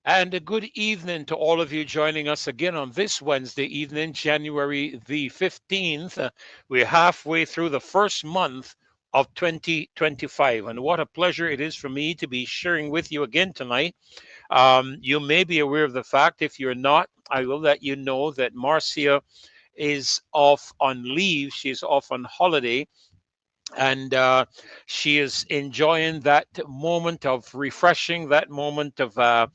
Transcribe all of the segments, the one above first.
And a good evening to all of you joining us again on this Wednesday evening, January the 15th. We're halfway through the first month of 2025. And what a pleasure it is for me to be sharing with you again tonight. You may be aware of the fact, if you're not, I will let you know that Marcia is off on leave. She's off on holiday, and she is enjoying that moment of refreshing, that moment of a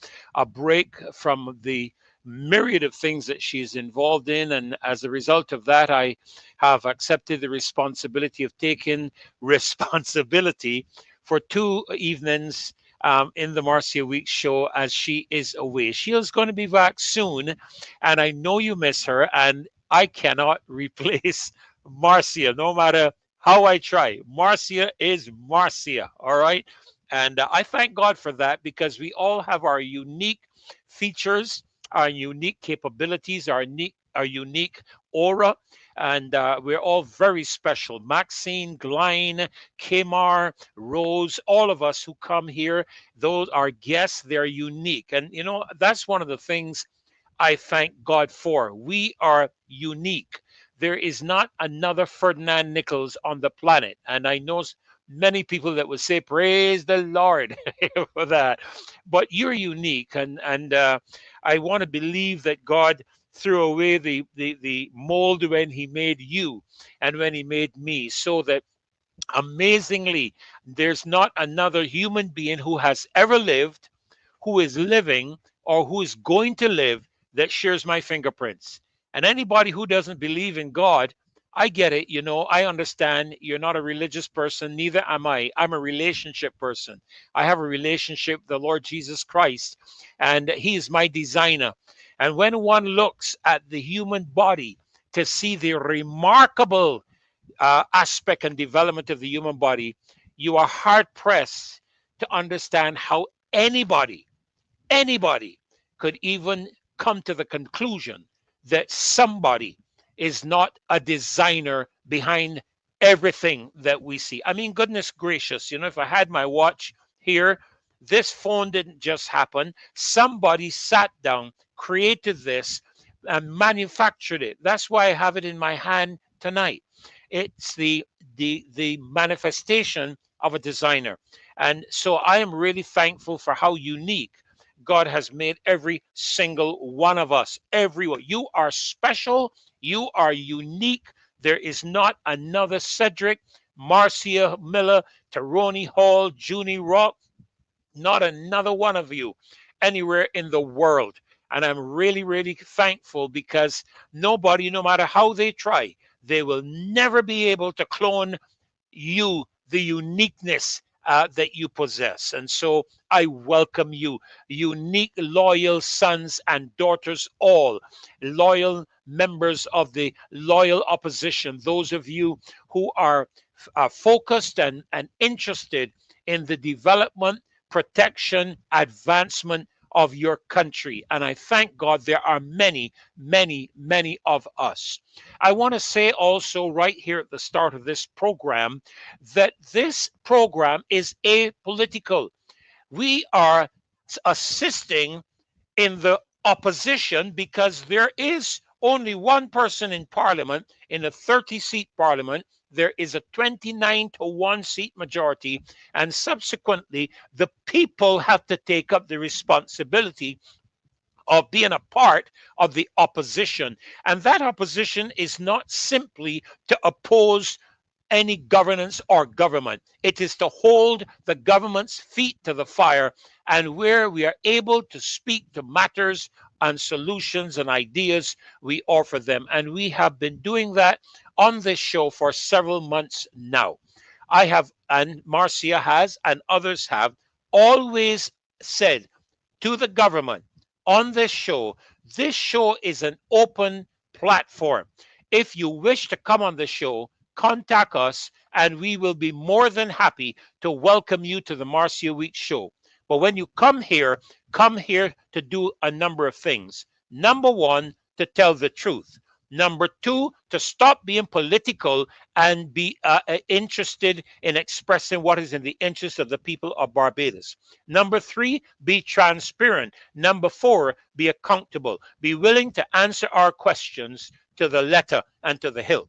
break from the myriad of things that she's involved in. And as a result of that, I have accepted the responsibility of taking responsibility for two evenings in the Marcia Week show as she is away. She is going to be back soon, and I know you miss her, and I cannot replace Marcia, no matter how I try. Marcia is Marcia, all right? And I thank God for that, because we all have our unique features, our unique capabilities, our unique aura, and we're all very special. Maxine, Glyne, Kamar, Rose, all of us who come here, those are guests, they're unique. And you know, that's one of the things I thank God for. We are unique. There is not another Ferdinand Nichols on the planet. And I know many people that would say, praise the Lord for that. But you're unique. And I want to believe that God threw away the mold when he made you and when he made me, so that amazingly, there's not another human being who has ever lived, who is living, or who is going to live that shares my fingerprints. And anybody who doesn't believe in God, I get it. You know, I understand you're not a religious person, neither am I. I'm a relationship person. I have a relationship with the Lord Jesus Christ, and he is my designer. And when one looks at the human body to see the remarkable aspect and development of the human body, you are hard pressed to understand how anybody could even come to the conclusion that somebody is not a designer behind everything that we see. I mean, goodness gracious, you know, if I had my watch here, this phone didn't just happen. Somebody sat down, created this, and manufactured it. That's why I have it in my hand tonight. It's the manifestation of a designer. And so I am really thankful for how unique God has made every single one of us. Everyone. You are special. You are unique. There is not another Cedric, Marcia Miller, Teroni Hall, Junie Rock, not another one of you anywhere in the world. And I'm really, really thankful, because nobody, no matter how they try, they will never be able to clone you, the uniqueness that you possess. And so I welcome you, unique, loyal sons and daughters, all loyal members of the loyal opposition, those of you who are focused and interested in the development, protection, advancement of your country. And I thank God there are many, many, many of us. I want to say also right here at the start of this program that this program is apolitical. We are assisting in the opposition because there is only one person in parliament, in a 30-seat parliament. There is a 29-1 seat majority, and subsequently, the people have to take up the responsibility of being a part of the opposition. And that opposition is not simply to oppose any governance or government. It is to hold the government's feet to the fire, and where we are able to speak to matters and solutions and ideas, we offer them. And we have been doing that on this show for several months now. I have, and Marcia has, and others have always said to the government on this show is an open platform. If you wish to come on the show, contact us, and we will be more than happy to welcome you to the Marcia Week show. But when you come here to do a number of things. Number one, to tell the truth. Number two, to stop being political and be interested in expressing what is in the interest of the people of Barbados. Number three, be transparent. Number four, be accountable. Be willing to answer our questions to the letter and to the hilt.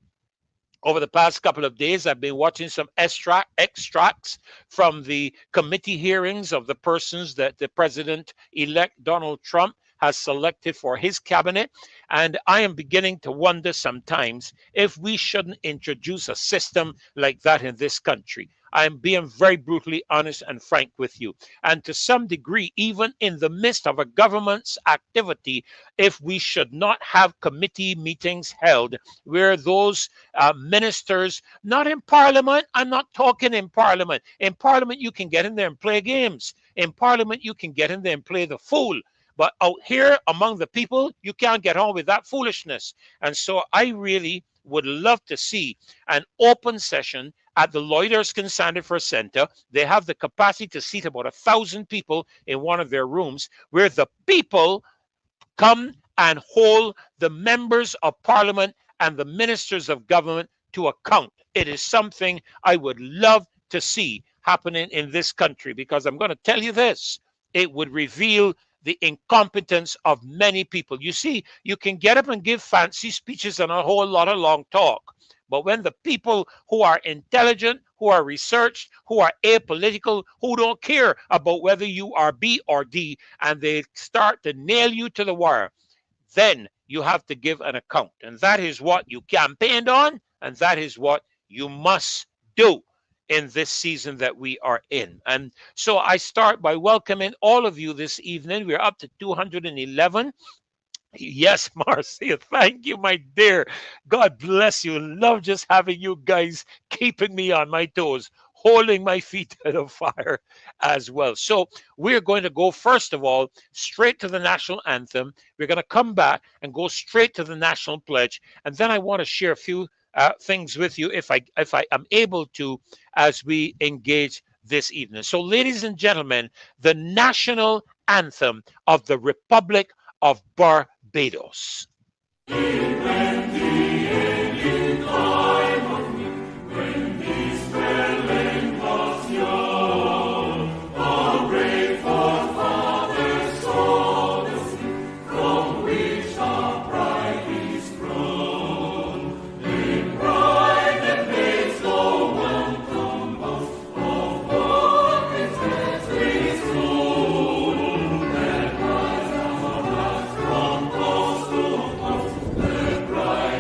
Over the past couple of days, I've been watching some extracts from the committee hearings of the persons that the President-elect Donald Trump has selected for his cabinet. And I am beginning to wonder sometimes if we shouldn't introduce a system like that in this country. I am being very brutally honest and frank with you. And to some degree, even in the midst of a government's activity, if we should not have committee meetings held where those ministers, not in Parliament, I'm not talking in Parliament. In Parliament, you can get in there and play games. In Parliament, you can get in there and play the fool. But out here among the people, you can't get on with that foolishness. And so I really would love to see an open session at the Lloyd Erskine Sandifer Center. They have the capacity to seat about 1,000 people in one of their rooms, where the people come and hold the members of Parliament and the ministers of government to account. It is something I would love to see happening in this country, because I'm going to tell you this, it would reveal the incompetence of many people. You see, you can get up and give fancy speeches and a whole lot of long talk. But when the people who are intelligent, who are researched, who are apolitical, who don't care about whether you are B or D, and they start to nail you to the wire, then you have to give an account. And that is what you campaigned on, and that is what you must do in this season that we are in. And so I start by welcoming all of you this evening. We're up to 211. Yes, Marcia, thank you, my dear. God bless you. Love just having you guys keeping me on my toes, holding my feet to the fire as well. So we're going to go, first of all, straight to the national anthem. We're going to come back and go straight to the national pledge. And then I want to share a few things with you, if I am able to, as we engage this evening. So, ladies and gentlemen, the national anthem of the Republic of Barbados. Right.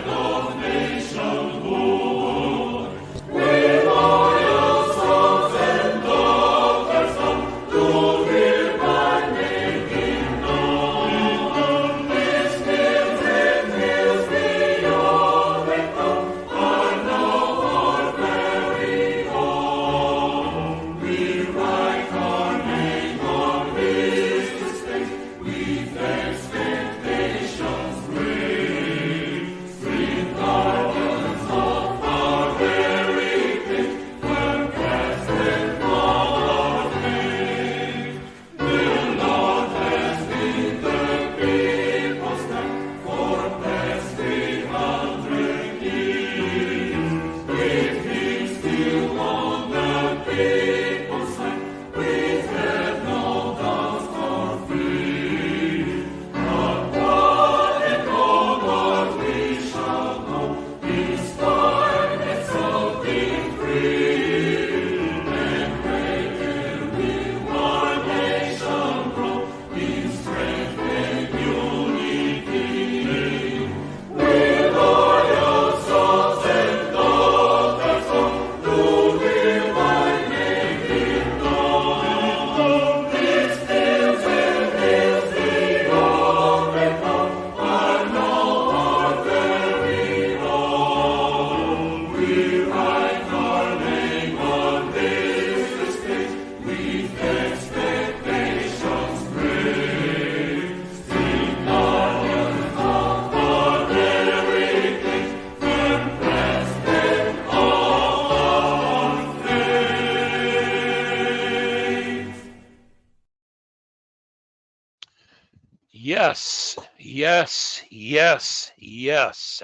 Yes, yes, yes, yes.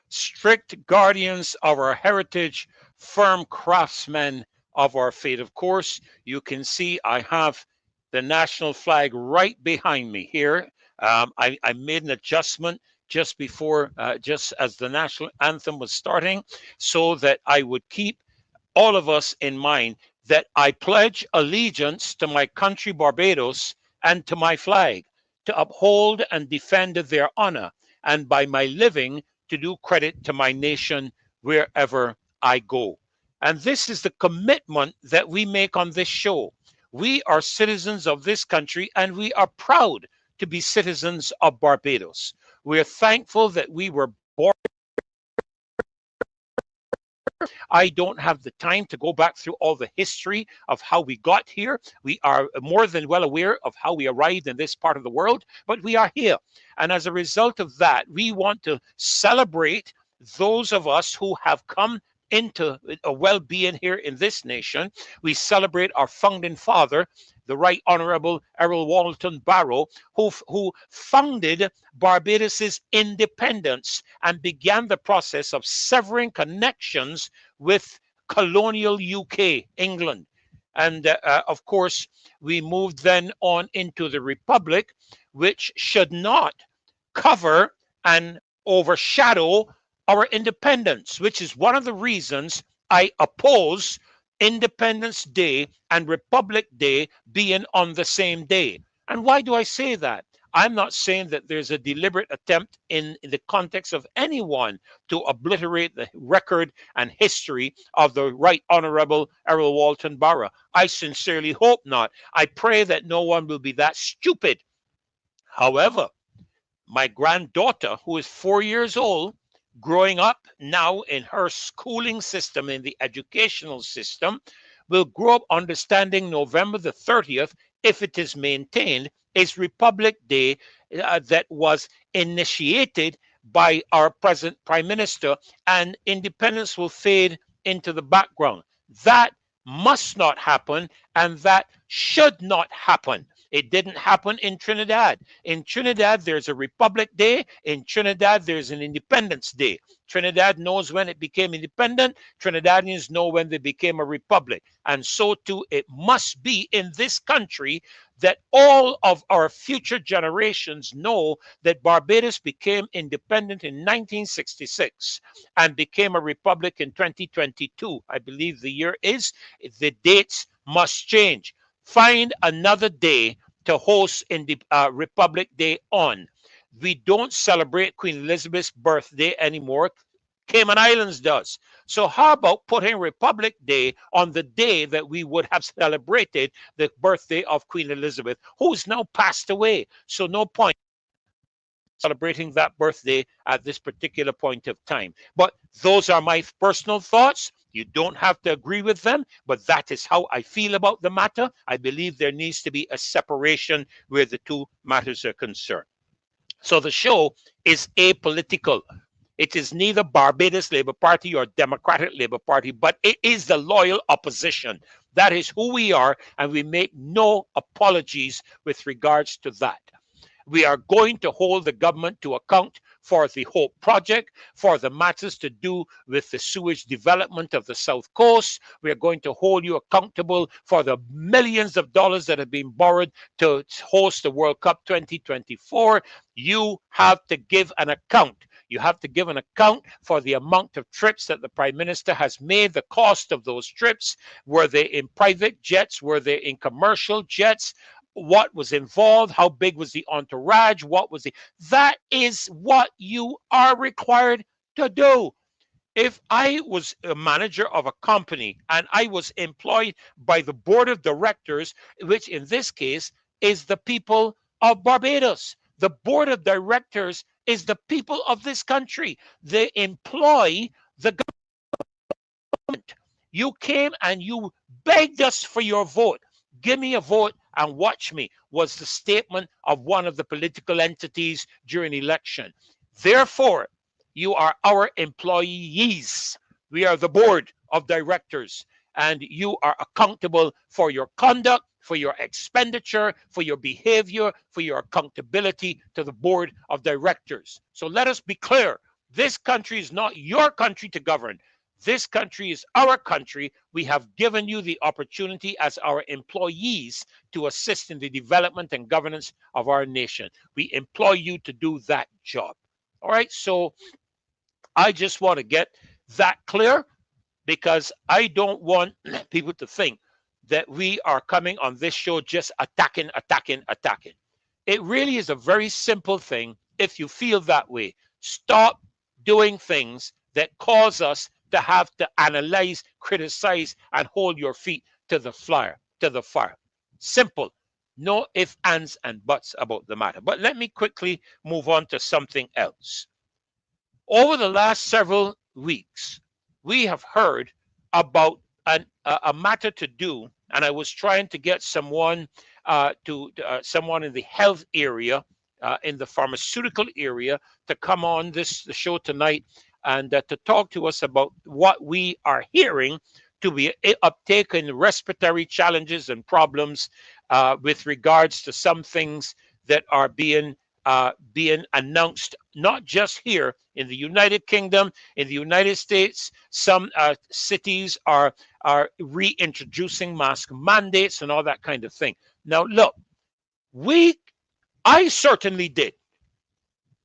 Strict guardians of our heritage, firm craftsmen of our faith. Of course, you can see I have the national flag right behind me here. I made an adjustment just before, just as the national anthem was starting, so that I would keep all of us in mind that I pledge allegiance to my country, Barbados, and to my flag, to uphold and defend their honor, and by my living, to do credit to my nation wherever I go. And this is the commitment that we make on this show. We are citizens of this country, and we are proud to be citizens of Barbados. We're thankful that we were born. I don't have the time to go back through all the history of how we got here. We are more than well aware of how we arrived in this part of the world, but we are here. And as a result of that, we want to celebrate those of us who have come into a well-being here in this nation. We celebrate our founding father, the Right Honorable Errol Walton Barrow, who founded Barbados's independence and began the process of severing connections with colonial UK, England. And of course, we moved then on into the Republic, which should not cover and overshadow our independence, which is one of the reasons I oppose Independence Day and Republic Day being on the same day. And why do I say that? I'm not saying that there's a deliberate attempt in the context of anyone to obliterate the record and history of the Right Honorable Errol Walton Barrow. I sincerely hope not. I pray that no one will be that stupid. However, my granddaughter, who is 4 years old, growing up now in her schooling system, in the educational system, will grow up understanding November the 30th, if it is maintained, is Republic Day that was initiated by our present Prime Minister, and independence will fade into the background. That must not happen, and that should not happen. It didn't happen in Trinidad. In Trinidad, there's a Republic Day. In Trinidad, there's an Independence Day. Trinidad knows when it became independent. Trinidadians know when they became a republic. And so too, it must be in this country that all of our future generations know that Barbados became independent in 1966 and became a republic in 2022. I believe the year is. The dates must change. Find another day to host in the Republic Day on. We don't celebrate Queen Elizabeth's birthday anymore. Cayman Islands does. So how about putting Republic Day on the day that we would have celebrated the birthday of Queen Elizabeth, who's now passed away? So no point celebrating that birthday at this particular point of time. But those are my personal thoughts. You don't have to agree with them, but that is how I feel about the matter. I believe there needs to be a separation where the two matters are concerned. So the show is apolitical. It is neither Barbados Labour Party or Democratic Labour Party, but it is the loyal opposition. That is who we are, and we make no apologies with regards to that. We are going to hold the government to account for the Hope Project, for the matters to do with the sewage development of the South Coast. We are going to hold you accountable for the millions of dollars that have been borrowed to host the World Cup 2024. You have to give an account. You have to give an account for the amount of trips that the Prime Minister has made, the cost of those trips. Were they in private jets? Were they in commercial jets? What was involved? How big was the entourage? What was the... That is what you are required to do. If I was a manager of a company and I was employed by the board of directors, which in this case is the people of Barbados, the board of directors is the people of this country. They employ the government. You came and you begged us for your vote. Give me a vote and watch me, was the statement of one of the political entities during election. Therefore, you are our employees. We are the board of directors, and you are accountable for your conduct, for your expenditure, for your behavior, for your accountability to the board of directors. So let us be clear. This country is not your country to govern. This country is our country. We have given you the opportunity as our employees to assist in the development and governance of our nation. We employ you to do that job. All right, so I just want to get that clear, because I don't want people to think that we are coming on this show just attacking. It really is a very simple thing. If you feel that way, stop doing things that cause us to have to analyze, criticize, and hold your feet to the fire. Simple. No ifs, ands, and buts about the matter. But let me quickly move on to something else. Over the last several weeks, we have heard about a matter to do, and I was trying to get someone someone in the health area, in the pharmaceutical area, to come on the show tonight and to talk to us about what we are hearing to be uptake in respiratory challenges and problems with regards to some things that are being announced, not just here in the United Kingdom, in the United States. Some cities are reintroducing mask mandates and all that kind of thing. Now, look, I certainly did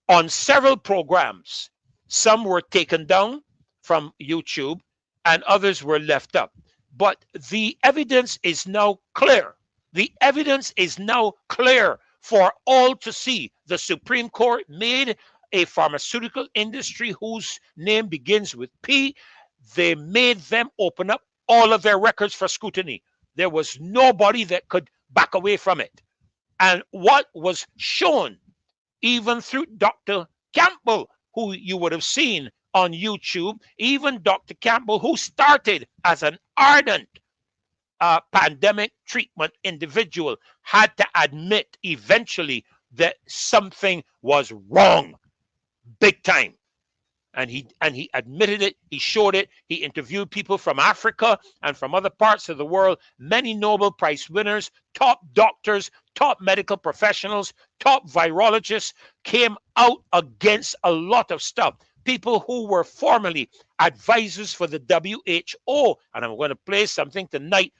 on several programs. Some were taken down from YouTube and others were left up. But the evidence is now clear. The evidence is now clear for all to see. The Supreme Court made a pharmaceutical industry whose name begins with P. They made them open up all of their records for scrutiny. There was nobody that could back away from it. And what was shown, even through Dr. Campbell, who you would have seen on YouTube, even Dr. Campbell, who started as an ardent pandemic treatment individual, had to admit eventually that something was wrong, big time. And he admitted it, he showed it, he interviewed people from Africa and from other parts of the world, many Nobel Prize winners, top doctors, top medical professionals, top virologists came out against a lot of stuff. People who were formerly advisors for the WHO, and I'm going to play something tonight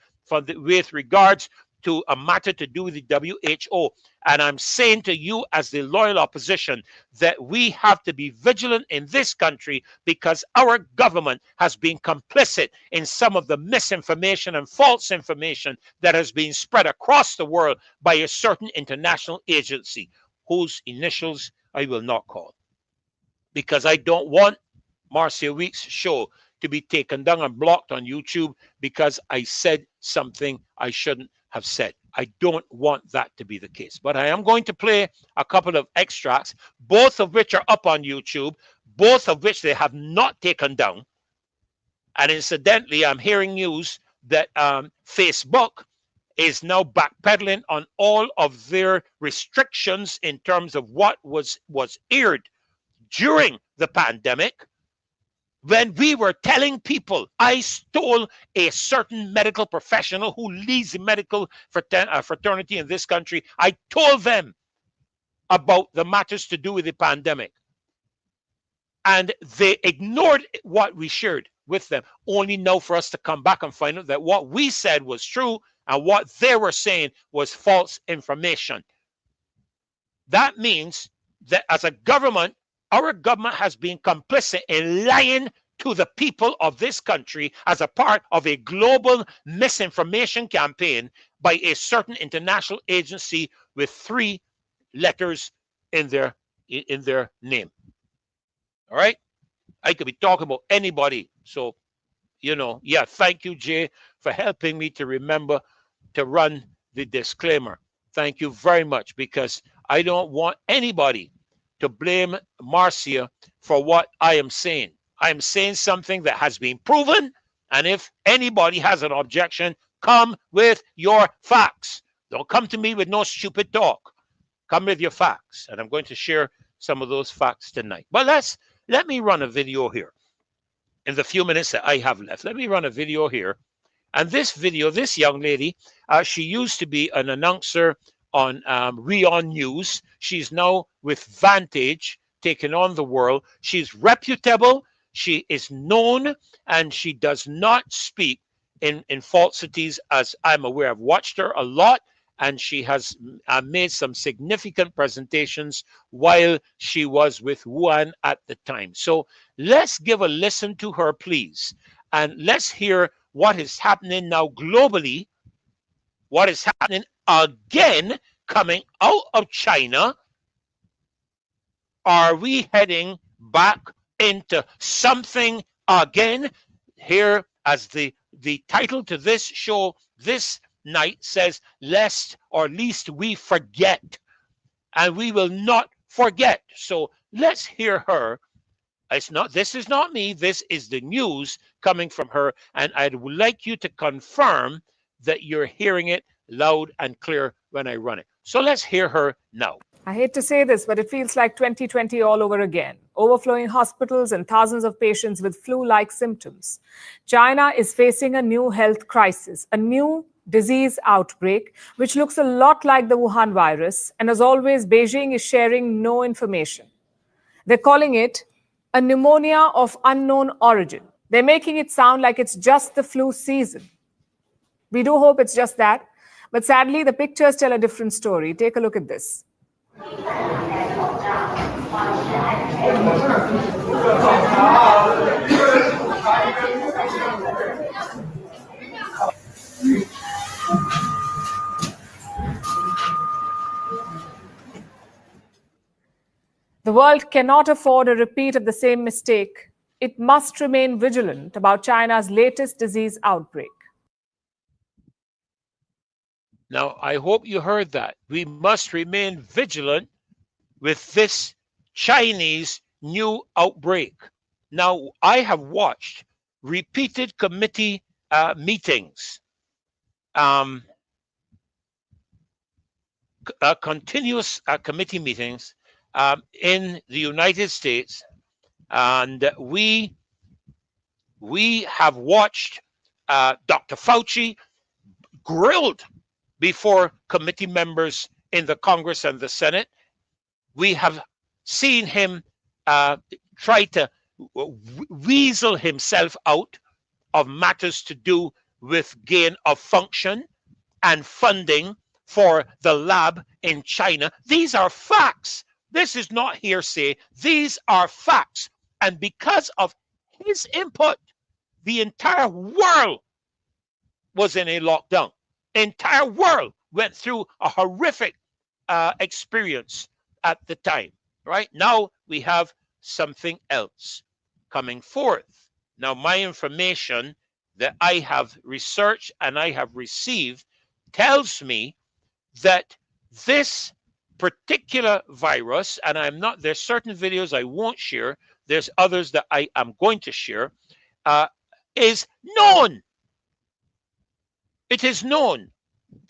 with regards to a matter to do with the WHO. And I'm saying to you as the loyal opposition that we have to be vigilant in this country, because our government has been complicit in some of the misinformation and false information that has been spread across the world by a certain international agency whose initials I will not call, because I don't want Marcia Weeks' show to be taken down and blocked on YouTube because I said something I shouldn't have said. I don't want that to be the case. But I am going to play a couple of extracts, both of which are up on YouTube, both of which they have not taken down. And incidentally, I'm hearing news that Facebook is now backpedaling on all of their restrictions in terms of what was aired during the pandemic, when we were telling people. I stole a certain medical professional who leads the medical fraternity in this country. I told them about the matters to do with the pandemic, and they ignored what we shared with them, only now for us to come back and find out that what we said was true and what they were saying was false information. That means that as a government, our government has been complicit in lying to the people of this country as a part of a global misinformation campaign by a certain international agency with 3 letters in their name. All right? I could be talking about anybody. So, yeah, thank you, Jay, for helping me to remember to run the disclaimer. Thank you very much, because I don't want anybody to blame Marcia for what I am saying. I am saying something that has been proven, and if anybody has an objection, come with your facts. Don't come to me with no stupid talk. Come with your facts, and I'm going to share some of those facts tonight. But let me run a video here. In the few minutes that I have left, let me run a video here And this video, this young lady, she used to be an announcer on Rion News. She's now with Vantage, taking on the world. She's reputable, she is known, and she does not speak in falsities, as I'm aware. I've watched her a lot, and she has made some significant presentations while she was with Wuhan at the time. So let's give a listen to her, please, and let's hear what is happening now globally, what is happening again coming out of China. Are we heading back into something again? Here, as the title to this show this night says, lest or least we forget. And we will not forget. So let's hear her. This is not me, this is the news coming from her, and I would like you to confirm that you're hearing it loud and clear when I run it. So let's hear her now. I hate to say this, but it feels like 2020 all over again. Overflowing hospitals and thousands of patients with flu-like symptoms. China is facing a new health crisis, a new disease outbreak, which looks a lot like the Wuhan virus. And as always, Beijing is sharing no information. They're calling it a pneumonia of unknown origin. They're making it sound like it's just the flu season. We do hope it's just that. But sadly, the pictures tell a different story. Take a look at this. The world cannot afford a repeat of the same mistake. It must remain vigilant about China's latest disease outbreak. Now, I hope you heard that. We must remain vigilant with this Chinese new outbreak. Now, I have watched repeated committee meetings, continuous committee meetings in the United States, and we have watched Dr. Fauci grilled before committee members in the Congress and the Senate. We have seen him try to weasel himself out of matters to do with gain of function and funding for the lab in China. These are facts. This is not hearsay. These are facts. And because of his input, the entire world was in a lockdown. Entire world went through a horrific experience at the time. Right now, we have something else coming forth. Now, my information that I have researched and I have received tells me that this particular virus, and there's certain videos I won't share, there's others that I am going to share, is known. It is known.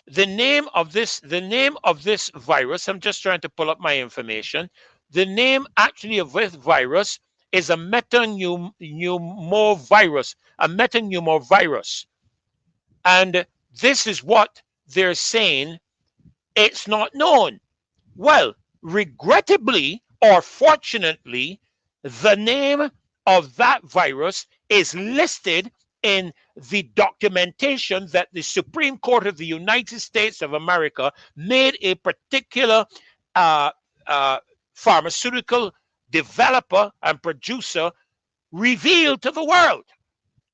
The name of this virus, I'm just trying to pull up my information. The name actually of this virus is a metapneumovirus. And this is what they're saying. It's not known. Well, regrettably or fortunately, the name of that virus is listed in the documentation that the Supreme Court of the United States of America made a particular pharmaceutical developer and producer reveal to the world.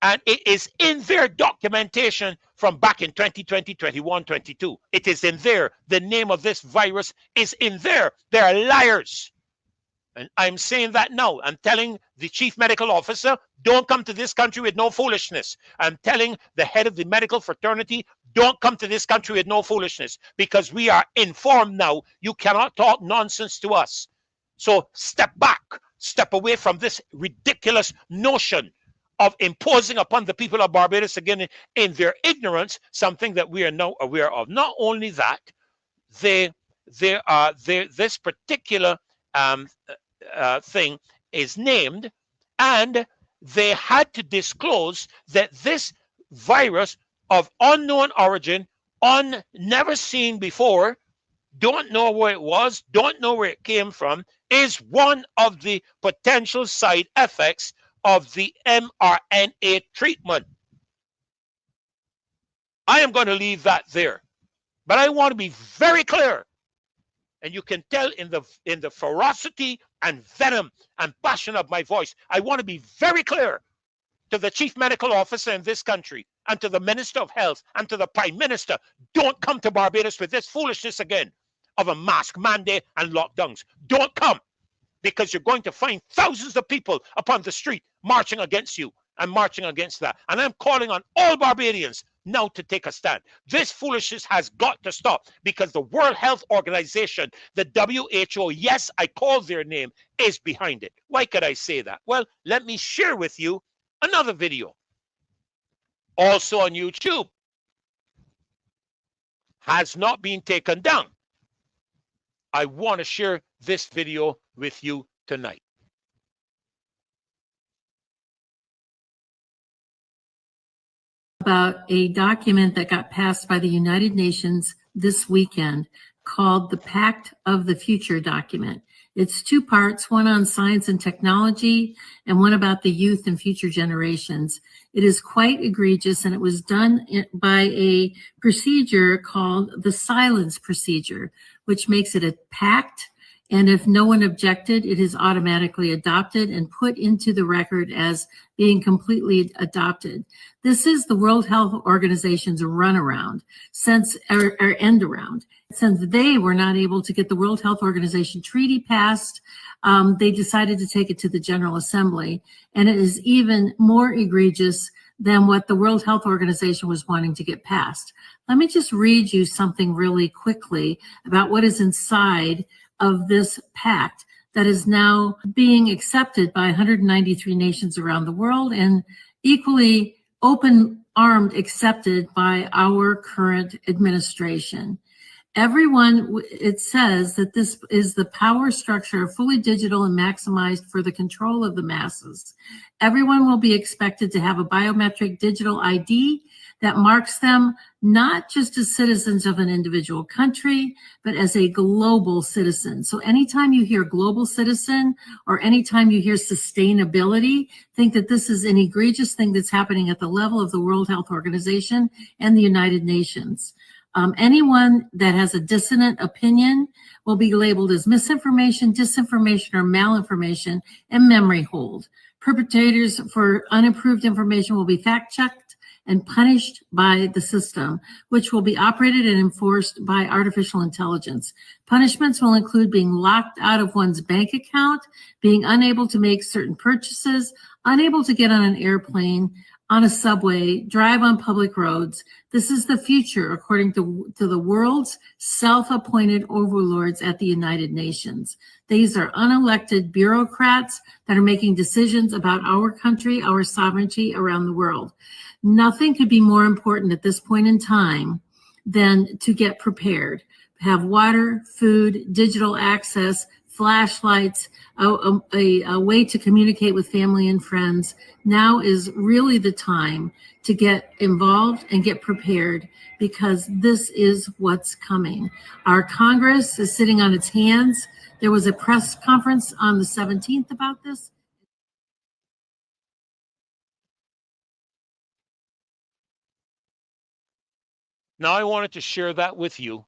And it is in their documentation from back in 2020, 21, 22. It is in there. The name of this virus is in there. They are liars. And I'm saying that now. I'm telling the chief medical officer, don't come to this country with no foolishness. I'm telling the head of the medical fraternity, don't come to this country with no foolishness, because we are informed now. You cannot talk nonsense to us. So step back, step away from this ridiculous notion of imposing upon the people of Barbados again in their ignorance something that we are now aware of. Not only that, this particular thing is named, and they had to disclose that this virus of unknown origin, never seen before, don't know where it was, don't know where it came from, is one of the potential side effects of the mRNA treatment. I am going to leave that there. But I want to be very clear. And you can tell in the ferocity and venom and passion of my voice, I want to be very clear to the chief medical officer in this country and to the minister of health and to the prime minister. Don't come to Barbados with this foolishness again of a mask mandate and lockdowns. Don't come, because you're going to find thousands of people upon the street marching against you and marching against that. And I'm calling on all Barbadians now to take a stand. This foolishness has got to stop, because the World Health Organization, the WHO, yes, I call their name, is behind it. Why could I say that? Well, let me share with you another video, also on YouTube. Has not been taken down. I want to share this video with you tonight. About a document that got passed by the United Nations this weekend called the Pact of the Future document. It's two parts, one on science and technology and one about the youth and future generations. It is quite egregious, and it was done by a procedure called the silence procedure, which makes it a pact. And if no one objected, it is automatically adopted and put into the record as being completely adopted. This is the World Health Organization's runaround, or end around. Since they were not able to get the World Health Organization treaty passed, they decided to take it to the General Assembly. And it is even more egregious than what the World Health Organization was wanting to get passed. Let me just read you something really quickly about what is inside of this pact that is now being accepted by 193 nations around the world, and equally open-armed accepted by our current administration. Everyone, it says that this is the power structure, fully digital and maximized for the control of the masses. Everyone will be expected to have a biometric digital ID that marks them not just as citizens of an individual country, but as a global citizen. So anytime you hear global citizen or anytime you hear sustainability, think that this is an egregious thing that's happening at the level of the World Health Organization and the United Nations. Anyone that has a dissonant opinion will be labeled as misinformation, disinformation, or malinformation and memory hold. Perpetrators for unapproved information will be fact-checked and punished by the system, which will be operated and enforced by artificial intelligence. Punishments will include being locked out of one's bank account, being unable to make certain purchases, unable to get on an airplane, on a subway, drive on public roads. This is the future, according to the world's self-appointed overlords at the United Nations. These are unelected bureaucrats that are making decisions about our country, our sovereignty around the world. Nothing could be more important at this point in time than to get prepared, have water, food, digital access, flashlights, a way to communicate with family and friends. Now is really the time to get involved and get prepared, because this is what's coming. Our Congress is sitting on its hands. There was a press conference on the 17th about this. Now, I wanted to share that with you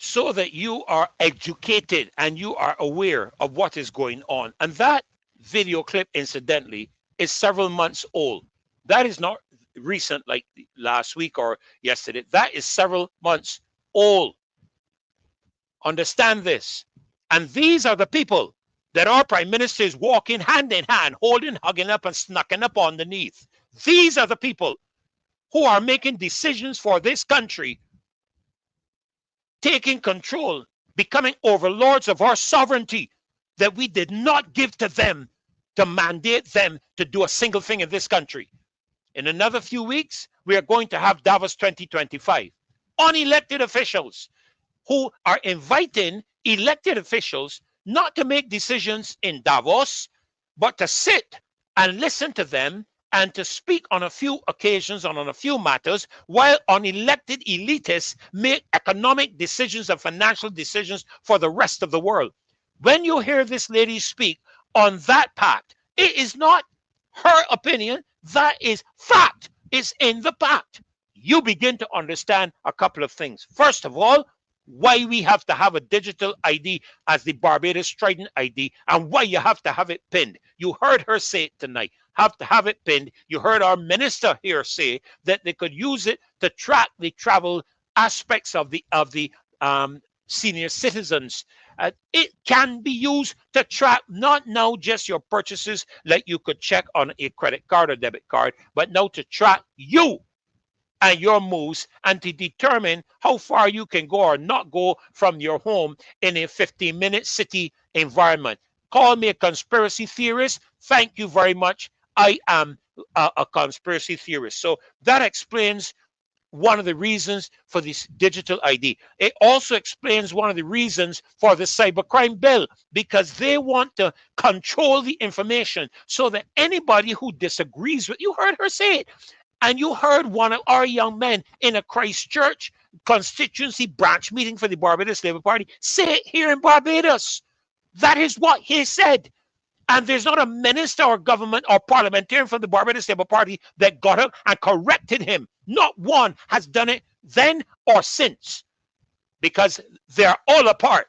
so that you are educated and you are aware of what is going on. And that video clip, incidentally, is several months old. That is not recent, like last week or yesterday. That is several months old. Understand this. And these are the people that our prime minister is walking hand in hand, holding, hugging up, and snacking up underneath. These are the people who are making decisions for this country, taking control, becoming overlords of our sovereignty that we did not give to them to mandate them to do a single thing in this country. In another few weeks, we are going to have Davos 2025. Unelected officials who are inviting elected officials not to make decisions in Davos, but to sit and listen to them and to speak on a few occasions and on a few matters, while unelected elitists make economic decisions and financial decisions for the rest of the world. When you hear this lady speak on that pact, it is not her opinion, that is fact. It's in the pact. You begin to understand a couple of things. First of all, why we have to have a digital ID as the Barbados Trident ID, and why you have to have it pinned. You heard her say it tonight. Have to have it pinned. You heard our minister here say that they could use it to track the travel aspects of the senior citizens. It can be used to track not now just your purchases like you could check on a credit card or debit card, but now to track you and your moves, and to determine how far you can go or not go from your home in a 15-minute city environment. Call me a conspiracy theorist. Thank you very much. I am a conspiracy theorist. So that explains one of the reasons for this digital ID. It also explains one of the reasons for the cybercrime bill, because they want to control the information so that anybody who disagrees with, you heard her say it, and you heard one of our young men in a Christchurch constituency branch meeting for the Barbados Labour Party say it here in Barbados. That is what he said. And there's not a minister or government or parliamentarian from the Barbados Labour Party that got up and corrected him. Not one has done it then or since, because they're all a part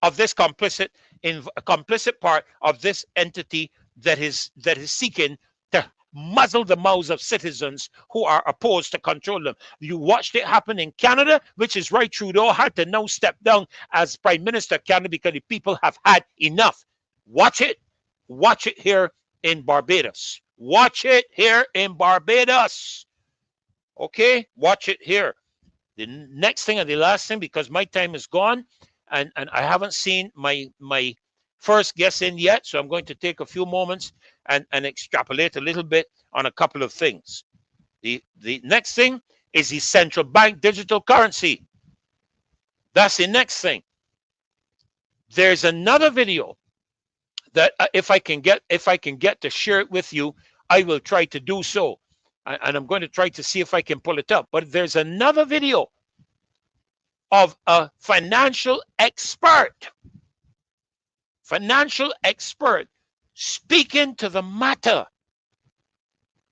of this complicit part of this entity that is seeking to muzzle the mouths of citizens who are opposed to control them. You watched it happen in Canada, which is why Trudeau had to now step down as Prime Minister of Canada, because the people have had enough. Watch it. Watch it here in Barbados. Watch it here in Barbados. Okay? Watch it here. The next thing and the last thing, because my time is gone, and I haven't seen my first guest in yet, so I'm going to take a few moments and extrapolate a little bit on a couple of things. The next thing is the central bank digital currency. That's the next thing. There's another video that if I can get to share it with you, I will try to do so. And I'm going to try to see if I can pull it up. But there's another video of a financial expert speaking to the matter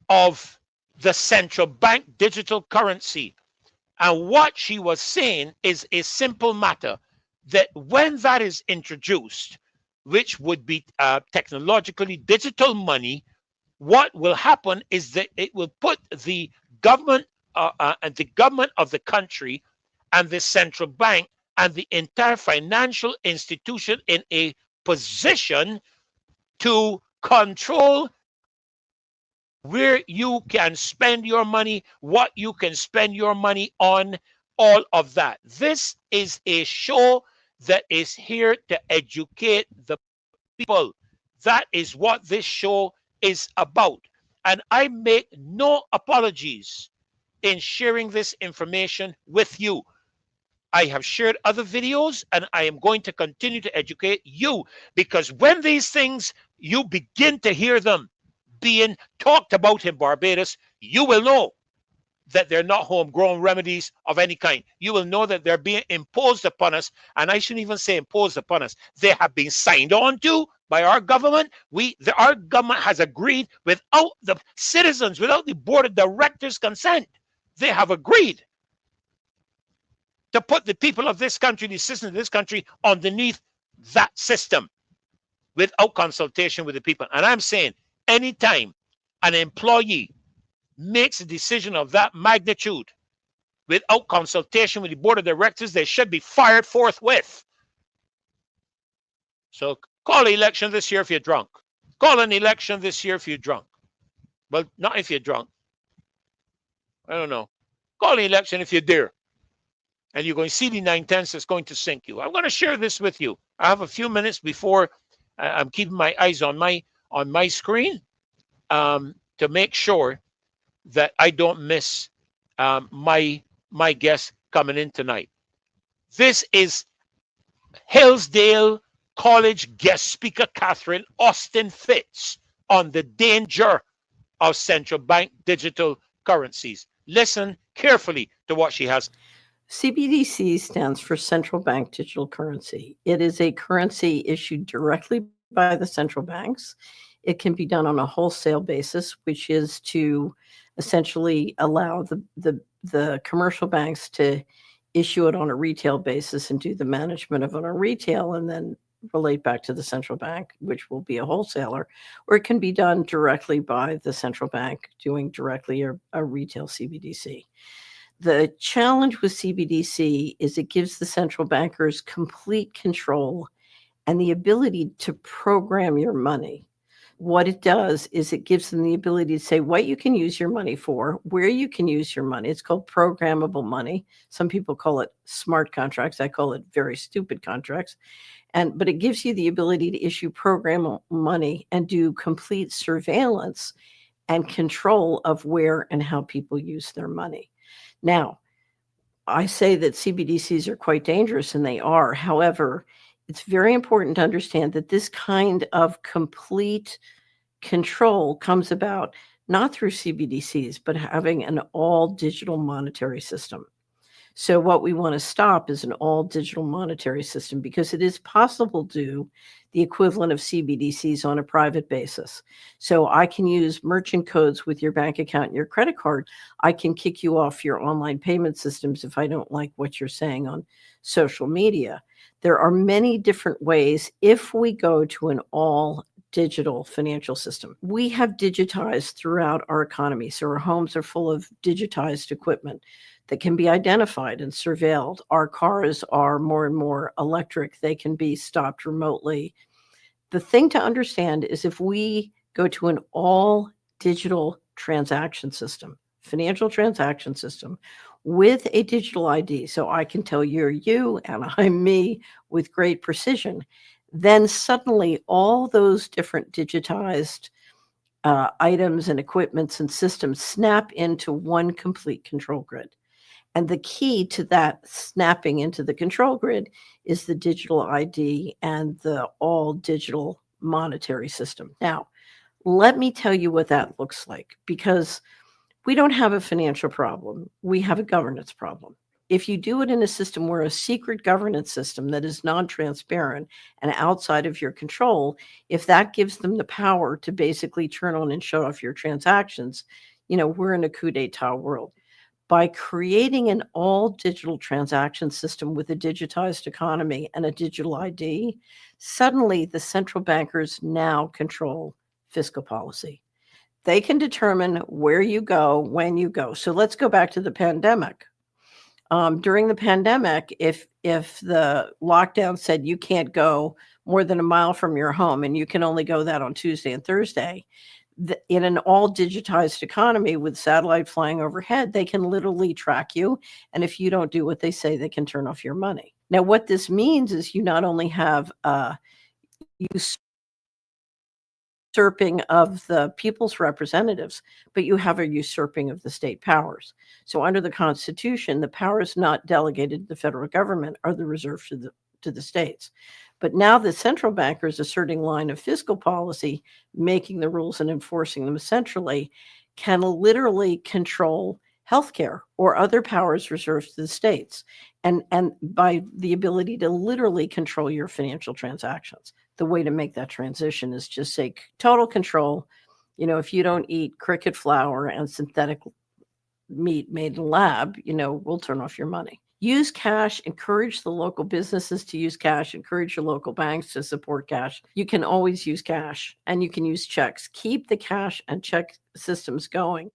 of the central bank digital currency. And what she was saying is a simple matter, that when that is introduced, which would be technologically digital money, what will happen is that it will put the government and the government of the country and the central bank and the entire financial institution in a position to control where you can spend your money, what you can spend your money on, all of that. This is a show that is here to educate the people. That is what this show is about. And I make no apologies in sharing this information with you. I have shared other videos, and I am going to continue to educate you, because when these things, you begin to hear them being talked about in Barbados, you will know that they're not homegrown remedies of any kind. You will know that they're being imposed upon us, and I shouldn't even say imposed upon us. They have been signed on to by our government. Our government has agreed without the citizens, without the board of directors' consent. They have agreed to put the people of this country, the citizens of this country, underneath that system without consultation with the people. And I'm saying, anytime an employee makes a decision of that magnitude without consultation with the board of directors, they should be fired forthwith. So call an election this year if you're drunk. Call an election this year if you're drunk. Well, not if you're drunk. I don't know. Call an election if you're there. And you're going to see the 9/10 that's going to sink you. I'm going to share this with you. I have a few minutes before I'm keeping my eyes on my screen to make sure that I don't miss my guest coming in tonight. This is Hillsdale College guest speaker Catherine Austin Fitz on the danger of central bank digital currencies. Listen carefully to what she has. CBDC stands for Central Bank Digital Currency. It is a currency issued directly by the central banks. It can be done on a wholesale basis, which is to essentially allow the commercial banks to issue it on a retail basis and do the management of it on retail, and then relate back to the central bank, which will be a wholesaler, or it can be done directly by the central bank doing directly a retail CBDC. The challenge with CBDC is it gives the central bankers complete control and the ability to program your money. What it does is it gives them the ability to say what you can use your money for, where you can use your money. It's called programmable money. Some people call it smart contracts. I call it very stupid contracts. But it gives you the ability to issue programmable money and do complete surveillance and control of where and how people use their money. Now, I say that CBDCs are quite dangerous, and they are. However, it's very important to understand that this kind of complete control comes about not through CBDCs, but having an all digital monetary system. So what we want to stop is an all digital monetary system, because it is possible to do the equivalent of CBDCs on a private basis. So I can use merchant codes with your bank account and your credit card. I can kick you off your online payment systems if I don't like what you're saying on social media. There are many different ways if we go to an all digital financial system. We have digitized throughout our economy. So our homes are full of digitized equipment that can be identified and surveilled. Our cars are more and more electric. They can be stopped remotely. The thing to understand is if we go to an all digital transaction system, financial transaction system with a digital ID, so I can tell you're you and I'm me with great precision, then suddenly all those different digitized items and equipments and systems snap into one complete control grid. And the key to that snapping into the control grid is the digital ID and the all digital monetary system. Now, let me tell you what that looks like, because we don't have a financial problem. We have a governance problem. If you do it in a system where a secret governance system that is non-transparent and outside of your control, if that gives them the power to basically turn on and shut off your transactions, we're in a coup d'etat world. By creating an all-digital transaction system with a digitized economy and a digital ID, suddenly the central bankers now control fiscal policy. They can determine where you go, when you go. So let's go back to the pandemic. During the pandemic, if the lockdown said you can't go more than a mile from your home and you can only go that on Tuesday and Thursday, in an all digitized economy with satellite flying overhead, they can literally track you. And if you don't do what they say, they can turn off your money. Now, what this means is you not only have usurping of the people's representatives, but you have a usurping of the state powers. So under the Constitution, the powers not delegated to the federal government are the reserved to the states. But now the central bankers asserting line of fiscal policy, making the rules and enforcing them centrally, can literally control healthcare or other powers reserved to the states, and by the ability to literally control your financial transactions. The way to make that transition is just say total control. If you don't eat cricket flour and synthetic meat made in a lab, we'll turn off your money. Use cash, encourage the local businesses to use cash, encourage your local banks to support cash. You can always use cash, and you can use checks. Keep the cash and check systems going.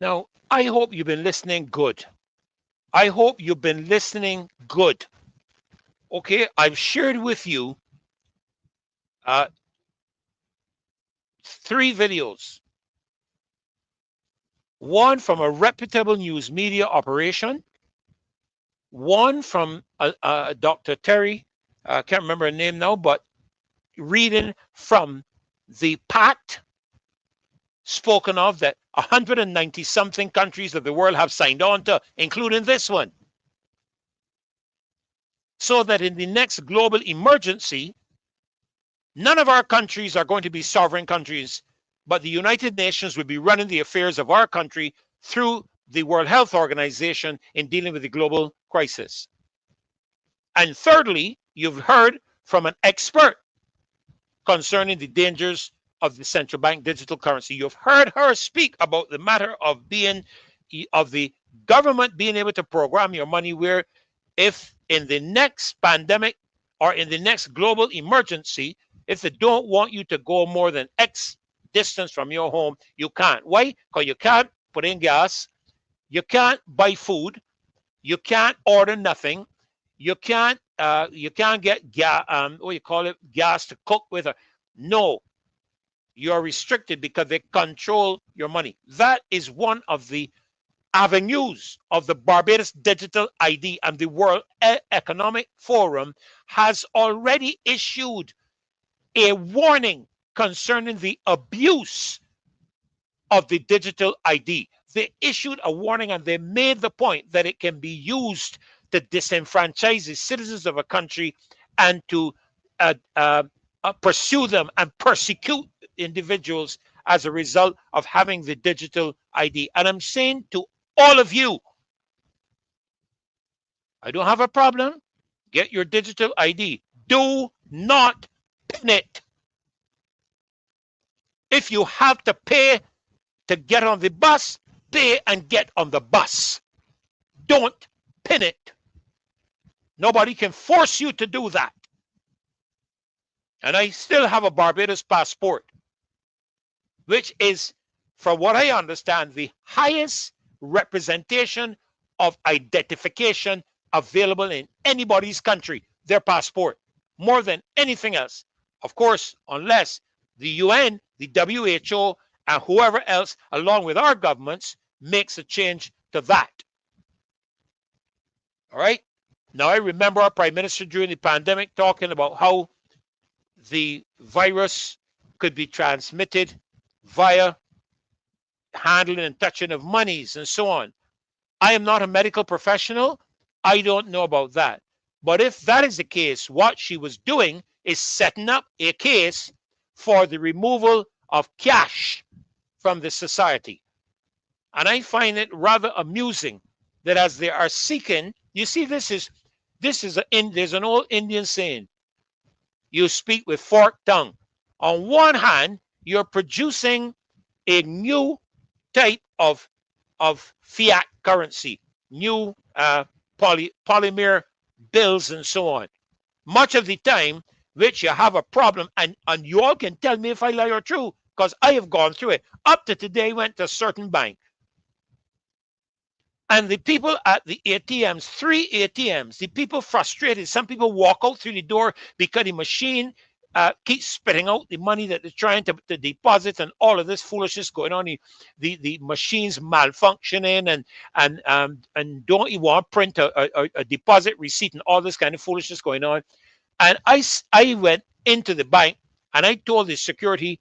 Now, I hope you've been listening good. I hope you've been listening good. Okay, I've shared with you 3 videos. One from a reputable news media operation, one from Dr. Terry, I can't remember her name now, but reading from the pact spoken of that 190 something countries of the world have signed on to, including this one. So that in the next global emergency, none of our countries are going to be sovereign countries but the United Nations would be running the affairs of our country through the World Health Organization in dealing with the global crisis. And thirdly, you've heard from an expert concerning the dangers of the central bank digital currency. You've heard her speak about the matter of the government being able to program your money, where if in the next pandemic or in the next global emergency, if they don't want you to go more than X distance from your home, you can't. Why? Because you can't put in gas, you can't buy food, you can't order nothing, you can't get gas, what you call it, gas to cook with. No, you're restricted because they control your money. That is one of the avenues of the Barbados Digital ID, and the World Economic Forum has already issued a warning concerning the abuse of the digital ID. They issued a warning, and they made the point that it can be used to disenfranchise the citizens of a country and to pursue them and persecute individuals as a result of having the digital ID. And I'm saying to all of you, I don't have a problem. Get your digital ID. Do not pin it. If you have to pay to get on the bus, pay and get on the bus. Don't pin it. Nobody can force you to do that. And I still have a Barbados passport, which is, from what I understand, the highest representation of identification available in anybody's country, their passport, more than anything else. Of course, unless the UN, the WHO, and whoever else, along with our governments, makes a change to that. All right? Now, I remember our Prime Minister during the pandemic talking about how the virus could be transmitted via handling and touching of monies and so on. I am not a medical professional. I don't know about that. But if that is the case, what she was doing is setting up a case for the removal of cash from the society. And I find it rather amusing that as they are seeking, you see, there's an old Indian saying, you speak with forked tongue. On one hand, you're producing a new type of fiat currency, new polymer bills and so on. Much of the time, which you have a problem, and you all can tell me if I lie or true, because I have gone through it. Up to today, went to a certain bank. And the people at the ATMs, 3 ATMs, the people frustrated. Some people walk out through the door because the machine keeps spitting out the money that they're trying to deposit, and all of this foolishness going on. The machine's malfunctioning, and don't you want to print a deposit receipt, and all this kind of foolishness going on. And I went into the bank and I told the security,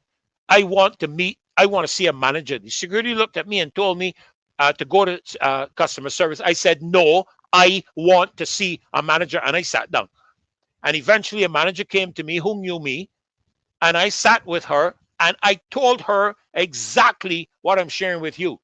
I want to see a manager. The security looked at me and told me to go to customer service. I said, no, I want to see a manager, and I sat down. And eventually a manager came to me who knew me, and I sat with her and I told her exactly what I'm sharing with you.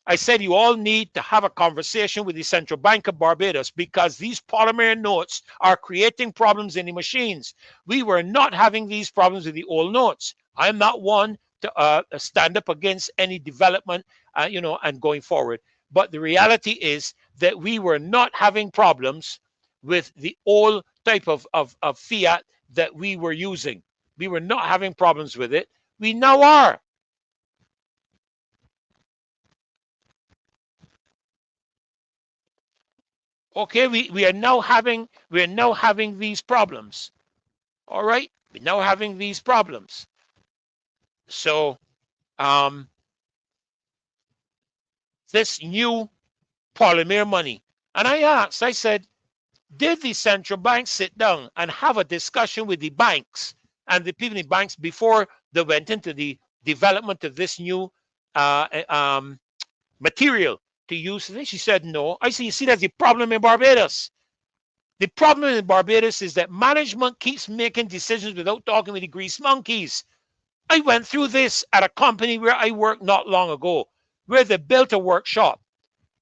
I said, you all need to have a conversation with the Central Bank of Barbados, because these polymer notes are creating problems in the machines. We were not having these problems with the old notes. I'm not one to stand up against any development, and going forward. But the reality is that we were not having problems with the old type of fiat that we were using. We were not having problems with it. We now are. Okay, we are now having these problems. All right, we're now having these problems. So this new polymer money, and I said, did the central bank sit down and have a discussion with the banks and the people in the banks before they went into the development of this new material to use? And she said no. I said, you see, that's the problem in Barbados. The problem in Barbados is that management keeps making decisions without talking with the grease monkeys. I went through this at a company where I worked not long ago, where they built a workshop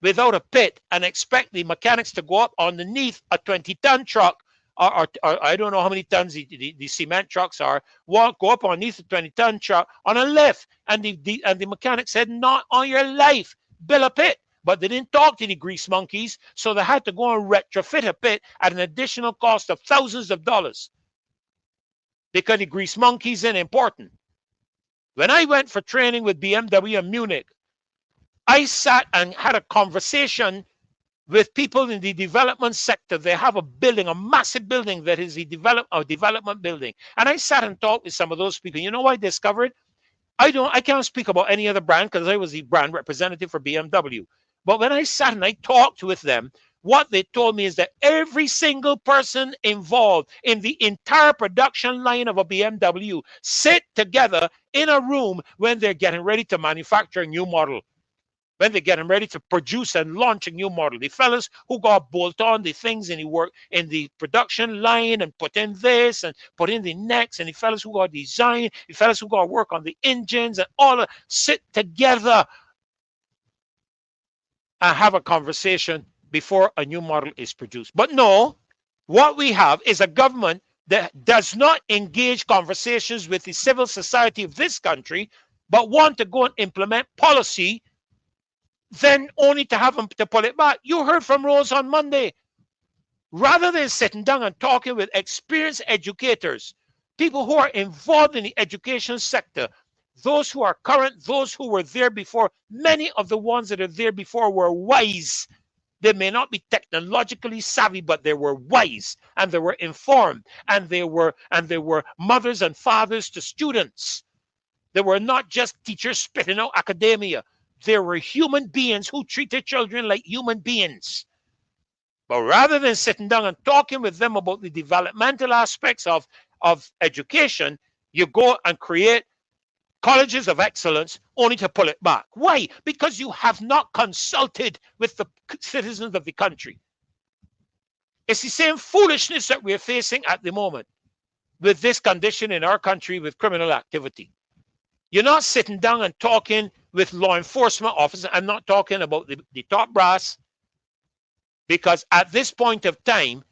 without a pit and expect the mechanics to go up underneath a 20-ton truck, or I don't know how many tons the cement trucks are, go up underneath a 20-ton truck on a lift. And the mechanic said, not on your life, build a pit. But they didn't talk to the grease monkeys, so they had to go and retrofit a pit at an additional cost of thousands of dollars, because the grease monkeys ain't important. When I went for training with BMW in Munich, I sat and had a conversation with people in the development sector. They have a building, a massive building that is a development building. And I sat and talked with some of those people. You know what I discovered? I can't speak about any other brand because I was the brand representative for BMW. But when I sat and I talked with them, what they told me is that every single person involved in the entire production line of a BMW sit together in a room when they're getting ready to manufacture a new model, when they're getting ready to produce and launch a new model. The fellas who got bolt on the things and he worked in the production line and put in this and put in the next, and the fellas who got design, the fellas who got work on the engines and all sit together and have a conversation before a new model is produced. But no, what we have is a government that does not engage conversations with the civil society of this country, but want to go and implement policy, then only to have them to pull it back. You heard from Rose on Monday. Rather than sitting down and talking with experienced educators, people who are involved in the education sector, those who are current, those who were there before, many of the ones that are there before were wise. They may not be technologically savvy, but they were wise and they were informed, and they were mothers and fathers to students. They were not just teachers spitting out academia. They were human beings who treated children like human beings. But rather than sitting down and talking with them about the developmental aspects of education, you go and create colleges of excellence only to pull it back. Why? Because you have not consulted with the citizens of the country. It's the same foolishness that we're facing at the moment with this condition in our country with criminal activity. You're not sitting down and talking with law enforcement officers. I'm not talking about the top brass, because at this point of time,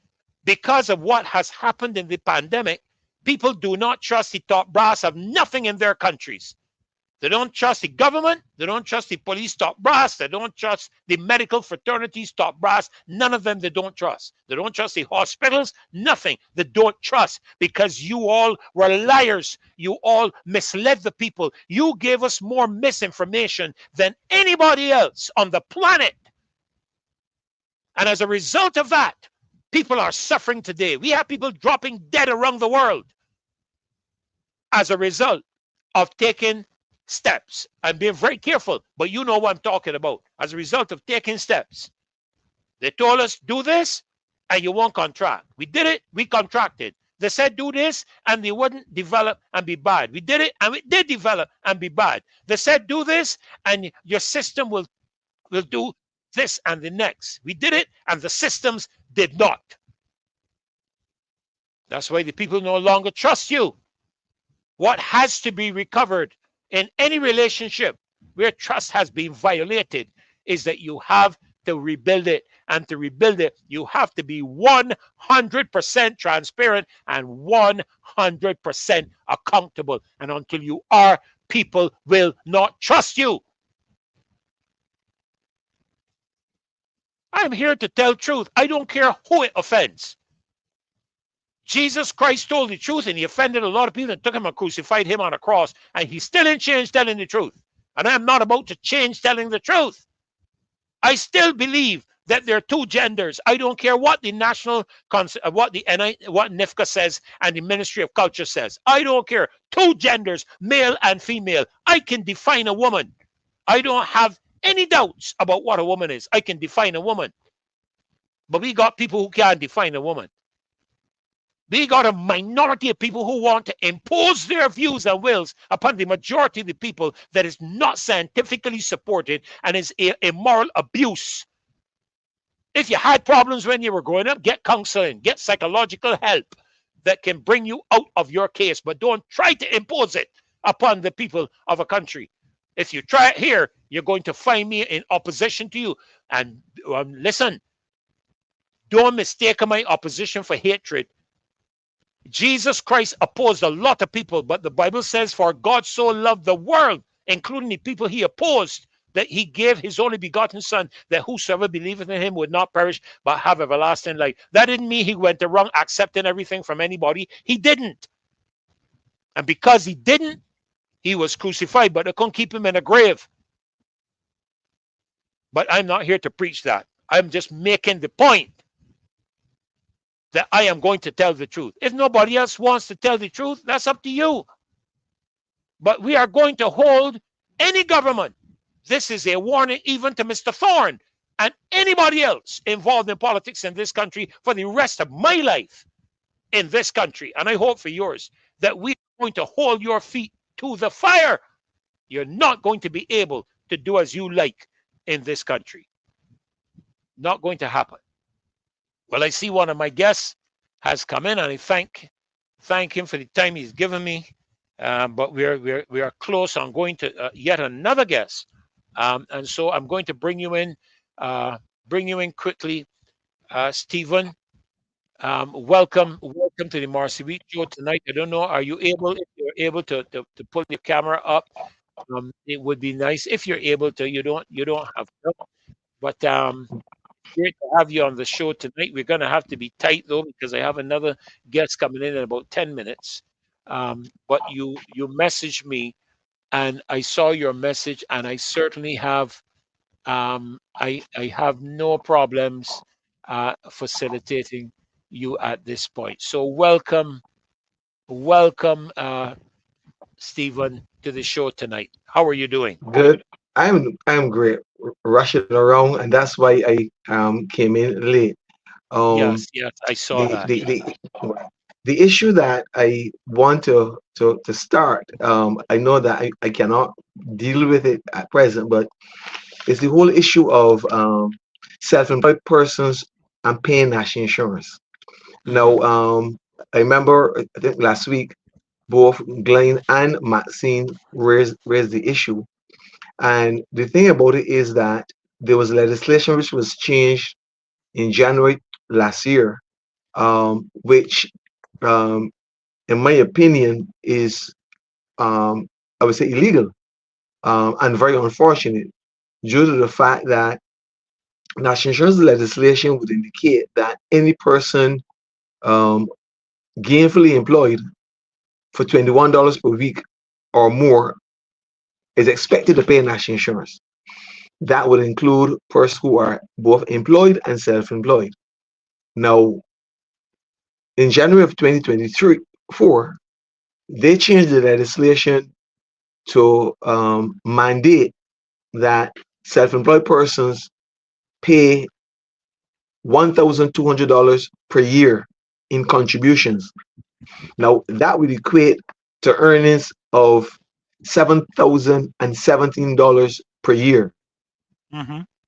because of what has happened in the pandemic, people do not trust the top brass of nothing in their countries. They don't trust the government. They don't trust the police top brass. They don't trust the medical fraternities top brass. None of them they don't trust. They don't trust the hospitals. Nothing. They don't trust, because you all were liars. You all misled the people. You gave us more misinformation than anybody else on the planet. And as a result of that, people are suffering today. We have people dropping dead around the world as a result of taking steps. I'm being very careful, but you know what I'm talking about. As a result of taking steps. They told us, do this, and you won't contract. We did it, we contracted. They said, do this, and they wouldn't develop and be bad. We did it, and we did develop and be bad. They said, do this, and your system will do this and the next. We did it, and the systems did not. That's why the people no longer trust you. What has to be recovered in any relationship where trust has been violated is that you have to rebuild it. And to rebuild it, you have to be 100% transparent and 100% accountable. And until you are, people will not trust you. I'm here to tell truth. I don't care who it offends. Jesus Christ told the truth, and he offended a lot of people and took him and crucified him on a cross. And he still ain't changed telling the truth. And I'm not about to change telling the truth. I still believe that there are two genders. I don't care what the what NIFCA says and the Ministry of Culture says. I don't care. Two genders, male and female. I can define a woman. I don't have any doubts about what a woman is. I can define a woman. But we got people who can't define a woman. We got a minority of people who want to impose their views and wills upon the majority of the people that is not scientifically supported and is a moral abuse. If you had problems when you were growing up, get counseling, get psychological help that can bring you out of your case, but don't try to impose it upon the people of a country. If you try it here, you're going to find me in opposition to you. And listen, don't mistake my opposition for hatred. Jesus Christ opposed a lot of people, but the Bible says, for God so loved the world, including the people he opposed, that he gave his only begotten son, that whosoever believeth in him would not perish, but have everlasting life. That didn't mean he went around accepting everything from anybody. He didn't. And because he didn't, he was crucified, but they couldn't keep him in a grave. But I'm not here to preach that. I'm just making the point that I am going to tell the truth. If nobody else wants to tell the truth, that's up to you. But we are going to hold any government. This is a warning even to Mr. Thorne and anybody else involved in politics in this country for the rest of my life in this country, and I hope for yours, that we are going to hold your feet to the fire. You're not going to be able to do as you like in this country. Not going to happen. Well, I see one of my guests has come in, and I thank him for the time he's given me. But we are close on going to yet another guest, and so I'm going to bring you in quickly, Stephen. Welcome to the Marcy Wheat Show tonight. I don't know, are you able? If you're able to pull your camera up, it would be nice. If you're able to, you don't have to. But great to have you on the show tonight. We're going to have to be tight though, because I have another guest coming in about 10 minutes. But you messaged me, and I saw your message, and I certainly have I have no problems facilitating you at this point. So welcome, Stephen, to the show tonight. How are you doing? Good. I'm great. Rushing around, and that's why I came in late. Yes, I saw that. The issue that I want to start, I know that I cannot deal with it at present, but it's the whole issue of self-employed persons and paying national insurance. Now, I remember, I think last week, both Glenn and Maxine raised the issue. And the thing about it is that there was legislation which was changed in January last year, which, in my opinion, is, I would say, illegal and very unfortunate, due to the fact that national insurance legislation would indicate that any person gainfully employed for $21 per week or more is expected to pay national insurance. That would include persons who are both employed and self-employed. Now, in January of 2023-4, they changed the legislation to mandate that self-employed persons pay $1,200 per year in contributions. Now, that would equate to earnings of $7,017 per year.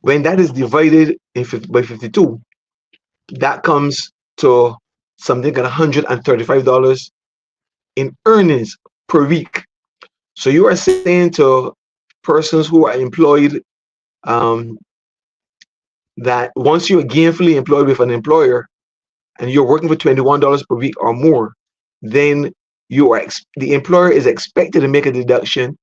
When that is divided by 52, that comes to something like $135 in earnings per week. So you are saying to persons who are employed that once you're gainfully employed with an employer and you're working for $21 per week or more, then the employer is expected to make a deduction,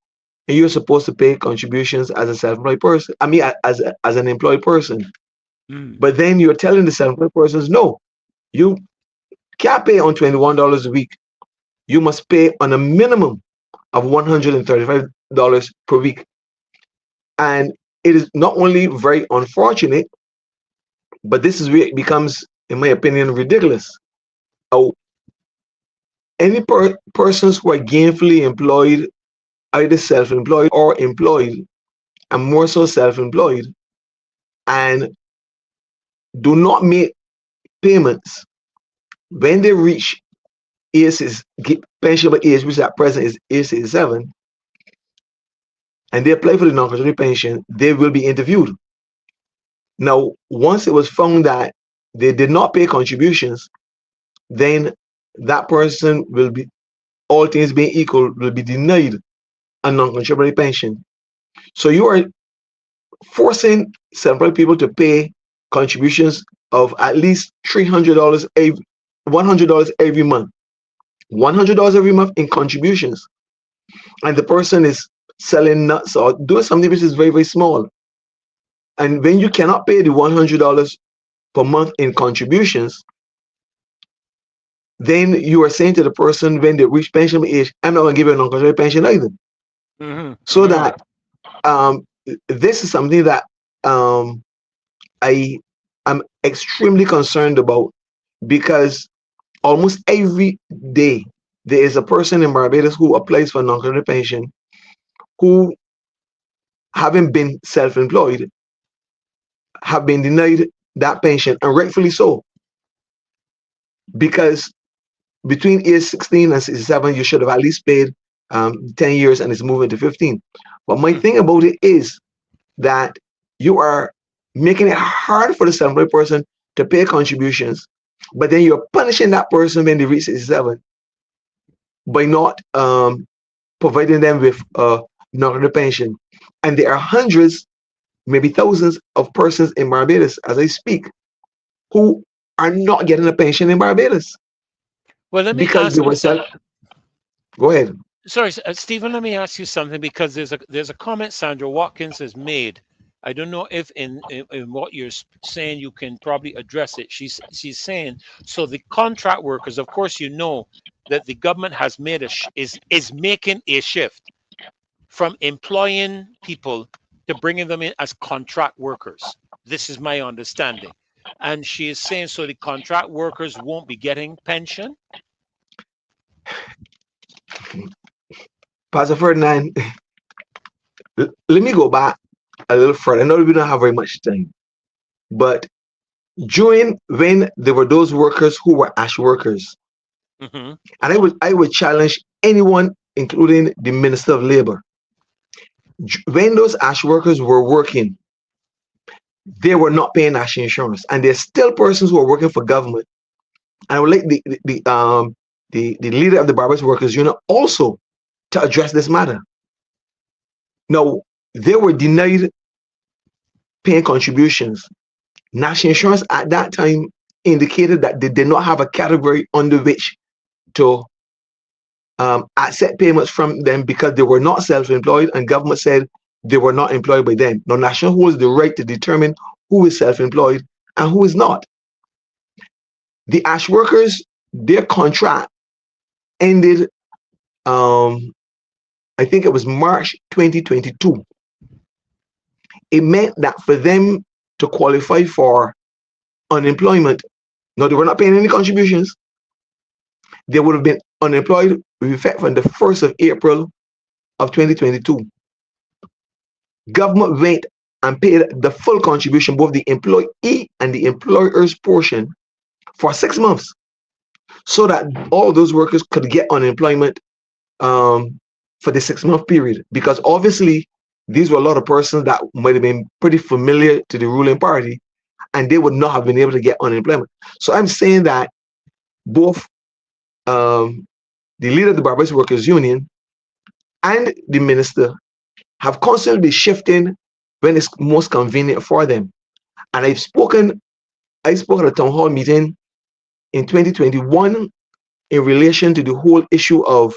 and you're supposed to pay contributions as a self-employed person. I mean, as an employed person. But then you're telling the self-employed persons, no, you can't pay on $21 a week. You must pay on a minimum of $135 per week. And it is not only very unfortunate, but this is where it becomes, in my opinion, ridiculous. Any persons who are gainfully employed, either self-employed or employed, and more so self-employed, and do not make payments when they reach pensionable age, which at present is age 67, and they apply for the non-contributory pension, they will be interviewed. Now, once it was found that they did not pay contributions, then that person will be all things being equal, will be denied a non-contributory pension. So you are forcing self-employed people to pay contributions of at least $100 every month. $100 every month in contributions. And the person is selling nuts or doing something which is very, very small. And when you cannot pay the $100 per month in contributions, then you are saying to the person when they reach pension age, I'm not going to give you a non-contributory pension either. So that this is something that I am extremely concerned about, because almost every day there is a person in Barbados who applies for non-contributory pension who, having been self-employed, have been denied that pension, and rightfully so, because between age 16 and 67 you should have at least paid 10 years, and it's moving to 15. But my thing about it is that you are making it hard for the self-employed person to pay contributions, but then you're punishing that person when they reach 67 by not providing them with non-contributory pension. And there are hundreds, maybe thousands of persons in Barbados as I speak who are not getting a pension in Barbados. Well, let me because they were Go ahead. Sorry, Stephen, let me ask you something, because there's a comment Sandra Watkins has made. I don't know if in what you're saying you can probably address it. She's saying, so the contract workers, of course, you know that the government has made is making a shift from employing people to bringing them in as contract workers. This is my understanding. And she is saying, so the contract workers won't be getting pension? Pastor Ferdinand, let me go back a little further. I know we don't have very much time, but during when there were those workers who were ash workers, and I would challenge anyone, including the Minister of Labor, when those ash workers were working, they were not paying national insurance, and there's still persons who are working for government. And I would like the leader of the Barbados Workers Union also to address this matter. Now, they were denied paying contributions. National insurance at that time indicated that they did not have a category under which to accept payments from them, because they were not self-employed, and government said they were not employed by them. Now, national holds the right to determine who is self-employed and who is not. The ash workers, their contract ended, I think it was March 2022. It meant that for them to qualify for unemployment, no, they were not paying any contributions. They would have been unemployed with effect from the 1st of April of 2022. Government went and paid the full contribution, both the employee and the employer's portion, for 6 months, so that all those workers could get unemployment for the 6-month period. Because obviously these were a lot of persons that might have been pretty familiar to the ruling party, and they would not have been able to get unemployment. So I'm saying that both the leader of the Barbados Workers Union and the minister have constantly been shifting when it's most convenient for them. And I spoke at a town hall meeting in 2021 in relation to the whole issue of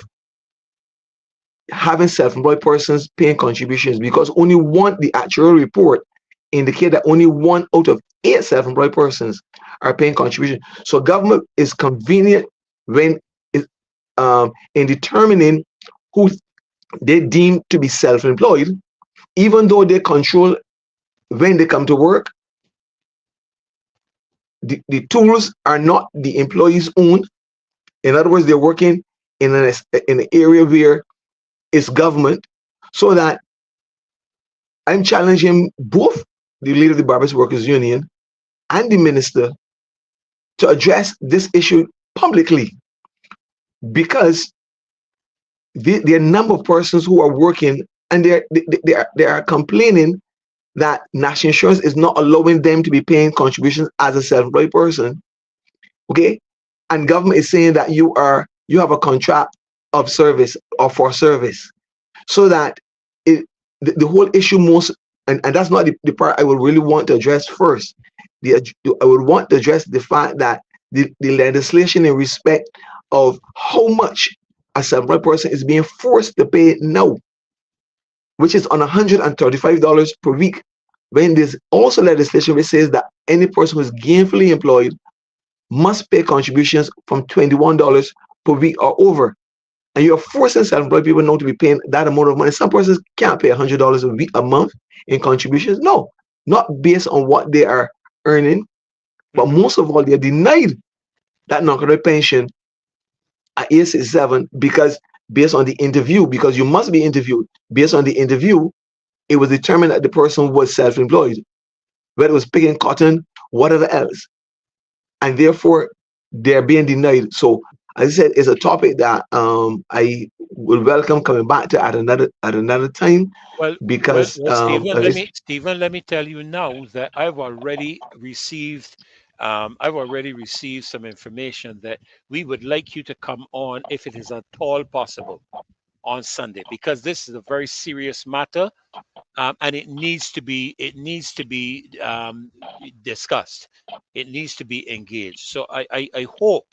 having self-employed persons paying contributions, because the actual report indicate that only 1 out of 8 self-employed persons are paying contributions. So government is convenient when in determining who they deem to be self-employed, even though they control when they come to work. The tools are not the employee's own. In other words, they're working in an area where it's government. So that I'm challenging both the leader of the Barbados Workers Union and the minister to address this issue publicly, because there are a number of persons who are working, and they are complaining that national insurance is not allowing them to be paying contributions as a self-employed person. Okay, and government is saying that you have a contract of service or for service, so that the whole issue most, and that's not the part I would really want to address first. I would want to address the fact that the legislation in respect of how much a self-employed person is being forced to pay now, which is on $135 per week, when there's also legislation which says that any person who is gainfully employed must pay contributions from $21 per week or over. And you're forcing self-employed people now to be paying that amount of money. Some persons can't pay $100 a week, a month in contributions. No, not based on what they are earning, but most of all, they're denied that non-contributory pension at age 67 because based on the interview, because you must be interviewed. Based on the interview, it was determined that the person was self-employed, whether it was picking cotton, whatever else, and therefore they're being denied. So, as I said, it's a topic that I will welcome coming back to at another time, Well, because Stephen, let me tell you now that I've already received some information that we would like you to come on if it is at all possible on Sunday, because this is a very serious matter, and it needs to be discussed. It needs to be engaged. So I hope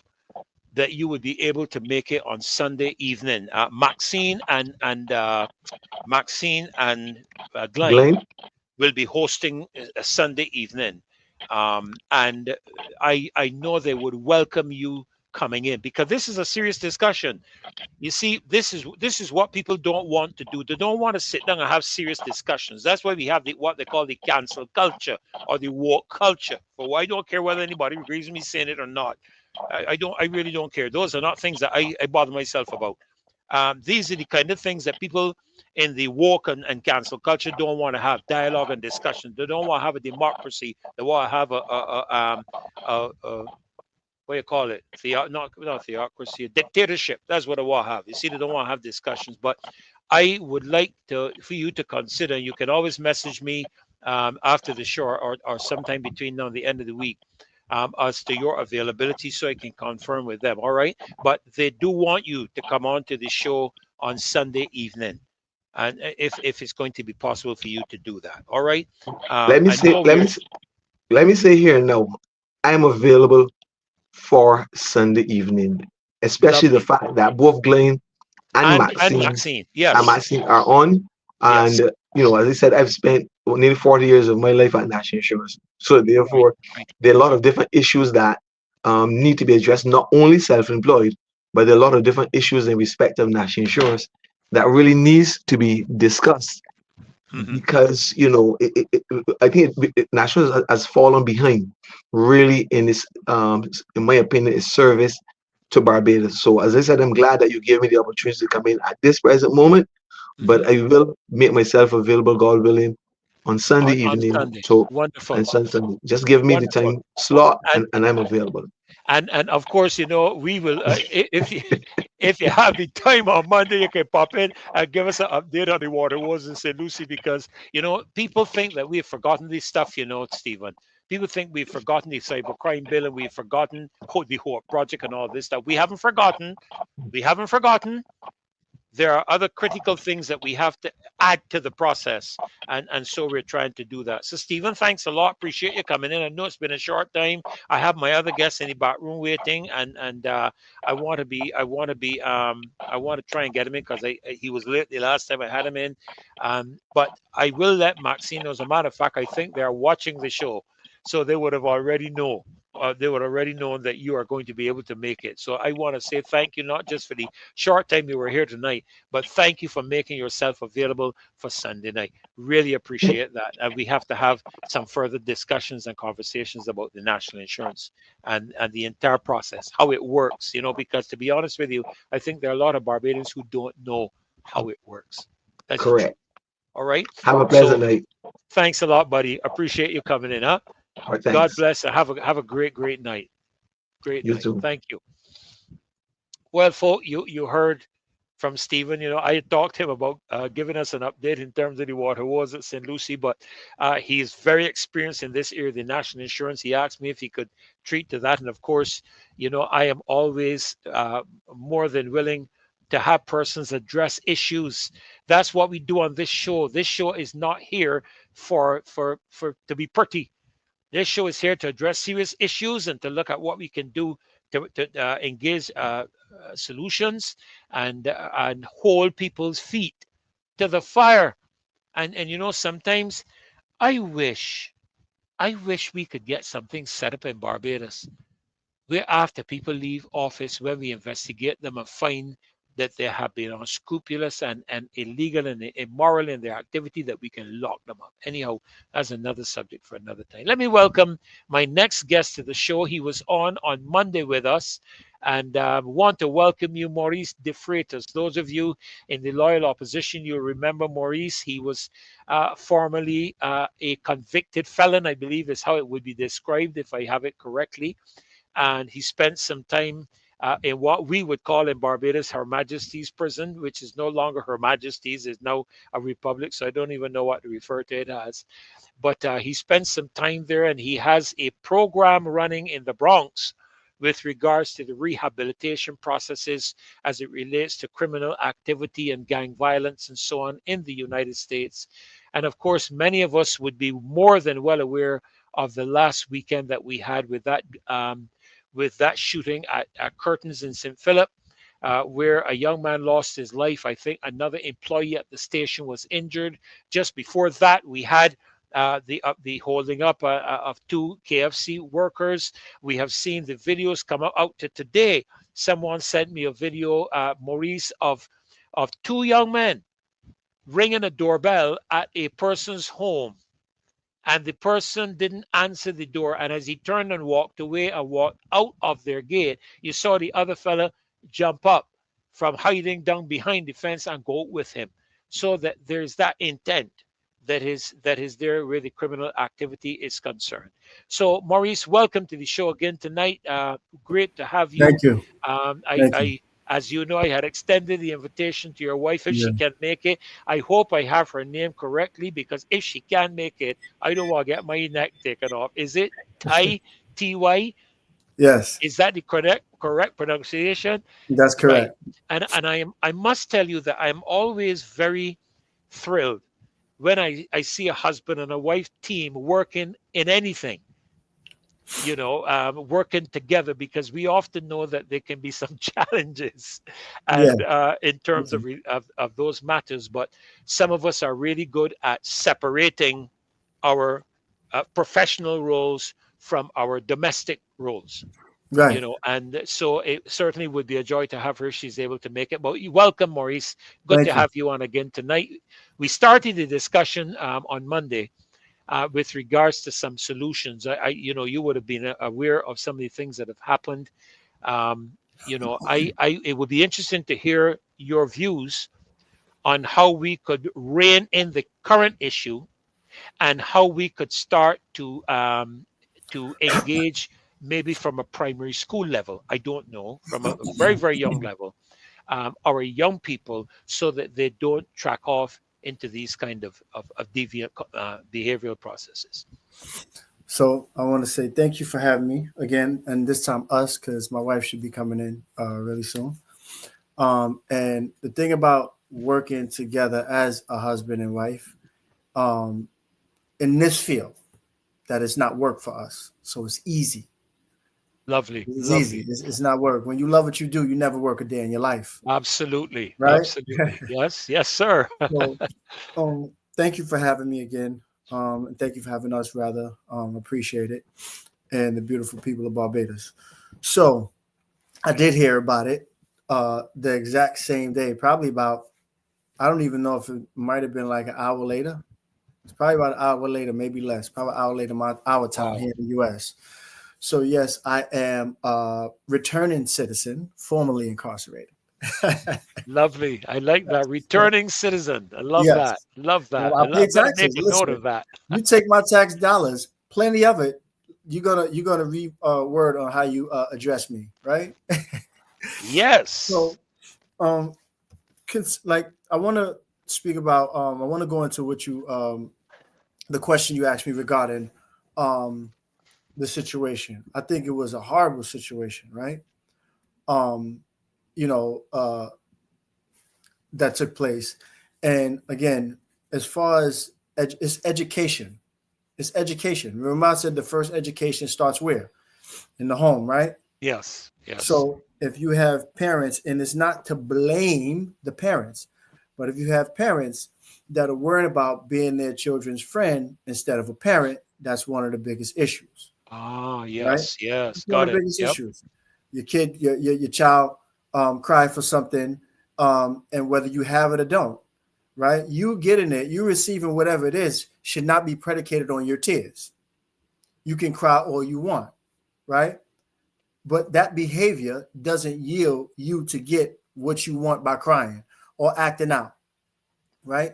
that you would be able to make it on Sunday evening. Maxine and Glenn Glenn, will be hosting a Sunday evening, and I know they would welcome you coming in, because this is a serious discussion. You see, this is what people don't want to do. They don't want to sit down and have serious discussions. That's why we have what they call the cancel culture or the woke culture. For I don't care whether anybody agrees with me saying it or not. I really don't care. Those are not things that I bother myself about. These are the kind of things that people in the woke and cancel culture don't want to have dialogue and discussion. They don't want to have a democracy. They want to have a what do you call it? Not theocracy, a dictatorship. That's what I want to have. You see, they don't want to have discussions. But I would like for you to consider. You can always message me after the show, or sometime between now and the end of the week, as to your availability, so I can confirm with them. All right. But they do want you to come on to the show on Sunday evening, and if it's going to be possible for you to do that. All right. let me I say know let me let me say here now, I'm available for Sunday evening, especially the lovely. fact that both Glenn and And Maxine Maxine, yes, are on. And yes, as I said, I've spent nearly 40 years of my life at National Insurance. So right, therefore, right. there are a lot of different issues that need to be addressed, not only self-employed, but there are a lot of different issues in respect of National Insurance that really needs to be discussed, Hmm. because I think National has fallen behind really in this, in my opinion, its service to Barbados. So as I said, I'm glad that you gave me the opportunity to come in at this present moment, Hmm. but I will make myself available, God willing, on Sunday On evening. Sunday, So, wonderful, and Sunday, just give me the wonderful. time slot, And and I'm available. and of course, we will. If you if you have the time on Monday, you can pop in and give us an update on the water wars in St. Lucie, because people think that we've forgotten this stuff. Stephen. People think we've forgotten the cybercrime bill and we've forgotten the whole project and all this stuff. We haven't forgotten. We haven't forgotten. There are other critical things that we have to add to the process, and so we're trying to do that. So Stephen, thanks a lot, appreciate you coming in. I know it's been a short time. I have my other guests in the back room waiting, and I want to try and get him in, because he was late the last time I had him in. But I will let Maxine know. As a matter of fact, I think they are watching the show, so they would have already know. They would already know that you are going to be able to make it. So I want to say thank you, not just for the short time you were here tonight, but thank you for making yourself available for Sunday night. Really appreciate that. And we have to have some further discussions and conversations about the national insurance and the entire process, how it works, because to be honest with you, I think there are a lot of Barbadians who don't know how it works. That's the truth. Correct. All right. Have a So pleasant night. thanks a lot, buddy. Appreciate you coming in, huh? All right, God thanks. bless and have a great night. Great You night. too. Thank you. Well, folk, you heard from Stephen. I had talked to him about giving us an update in terms of the water wars at St. Lucie, but he is very experienced in this area, the national insurance. He asked me if he could treat to that. And of course, I am always more than willing to have persons address issues. That's what we do on this show. This show is not here for to be pretty. This show is here to address serious issues and to look at what we can do to engage solutions and hold people's feet to the fire. And you know, sometimes I wish we could get something set up in Barbados where after people leave office, when we investigate them and find that they have been unscrupulous and illegal and immoral in their activity, that we can lock them up. Anyhow, that's another subject for another time. Let me welcome my next guest to the show. He was on Monday with us, and want to welcome you, Maurice de Freitas. Those of you in the loyal opposition, you remember Maurice. He was formerly a convicted felon, I believe is how it would be described if I have it correctly. And he spent some time in what we would call in Barbados Her Majesty's prison, which is no longer Her Majesty's, is now a republic. So I don't even know what to refer to it as. But he spent some time there, and he has a program running in the Bronx with regards to the rehabilitation processes as it relates to criminal activity and gang violence and so on in the United States. And of course, many of us would be more than well aware of the last weekend that we had with that shooting at Curtains in St. Philip, where a young man lost his life. I think another employee at the station was injured. Just before that, we had the holding up of two KFC workers. We have seen the videos come out to today. Someone sent me a video, Maurice, of two young men ringing a doorbell at a person's home. And the person didn't answer the door. And as he turned and walked away and walked out of their gate, you saw the other fella jump up from hiding down behind the fence and go with him. So that there's that intent that is there where the criminal activity is concerned. So, Maurice, welcome to the show again tonight. Great to have you. Thank you. Thank you. As you know, I had extended the invitation to your wife if she can make it. I hope I have her name correctly, because if she can make it, I don't want to get my neck taken off. Is it Ty, T-Y? Yes. Is that the correct pronunciation? That's correct. Right. And I must tell you that I'm always very thrilled when I see a husband and a wife team working in anything. Working together, because we often know that there can be some challenges and in terms of those matters. But some of us are really good at separating our professional roles from our domestic roles. Right. And so it certainly would be a joy to have her. She's able to make it. But welcome, Maurice. Good to have you on again tonight. We started the discussion on Monday. With regards to some solutions, you would have been aware of some of the things that have happened. It would be interesting to hear your views on how we could rein in the current issue and how we could start to engage maybe from a primary school level. I don't know, from a very, very young level, our young people, so that they don't track off into these kind of deviant behavioral processes. So I want to say thank you for having me again, and this time us, because my wife should be coming in really soon. And the thing about working together as a husband and wife in this field, that it's not work for us. So it's easy. Lovely. It's easy. It's not work. When you love what you do, you never work a day in your life. Absolutely. Right? Absolutely. Yes, sir. So, thank you for having me again. And thank you for having us, rather. Appreciate it. And the beautiful people of Barbados. So I did hear about it the exact same day, probably about, I don't even know if it might have been like an hour later. It's probably about an hour later, maybe less, probably an hour later, our time here in the U.S. So yes, I am a returning citizen, formerly incarcerated. Lovely. I like that. Returning citizzen. I love that. Love that. Well, I pay taxes. Make a note of that. You take my tax dollars, plenty of it. You're gonna read word on how you address me, right? Yes. So, like I want to speak about. I want to go into what you, the question you asked me regarding the situation. I think it was a horrible situation, right? that took place. And again, as far as it's education, it's education. Remember I said the first education starts where? In the home, right? Yes, yes. So if you have parents, and it's not to blame the parents, but if you have parents that are worried about being their children's friend instead of a parent, that's one of the biggest issues, Ah, right? yes, yes, It's one got of the it. biggest Yep. issues. Your kid, your child cry for something, and whether you have it or don't, right? You getting it, you receiving whatever it is should not be predicated on your tears. You can cry all you want, right? But that behavior doesn't yield you to get what you want by crying or acting out, right?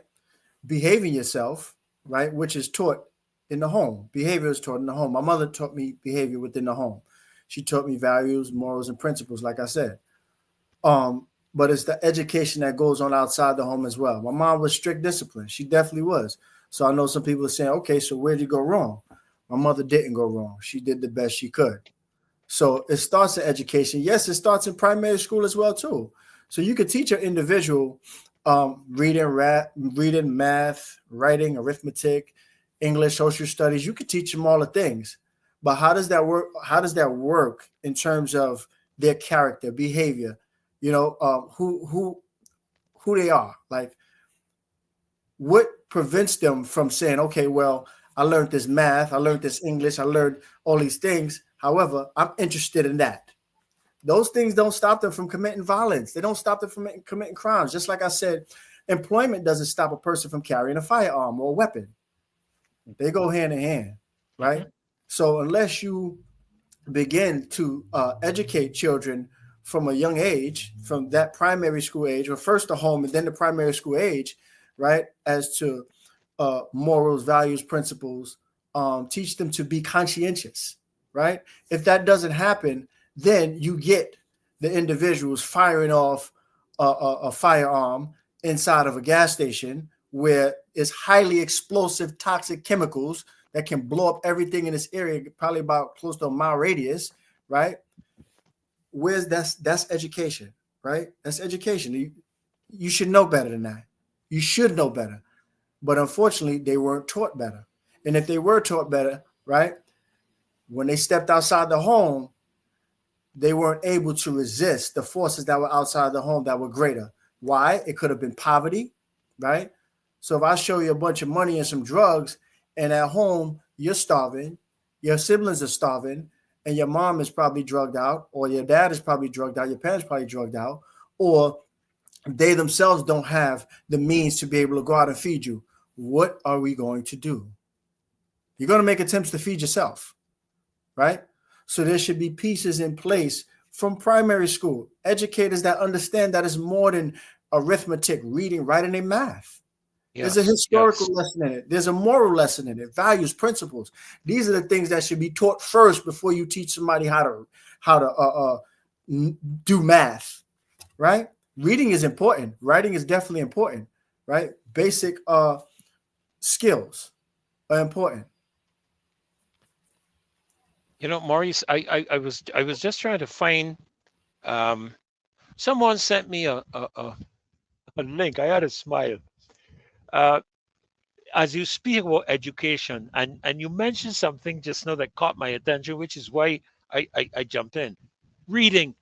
Behaving yourself, right, which is taught in the home. Behavior is taught in the home. My mother taught me behavior within the home. She taught me values, morals, and principles, like I said. But it's the education that goes on outside the home as well. My mom was strict discipline. She definitely was. So I know some people are saying, okay, so where'd you go wrong? My mother didn't go wrong. She did the best she could. So it starts in education. Yes, it starts in primary school as well, too. So you could teach an individual reading, math, writing, arithmetic, English, social studies. You could teach them all the things. But how does that work? How does that work in terms of their character, behavior, who they are? Like, what prevents them from saying, okay, well, I learned this math, I learned this English, I learned all these things. However, I'm interested in that. Those things don't stop them from committing violence. They don't stop them from committing crimes. Just like I said, employment doesn't stop a person from carrying a firearm or a weapon. They go hand in hand, right? Mm-hmm. So unless you begin to educate children from a young age, from that primary school age, or first the home and then the primary school age, right, as to morals, values, principles, teach them to be conscientious, right? If that doesn't happen, then you get the individuals firing off a firearm inside of a gas station where it's highly explosive, toxic chemicals that can blow up everything in this area, probably about close to a mile radius, right? That's education, right? That's education. You should know better than that. You should know better. But unfortunately, they weren't taught better. And if they were taught better, right, when they stepped outside the home, they weren't able to resist the forces that were outside the home that were greater. Why? It could have been poverty, right? So if I show you a bunch of money and some drugs, and at home you're starving, your siblings are starving, and your mom is probably drugged out, or your dad is probably drugged out, your parents probably drugged out, or they themselves don't have the means to be able to go out and feed you. What are we going to do? You're going to make attempts to feed yourself, right? So there should be pieces in place from primary school, educators that understand that it's more than arithmetic, reading, writing, and math. Yes, there's a historical lesson in it. There's a moral lesson in it, values, principles. These are the things that should be taught first before you teach somebody how to do math, right? Reading is important. Writing is definitely important, right? Basic skills are important. You know, Maurice, I was just trying to find. Someone sent me a link. I had a smile. As you speak about education, and you mentioned something just now that caught my attention, which is why I jumped in. Reading.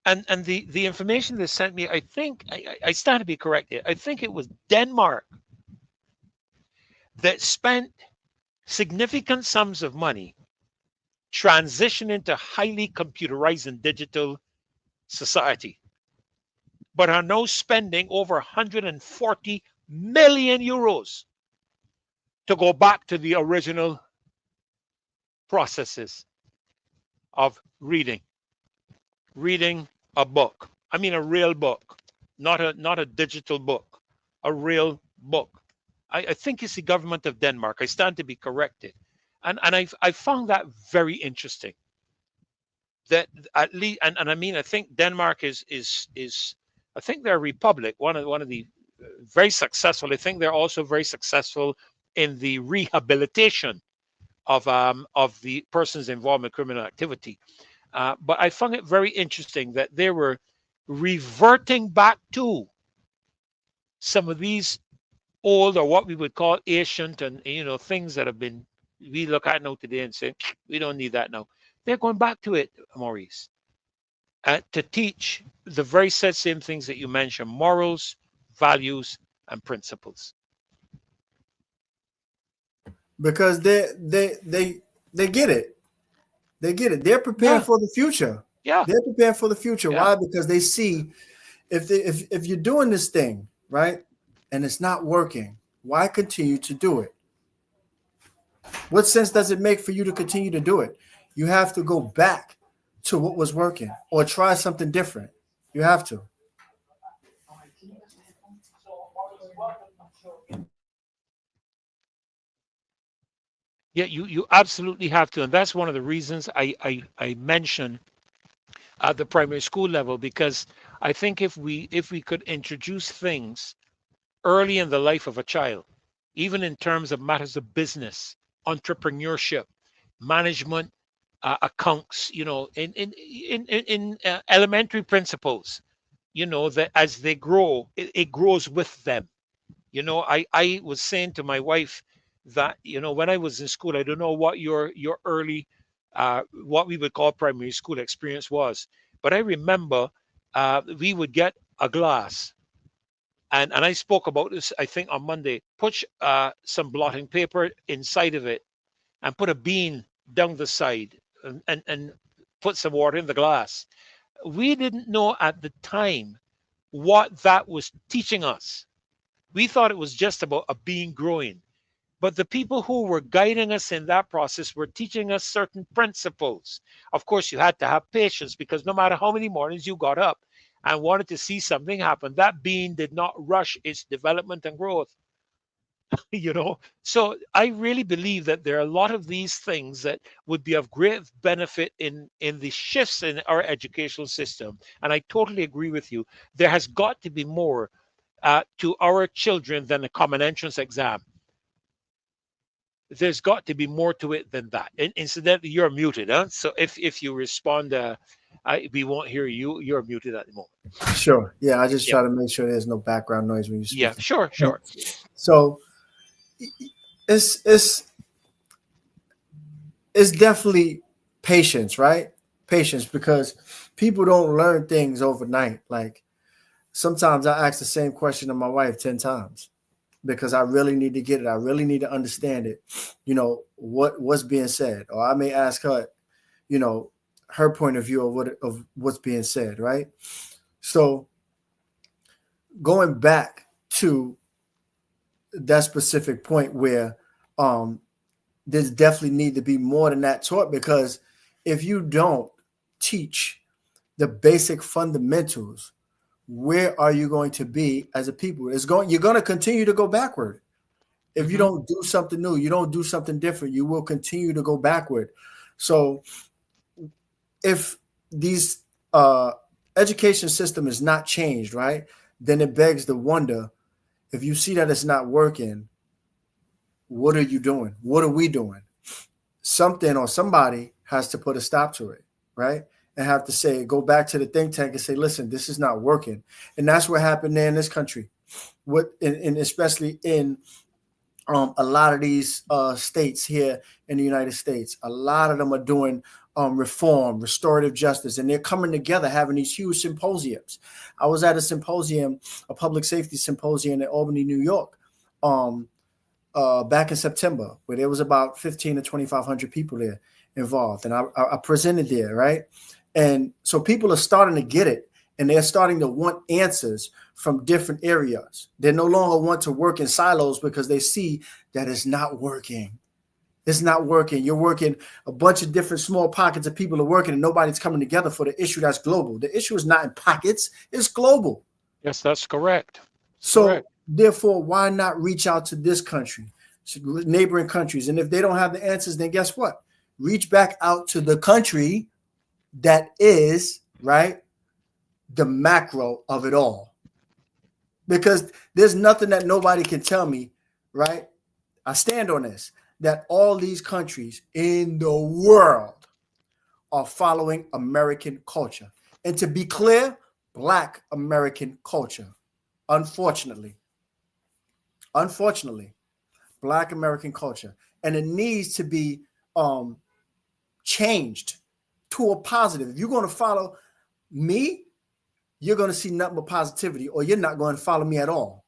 And the information they sent me, I think I stand to be corrected. I think it was Denmark that spent significant sums of money transitioning to highly computerized and digital society, but are now spending over 140 million euros to go back to the original processes of reading a book. I mean, a real book, not a digital book, a real book. I think it's the government of Denmark. I stand to be corrected. And I found that very interesting. That at least, and I mean, I think Denmark is I think they're a republic, one of the very successful. I think they're also very successful in the rehabilitation of the persons involved in criminal activity. But I found it very interesting that they were reverting back to some of these old, or what we would call ancient, and things that have been, we look at now today and say we don't need that now. They're going back to it, Maurice, to teach the very same things that you mentioned: morals, values, and principles. Because they get it. They get it. They're prepared Yeah. for the future. Yeah. They're prepared for the future. Yeah. Why? Because they see if you're doing this thing, right, and it's not working, why continue to do it? What sense does it make for you to continue to do it? You have to go back to what was working or try something different. You have to. Yeah, you absolutely have to, and that's one of the reasons I mention at the primary school level, because I think if we could introduce things early in the life of a child, even in terms of matters of business, entrepreneurship, management, accounts, in elementary principles, that as they grow, it grows with them. I was saying to my wife that, when I was in school, I don't know what your early, what we would call primary school experience was, but I remember we would get a glass, and I spoke about this, I think, on Monday. Put some blotting paper inside of it, and put a bean down the side, and put some water in the glass. We didn't know at the time what that was teaching us. We thought it was just about a bean growing. But the people who were guiding us in that process were teaching us certain principles. Of course, you had to have patience, because no matter how many mornings you got up and wanted to see something happen, that bean did not rush its development and growth. So I really believe that there are a lot of these things that would be of great benefit in the shifts in our educational system. And I totally agree with you. There has got to be more to our children than a common entrance exam. There's got to be more to it than that. And incidentally, you're muted, huh? So if you respond, we won't hear you. You're muted at the moment. Sure. Yeah, I just Yep. try to make sure there's no background noise when you speak. Yeah, sure. So it's definitely patience, right? Patience, because people don't learn things overnight. Like, sometimes I ask the same question to my wife 10 times because I really need to get it. I really need to understand it. What's being said. Or I may ask her, her point of view of what's being said, right? So going back to that specific point where there's definitely need to be more than that taught, because if you don't teach the basic fundamentals, where are you going to be as a people? You're going to continue to go backward. If you don't do something new, you don't do something different, you will continue to go backward. So if these education system is not changed, right, then it begs the wonder, if you see that it's not working, what are you doing? What are we doing? Something or somebody has to put a stop to it, right? And have to go back to the think tank and say, listen, this is not working. And that's what happened there in this country. And especially in a lot of these states here in the United States, a lot of them are doing reform, restorative justice, and they're coming together, having these huge symposiums. I was at a symposium, a public safety symposium in Albany, New York, back in September, where there was about 15 to 2,500 people there involved. And I presented there, right? And so people are starting to get it, and they're starting to want answers from different areas. They no longer want to work in silos because they see that it's not working. It's not working. You're working, a bunch of different small pockets of people are working, and nobody's coming together for the issue that's global. The issue is not in pockets, it's global. Yes, that's correct. So therefore, why not reach out to this country, neighboring countries? And if they don't have the answers, then guess what? Reach back out to the country that is, right, the macro of it all. Because there's nothing that nobody can tell me, right? I stand on this, that all these countries in the world are following American culture. And to be clear, Black American culture. Unfortunately, Black American culture. And it needs to be changed to a positive. If you're going to follow me, you're going to see nothing but positivity, or you're not going to follow me at all.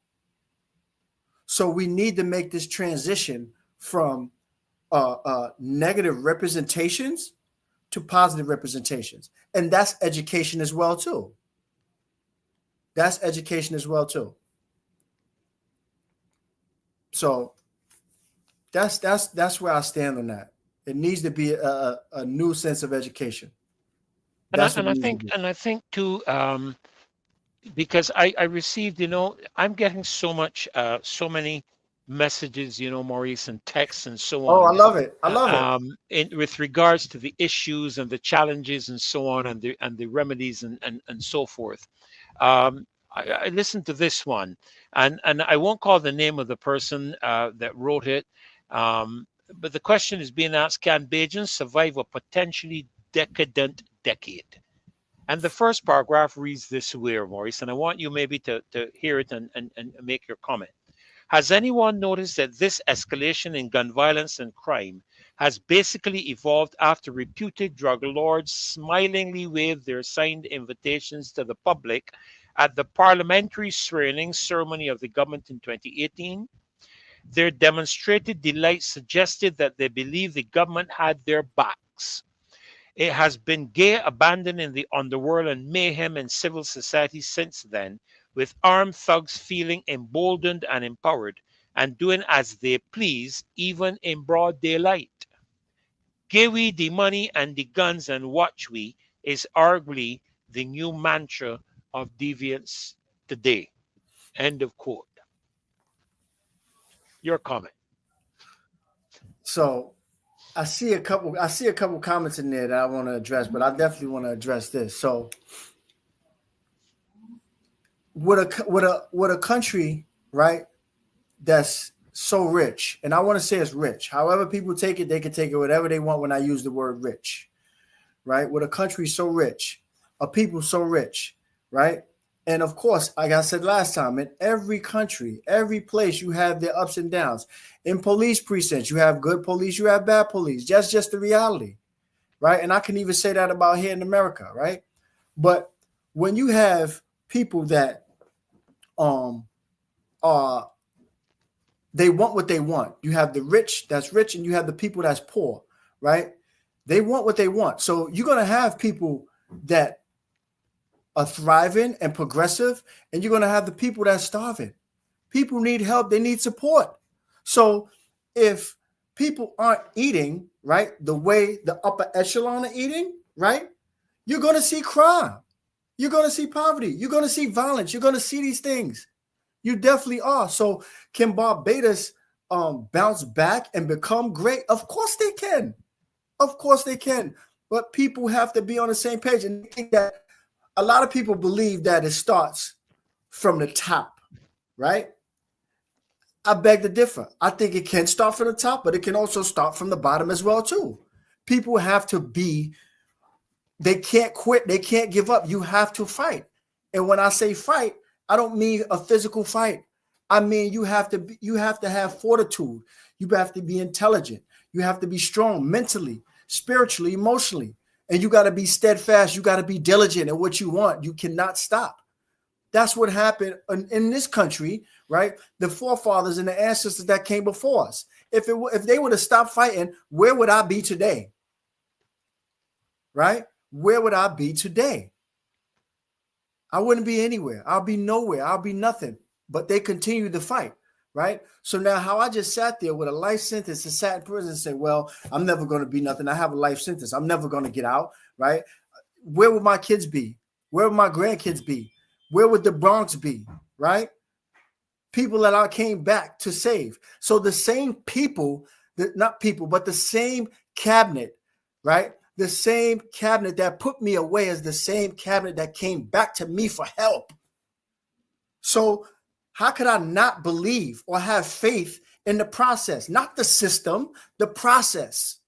So we need to make this transition from negative representations to positive representations. And that's education as well, too. That's education as well, too. So that's where I stand on that. It needs to be a new sense of education. And I think too, because I received, I'm getting so many messages, Maurice, and texts and so on. Oh, I love it. I love it. With regards to the issues and the challenges and so on, and the remedies and so forth. I listened to this one, and I won't call the name of the person that wrote it, but the question is being asked: can Bajans survive a potentially decadent decade? And the first paragraph reads this way, Maurice, and I want you maybe to hear it and make your comment. Has anyone noticed that this escalation in gun violence and crime has basically evolved after reputed drug lords smilingly waved their signed invitations to the public at the parliamentary swearing ceremony of the government in 2018? Their demonstrated delight suggested that they believed the government had their backs. It has been gay abandon in the underworld and mayhem in civil society since then, with armed thugs feeling emboldened and empowered and doing as they please, even in broad daylight. Give we the money and the guns and watch we is arguably the new mantra of deviance today. End of quote. Your comment. So I see a couple comments in there that I want to address, but I definitely want to address this. So with a country, right, that's so rich, and I want to say it's rich. However people take it, they can take it whatever they want when I use the word rich, right? With a country so rich, a people so rich, right? And of course, like I said last time, in every country, every place, you have their ups and downs. In police precincts, you have good police, you have bad police. That's just the reality, right? And I can even say that about here in America, right? But when you have people that they want what they want. You have the rich that's rich, and you have the people that's poor, right? They want what they want. So you're going to have people that are thriving and progressive, and you're going to have the people that's starving. People need help. They need support. So if people aren't eating, right, the way the upper echelon are eating, right, you're going to see crime. You're going to see poverty. You're going to see violence. You're going to see these things. You definitely are. So can Barbados bounce back and become great? Of course they can. Of course they can. But people have to be on the same page. And I think that a lot of people believe that it starts from the top, right? I beg to differ. I think it can start from the top, but it can also start from the bottom as well, too. People have to be, they can't quit. They can't give up. You have to fight. And when I say fight, I don't mean a physical fight. I mean, you have to have fortitude. You have to be intelligent. You have to be strong mentally, spiritually, emotionally. And you got to be steadfast. You got to be diligent in what you want. You cannot stop. That's what happened in this country, right? The forefathers and the ancestors that came before us. If they would have stopped fighting, where would I be today? Right? Where would I be today? I wouldn't be anywhere. I'll be nowhere. I'll be nothing. But they continue to fight, right? So now how I just sat there with a life sentence and sat in prison and said, well, I'm never going to be nothing. I have a life sentence. I'm never going to get out, right? Where would my kids be? Where would my grandkids be? Where would the Bronx be, right? People that I came back to save. So the same people, not people, but the same cabinet, right? The same cabinet that put me away is the same cabinet that came back to me for help. So how could I not believe or have faith in the process? Not the system, the process.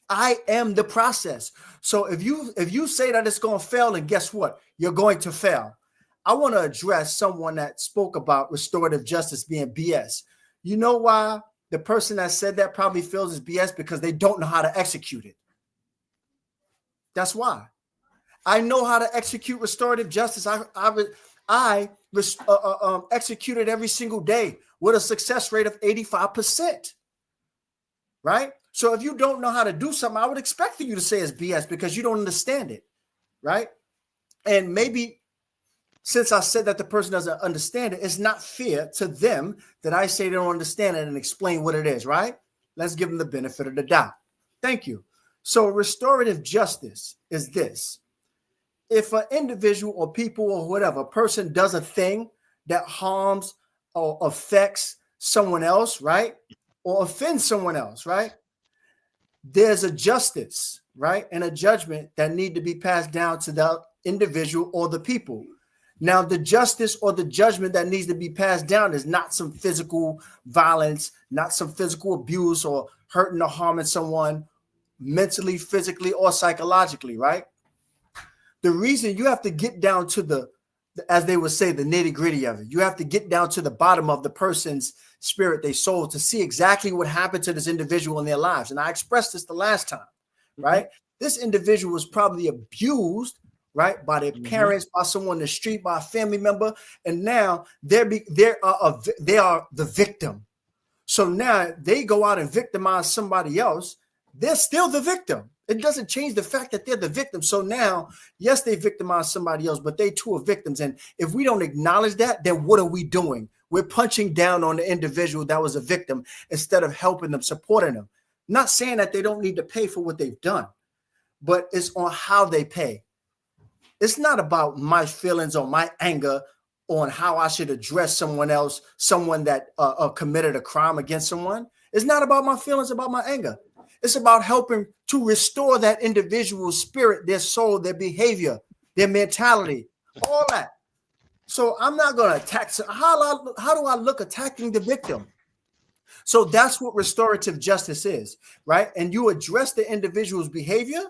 I am the process. So if you say that it's going to fail, then guess what? You're going to fail. I want to address someone that spoke about restorative justice being BS. You know why the person that said that probably feels it's BS? Because they don't know how to execute it. That's why. I know how to execute restorative justice. I execute it every single day with a success rate of 85%. Right? So if you don't know how to do something, I would expect for you to say it's BS because you don't understand it. Right? And maybe since I said that the person doesn't understand it, it's not fair to them that I say they don't understand it and explain what it is. Right? Let's give them the benefit of the doubt. Thank you. So restorative justice is this. If an individual or people or whatever, person does a thing that harms or affects someone else, right? Or offends someone else, right? There's a justice, right? And a judgment that need to be passed down to the individual or the people. Now, the justice or the judgment that needs to be passed down is not some physical violence, not some physical abuse or hurting or harming someone mentally, physically, or psychologically, right? The reason you have to get down to the, as they would say, the nitty gritty of it, you have to get down to the bottom of the person's spirit, their soul, to see exactly what happened to this individual in their lives. And I expressed this the last time, right? This individual was probably abused, right, by their parents, by someone in the street, by a family member, and now they are the victim. So now they go out and victimize somebody else. They're still the victim. It doesn't change the fact that they're the victim. So now, yes, they victimize somebody else, but they too are victims. And if we don't acknowledge that, then what are we doing? We're punching down on the individual that was a victim instead of helping them, supporting them. Not saying that they don't need to pay for what they've done, but it's on how they pay. It's not about my feelings or my anger on how I should address someone else, someone that committed a crime against someone. It's not about my feelings, about my anger. It's about helping to restore that individual's spirit, their soul, their behavior, their mentality, all that. So I'm not going to attack. How do I look attacking the victim? So that's what restorative justice is, right? And you address the individual's behavior.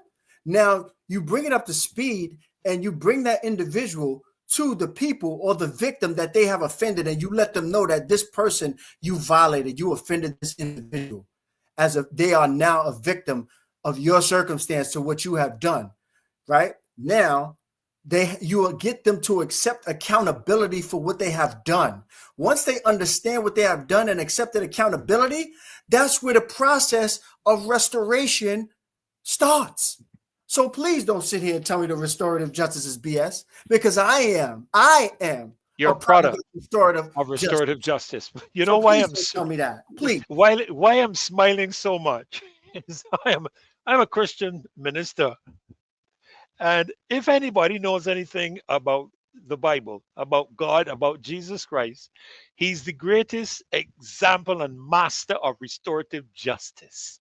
Now you bring it up to speed and you bring that individual to the people or the victim that they have offended, and you let them know that this person you violated, you offended this individual. As if they are now a victim of your circumstance to what you have done, right? Now, you will get them to accept accountability for what they have done. Once they understand what they have done and accepted accountability, that's where the process of restoration starts. So please don't sit here and tell me the restorative justice is BS, because I am. You're a product of restorative justice. You so know why tell me that, please. Why I'm smiling so much is I'm a Christian minister, and if anybody knows anything about the Bible, about God, about Jesus Christ, he's the greatest example and master of restorative justice.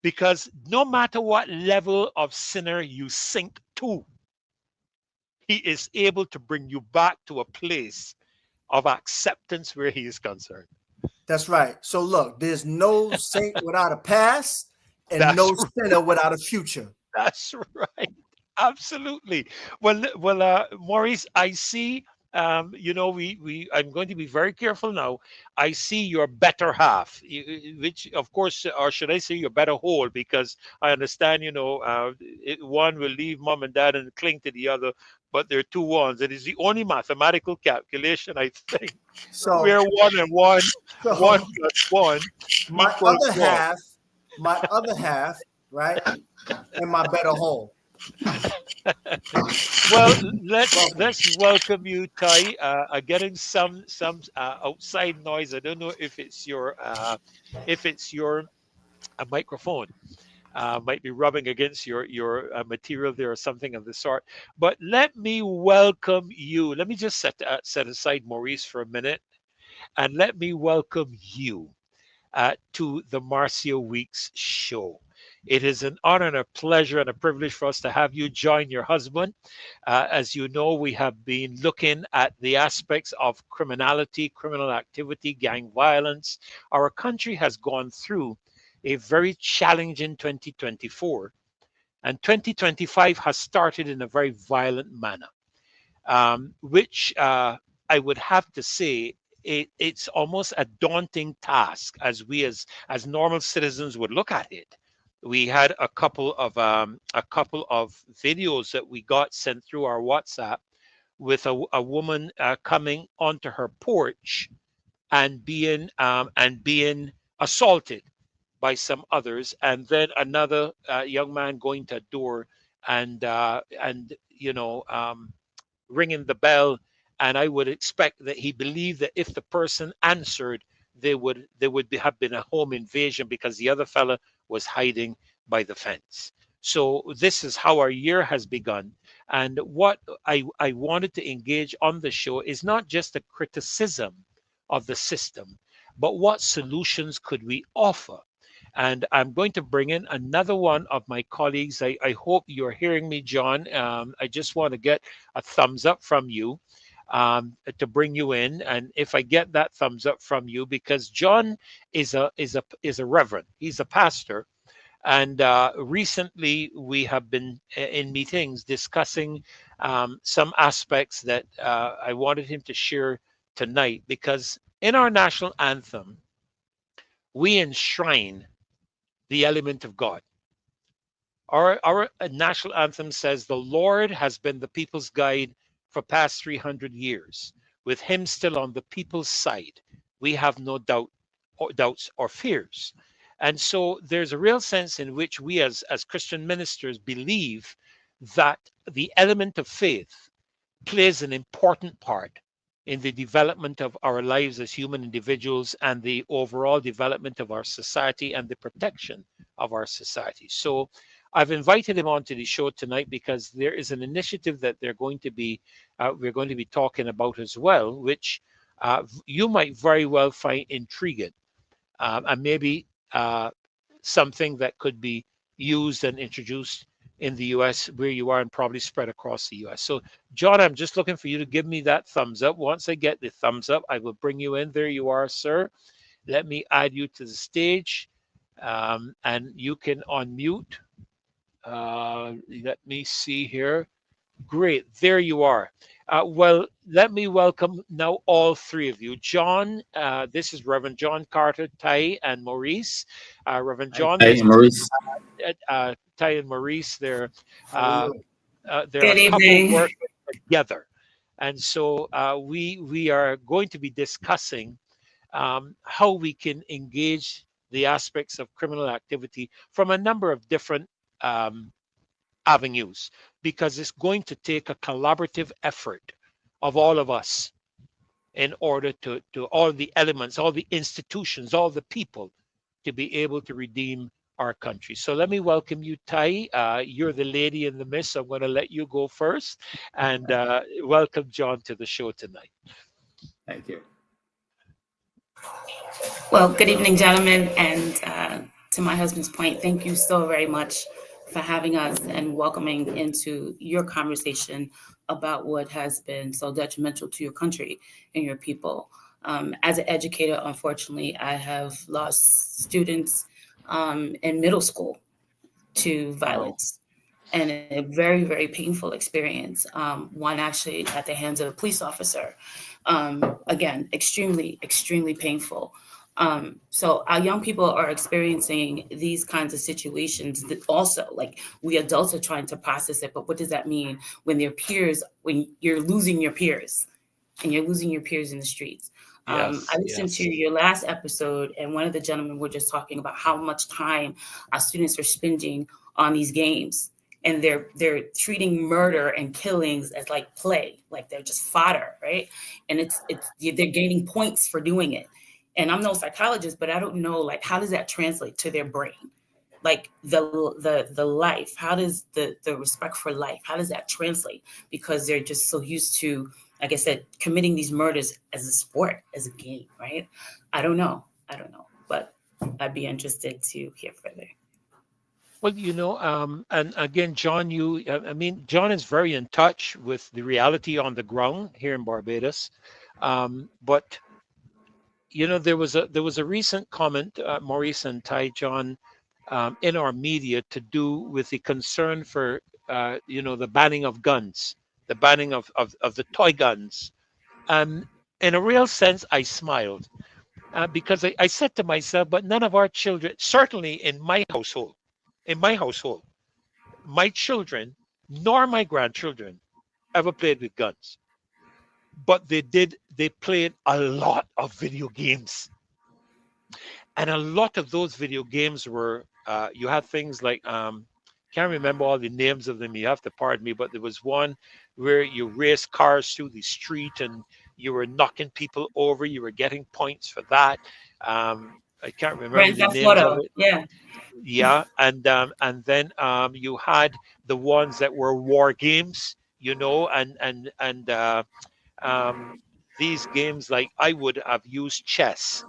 Because no matter what level of sinner you sink to, he is able to bring you back to a place of acceptance where he is concerned. That's right. So look, there's no saint without a past and no sinner without a future. That's right. Absolutely. Well, Maurice, I see. I'm going to be very careful now. I see your better half, which, of course, or should I say your better whole, because I understand, one will leave mom and dad and cling to the other, but there are two ones. It is the only mathematical calculation, I think, so where 1 and 1, so 1 plus 1 my equals other half, right, and my better whole. Well, let's welcome you, Ty. Getting some outside noise. I don't know if it's your microphone. Might be rubbing against your material there or something of the sort. But let me welcome you. Let me just set aside Maurice for a minute, and let me welcome you to the Marcia Weeks show. It is an honor and a pleasure and a privilege for us to have you join your husband. As you know, we have been looking at the aspects of criminality, criminal activity, gang violence. Our country has gone through a very challenging 2024, and 2025 has started in a very violent manner. which I would have to say it's almost a daunting task as we as normal citizens would look at it. We had a couple of videos that we got sent through our WhatsApp with a woman coming onto her porch and being assaulted by some others, and then another young man going to a door and ringing the bell. And I would expect that he believed that if the person answered, have been a home invasion because the other fella was hiding by the fence. So this is how our year has begun. And what I wanted to engage on the show is not just a criticism of the system, but what solutions could we offer? And I'm going to bring in another one of my colleagues. I hope you're hearing me, John. I just want to get a thumbs up from you to bring you in. And if I get that thumbs up from you, because John is a reverend, he's a pastor. And recently we have been in meetings discussing some aspects that I wanted him to share tonight, because in our national anthem, we enshrine the element of God. Our national anthem says, "The Lord has been the people's guide for past 300 years. With him still on the people's side, we have no doubts or fears." And so there's a real sense in which we as Christian ministers believe that the element of faith plays an important part in the development of our lives as human individuals and the overall development of our society and the protection of our society. So I've invited him onto the show tonight because there is an initiative that we're going to be talking about as well, which you might very well find intriguing, and maybe something that could be used and introduced in the US where you are and probably spread across the US. So John, I'm just looking for you to give me that thumbs up. Once I get the thumbs up, I will bring you in. There you are, sir. Let me add you to the stage, and you can unmute. Let me see here. Great, there you are. Well, let me welcome now all three of you. John, this is Reverend John Carter, Ty, and Maurice. Reverend John, Hey, Maurice. Ty and Maurice, they're How are they're Good a couple evening. working together, and so we are going to be discussing how we can engage the aspects of criminal activity from a number of different avenues, because it's going to take a collaborative effort of all of us in order to all the elements, all the institutions, all the people to be able to redeem our country. So let me welcome you, Tai. You're the lady in the mist, so I'm going to let you go first. And welcome John to the show tonight. Thank you. Well, good evening, gentlemen. And to my husband's point, thank you so very much for having us and welcoming into your conversation about what has been so detrimental to your country and your people. As an educator, unfortunately, I have lost students in middle school to violence. And a very, very painful experience. One actually at the hands of a police officer. Again, extremely, extremely painful. So our young people are experiencing these kinds of situations that also, like, we adults are trying to process it, but what does that mean when their peers, when you're losing your peers and you're losing your peers in the streets? I listened to your last episode, and one of the gentlemen were just talking about how much time our students are spending on these games. And they're treating murder and killings as like play, like they're just fodder, right? And they're gaining points for doing it. And I'm no psychologist, but I don't know, like, how does that translate to their brain? Like the life, how does the respect for life, how does that translate? Because they're just so used to, like I said, committing these murders as a sport, as a game, right? I don't know, but I'd be interested to hear further. Well, and again, John, John is very in touch with the reality on the ground here in Barbados. But there was a recent comment, Maurice and Ty, John, in our media to do with the concern for the banning of guns the banning of the toy guns. In a real sense, I smiled because I said to myself, but none of our children, certainly in my household, my children nor my grandchildren ever played with guns. But they played a lot of video games. And a lot of those video games were, you had things like, can't remember all the names of them. You have to pardon me, but there was one where you raced cars through the street and you were knocking people over. You were getting points for that. I can't remember Grand the Theft names of Auto. it. Yeah. Yeah, and then you had the ones that were war games, you know, and um, these games, like I would have used chess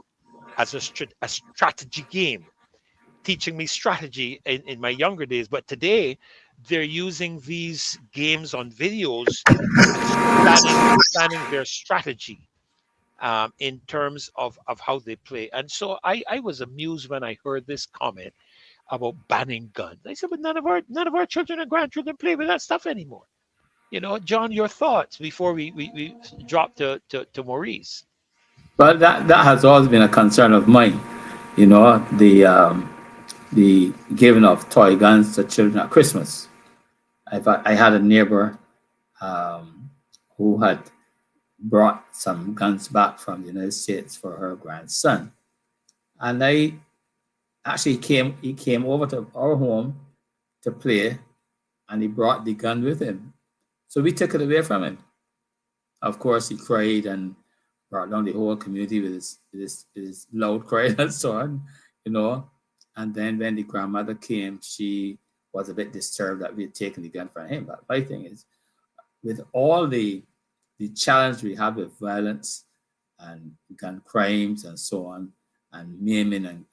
as a strategy game, teaching me strategy in my younger days. But today, they're using these games on videos and planning their strategy in terms of how they play. And so I was amused when I heard this comment about banning guns. I said, but none of our children and grandchildren play with that stuff anymore. You know, John, your thoughts before we drop to Maurice. But that has always been a concern of mine. The giving of toy guns to children at Christmas. I had a neighbor who had brought some guns back from the United States for her grandson, and I actually he came over to our home to play, and he brought the gun with him. So we took it away from him. Of course, he cried and brought down the whole community with his loud cry and so on, you know. And then when the grandmother came, she was a bit disturbed that we had taken the gun from him. But my thing is, with all the challenge we have with violence and gun crimes and so on, and maiming and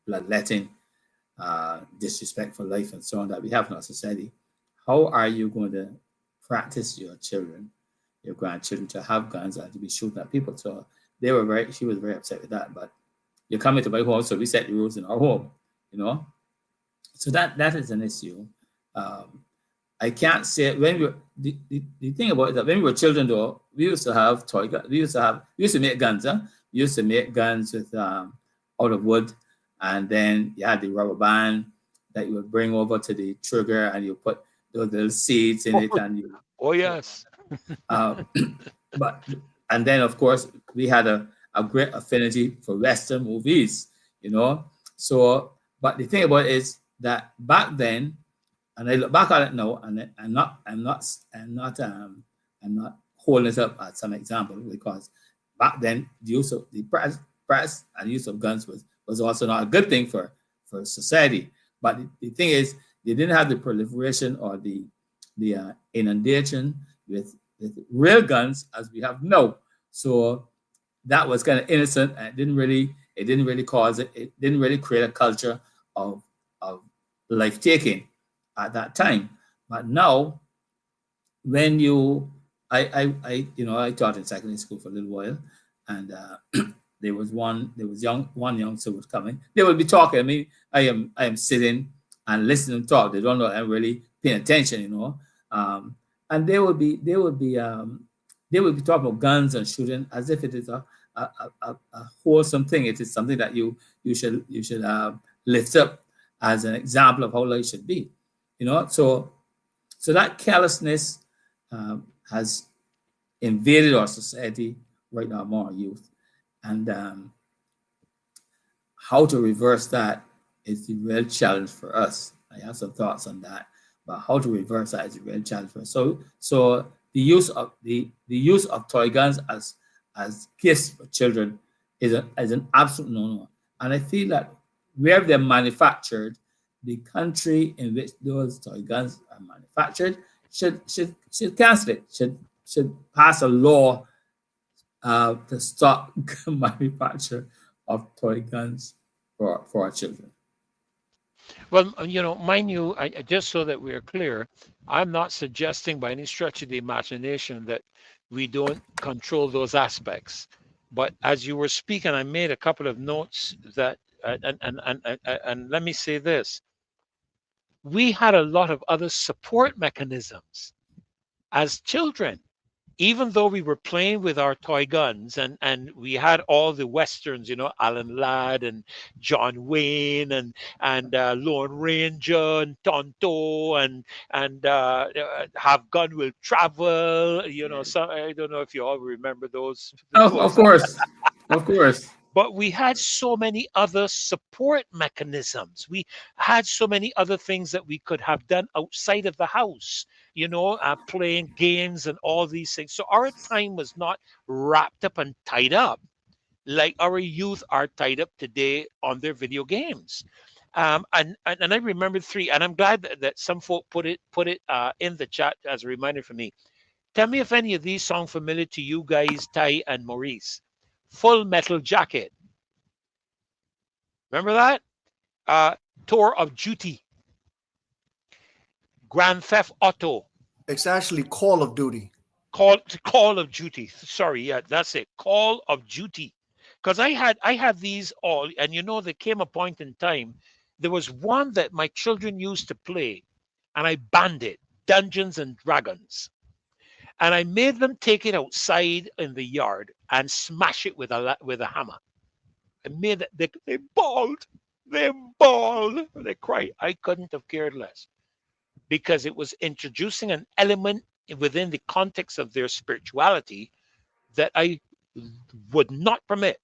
bloodletting, disrespect for life and so on that we have in our society, how are you going to practice your children, your grandchildren, to have guns and to be shooting at people? So she was very upset with that. But you're coming to my home, so we set the rules in our home, you know. So that is an issue. I can't say the thing about it that when we were children though, we used to have toy guns. We used to make guns. We used to make guns with out of wood, and then you had the rubber band that you would bring over to the trigger, and you put those little seeds in it, and you. Oh yes. And then of course we had a great affinity for Western movies, you know. So, but the thing about it is that back then, and I look back at it now, and I'm not holding it up as some example, because back then the use of the press and use of guns was also not a good thing for society. But the thing is, they didn't have the proliferation or the inundation with real guns as we have now. So that was kind of innocent, and it didn't really cause it. It didn't really create a culture of life taking at that time. But now, when I taught in secondary school for a little while, and there was one youngster was coming. They would be talking. I mean, I am sitting and listening to talk. They don't know I'm really paying attention, you know. And they would be talking about guns and shooting as if it is a wholesome thing. It is something that you should lift up as an example of how life should be, you know. So that carelessness has invaded our society right now among our youth, and how to reverse that is the real challenge for us. I have some thoughts on that, but how to reverse that is a real challenge for us. So the use of toy guns as gifts for children is an absolute no-no. And I feel that where they're manufactured, the country in which those toy guns are manufactured should cancel it, should pass a law to stop manufacture of toy guns for our children. Well, you know, mind you, just so that we're clear, I'm not suggesting by any stretch of the imagination that we don't control those aspects. But as you were speaking, I made a couple of notes that, and let me say this: we had a lot of other support mechanisms as children. Even though we were playing with our toy guns and we had all the westerns, Alan Ladd and John Wayne and Lone Ranger and Tonto and Have Gun Will Travel. Some, I don't know if you all remember those. Oh, of course, of course. But we had so many other support mechanisms. We had so many other things that we could have done outside of the house, playing games and all these things. So our time was not wrapped up and tied up like our youth are tied up today on their video games. And I remember three, and I'm glad that some folk put it in the chat as a reminder for me. Tell me if any of these sound familiar to you guys, Ty and Maurice. Full Metal Jacket. Remember that? Tour of Duty. Grand Theft Auto. It's actually Call of Duty. Call of Duty. Sorry, yeah, that's it. Call of Duty. Because I had these all, and there came a point in time, there was one that my children used to play, and I banned it, Dungeons and Dragons. And I made them take it outside in the yard and smash it with a hammer. I made it, they bawled, they cried. I couldn't have cared less, because it was introducing an element within the context of their spirituality that I would not permit.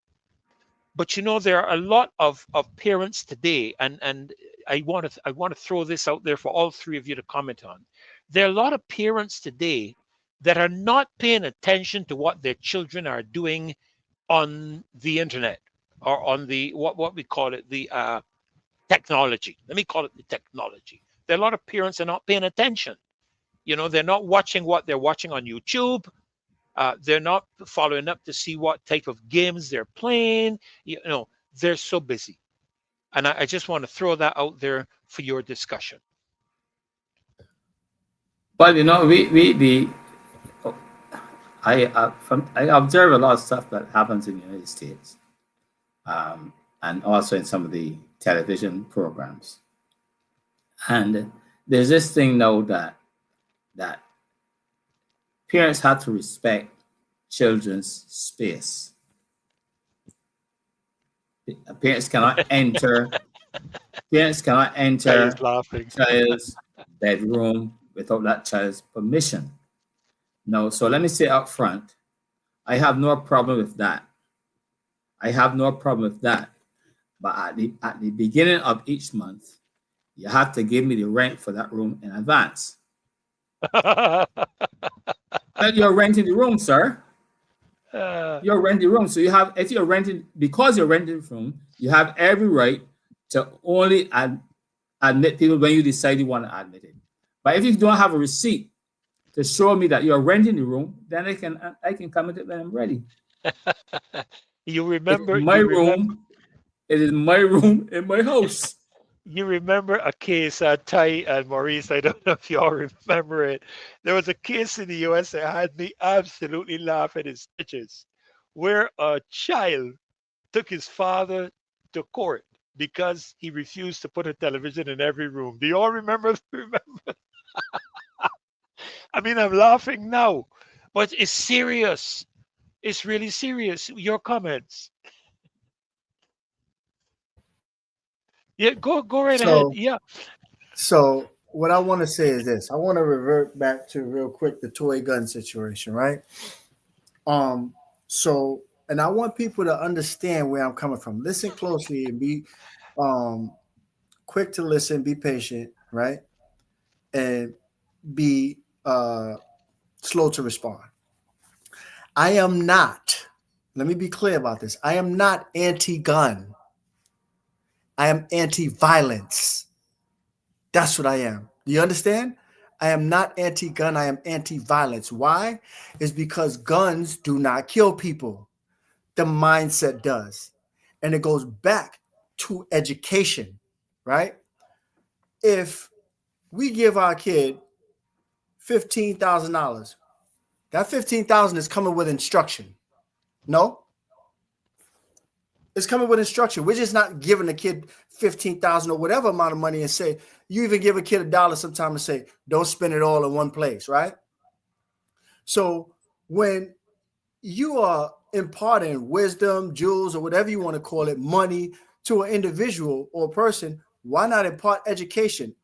But there are a lot of parents today, and I want to throw this out there for all three of you to comment on. There are a lot of parents today that are not paying attention to what their children are doing on the internet or on the what we call it, the technology. Let me call it the technology. There are a lot of parents that are not paying attention. They're not watching what they're watching on YouTube. They're not following up to see what type of games they're playing. They're so busy. And I just want to throw that out there for your discussion. But I observe a lot of stuff that happens in the United States, and also in some of the television programs. And there's this thing now that parents have to respect children's space. Parents cannot enter child's bedroom without that child's permission. No, so let me say up front, I have no problem with that. But at the beginning of each month, you have to give me the rent for that room in advance. But you're renting the room, sir. You're renting the room. So if you're renting, because you're renting the room, you have every right to only admit people when you decide you want to admit it. But if you don't have a receipt to show me that you're renting the room, then I can come into it when I'm ready. You remember It is my room in my house. You remember a case, Ty and Maurice, I don't know if you all remember it. There was a case in the US that had me absolutely laughing his stitches, where a child took his father to court because he refused to put a television in every room. Do you all remember? I mean, I'm laughing now, but it's serious. It's really serious. Your comments. Yeah, go right ahead. Yeah. So what I want to say is this. I want to revert back to real quick the toy gun situation, right? So, and I want people to understand where I'm coming from. Listen closely and be quick to listen, be patient, right? And be slow to respond. I am not, let me be clear about this. I am not anti-gun. I am anti-violence. That's what I am. Do you understand? I am not anti-gun. I am anti-violence. Why? It's because guns do not kill people. The mindset does. And it goes back to education, right? If we give our kid $15,000, that $15,000 is coming with instruction. No? It's coming with instruction. We're just not giving a kid $15,000 or whatever amount of money and say, you even give a kid $1 sometime and say, don't spend it all in one place, right? So when you are imparting wisdom, jewels, or whatever you want to call it, money to an individual or a person, why not impart education?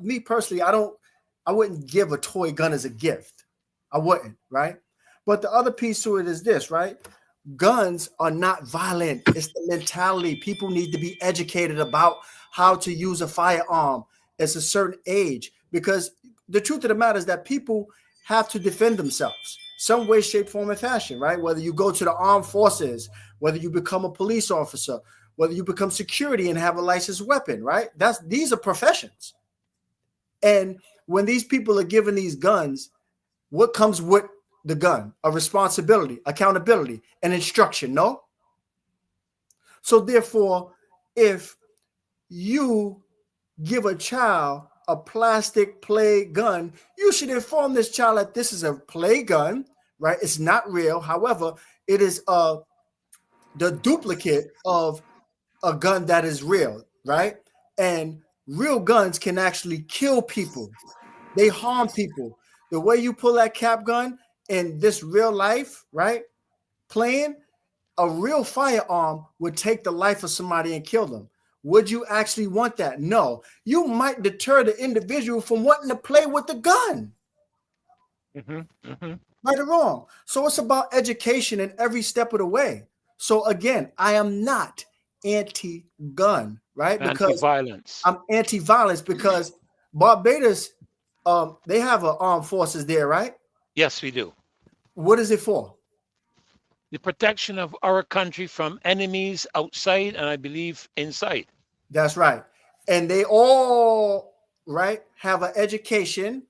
Me personally, I wouldn't give a toy gun as a gift. I wouldn't, right? But the other piece to it is this, right? Guns are not violent. It's the mentality. People need to be educated about how to use a firearm at a certain age, because the truth of the matter is that people have to defend themselves some way, shape, form, and fashion, right? Whether you go to the armed forces, whether you become a police officer, whether you become security and have a licensed weapon, right? These are professions. And when these people are given these guns, what comes with the gun? A responsibility, accountability, and instruction, no? So therefore, if you give a child a plastic play gun, you should inform this child that this is a play gun, right? It's not real. However, it is the duplicate of a gun that is real, right? And real guns can actually kill people. They harm people. The way you pull that cap gun in this real life, right? Playing, a real firearm would take the life of somebody and kill them. Would you actually want that? No. You might deter the individual from wanting to play with the gun. Right or wrong. So it's about education in every step of the way. So again, I am not anti-gun, right? Anti-violence. I'm anti-violence because Barbados, they have armed forces there, right? Yes, we do. What is it for? The protection of our country from enemies outside and I believe inside. That's right. And they all, right, had education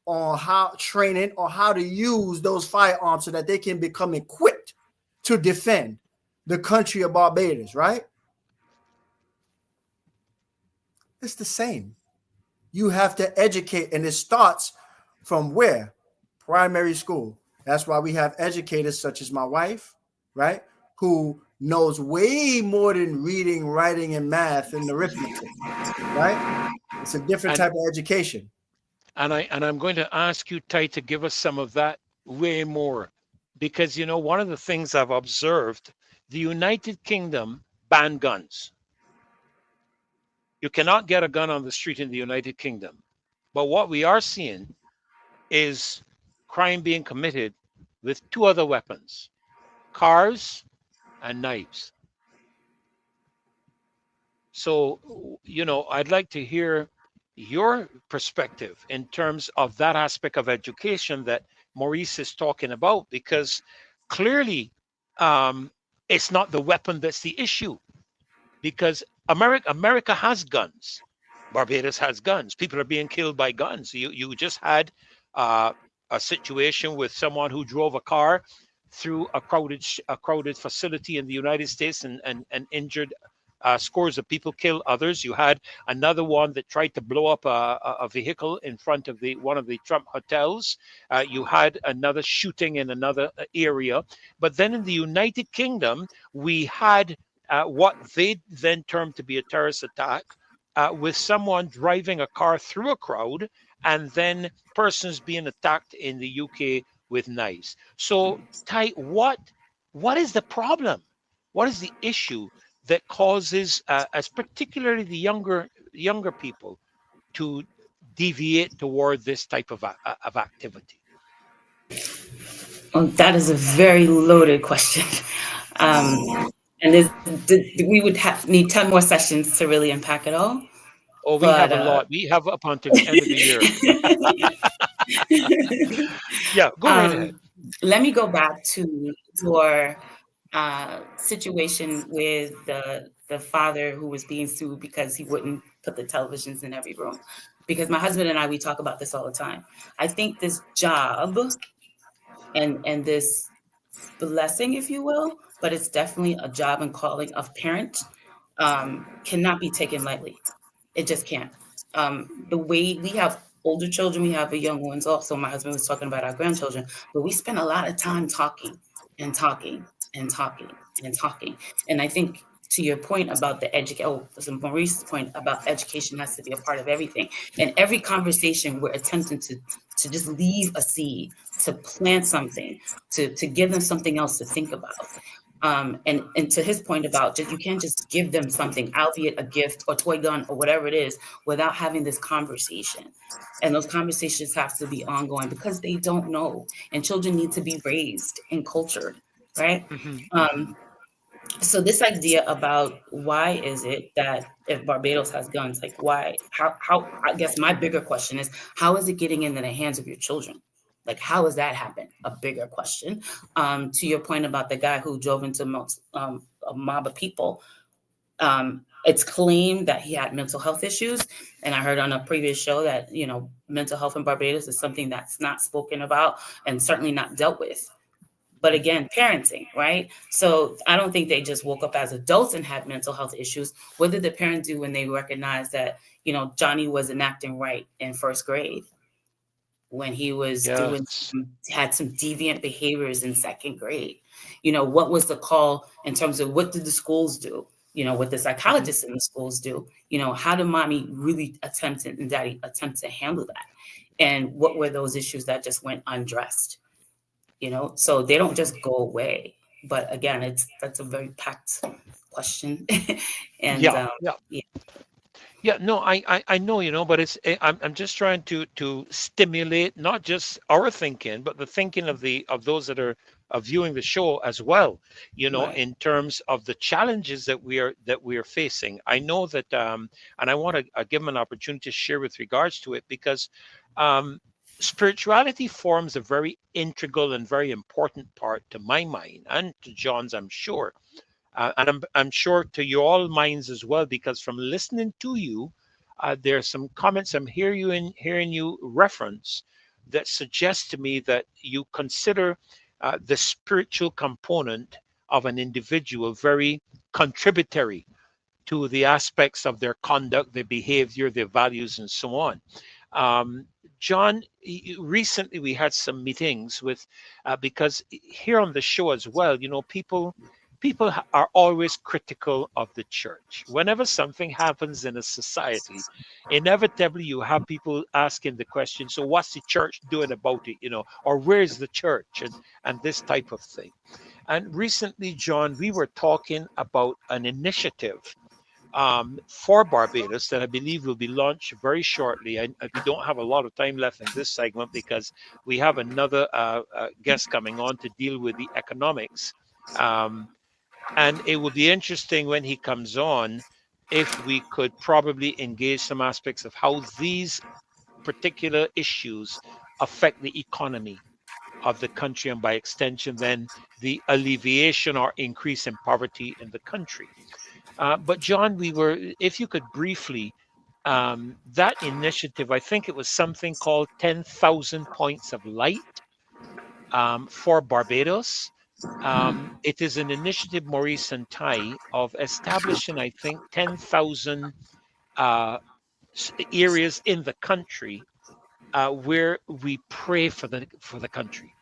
on training on how to use those firearms so that they can become equipped to defend the country of Barbados, right? It's the same. You have to educate, and it starts from where? Primary school. That's why we have educators such as my wife, right, who knows way more than reading, writing, and math and arithmetic, right? It's a different type of education. And I'm going to ask you, Ty, to give us some of that way more, because you know one of the things I've observed, the United Kingdom banned guns. You cannot get a gun on the street in the United Kingdom, but what we are seeing is crime being committed with two other weapons, cars and knives. So, you know, I'd like to hear your perspective in terms of that aspect of education that Maurice is talking about, because clearly it's not the weapon that's the issue, because America has guns. Barbados has guns. People are being killed by guns. You just had a situation with someone who drove a car through a crowded facility in the United States and injured scores of people, killed others. You had another one that tried to blow up a vehicle in front of one of the Trump hotels. You had another shooting in another area. But then in the United Kingdom, we had what they then termed to be a terrorist attack, with someone driving a car through a crowd and then persons being attacked in the UK with knives. So, Ty, what is the problem? What is the issue that causes, as particularly the younger people, to deviate toward this type of activity? Well, that is a very loaded question. And we would need 10 more sessions to really unpack it all. Oh, we have a lot. We have up until the end of the year. Yeah, go right ahead. Let me go back to your situation with the father who was being sued because he wouldn't put the televisions in every room. Because my husband and I, we talk about this all the time. I think this job and this blessing, if you will, but it's definitely a job and calling of parent, cannot be taken lightly. It just can't. The way we have older children, we have young ones also. My husband was talking about our grandchildren, but we spend a lot of time talking and talking and talking and talking. And I think to your point about Maurice's point about education has to be a part of everything. In every conversation, we're attempting to just leave a seed, to plant something, to give them something else to think about. And to his point about you can't just give them something, albeit a gift or toy gun or whatever it is, without having this conversation. And those conversations have to be ongoing because they don't know. And children need to be raised and cultured, right? So this idea about why is it that if Barbados has guns, like why, how, I guess my bigger question is, how is it getting into the hands of your children? Like, how has that happened? A bigger question. To your point about the guy who drove into a mob of people, it's claimed that he had mental health issues. And I heard on a previous show that, mental health in Barbados is something that's not spoken about and certainly not dealt with. But again, parenting, right? So I don't think they just woke up as adults and had mental health issues. What did the parents do when they recognized that, Johnny wasn't acting right in first grade? When he was had some deviant behaviors in second grade? What was the call in terms of what did the schools do? What the psychologists in the schools do? How did mommy really and daddy attempt to handle that? And what were those issues that just went undressed? So they don't just go away. But again, that's a very packed question. And no, I know, but I'm just trying to stimulate not just our thinking, but the thinking of those that are viewing the show as well. Right. In terms of the challenges that we are facing. I know that, and I want to give them an opportunity to share with regards to it, because spirituality forms a very integral and very important part to my mind, and to John's, I'm sure. And I'm sure to your all minds as well, because from listening to you, there's some comments I'm hearing you reference that suggest to me that you consider the spiritual component of an individual very contributory to the aspects of their conduct, their behavior, their values, and so on. John, recently we had some meetings with, because here on the show as well, people are always critical of the church. Whenever something happens in a society, inevitably you have people asking the question, so what's the church doing about it, or where's the church, and this type of thing. And recently, John, we were talking about an initiative for Barbados that I believe will be launched very shortly. We don't have a lot of time left in this segment because we have another guest coming on to deal with the economics. And it would be interesting when he comes on if we could probably engage some aspects of how these particular issues affect the economy of the country, and by extension, then the alleviation or increase in poverty in the country. But John, if you could briefly, that initiative, I think it was something called 10,000 Points of Light for Barbados. It is an initiative, Maurice and Ty, of establishing, I think, 10,000 areas in the country where we pray for the country.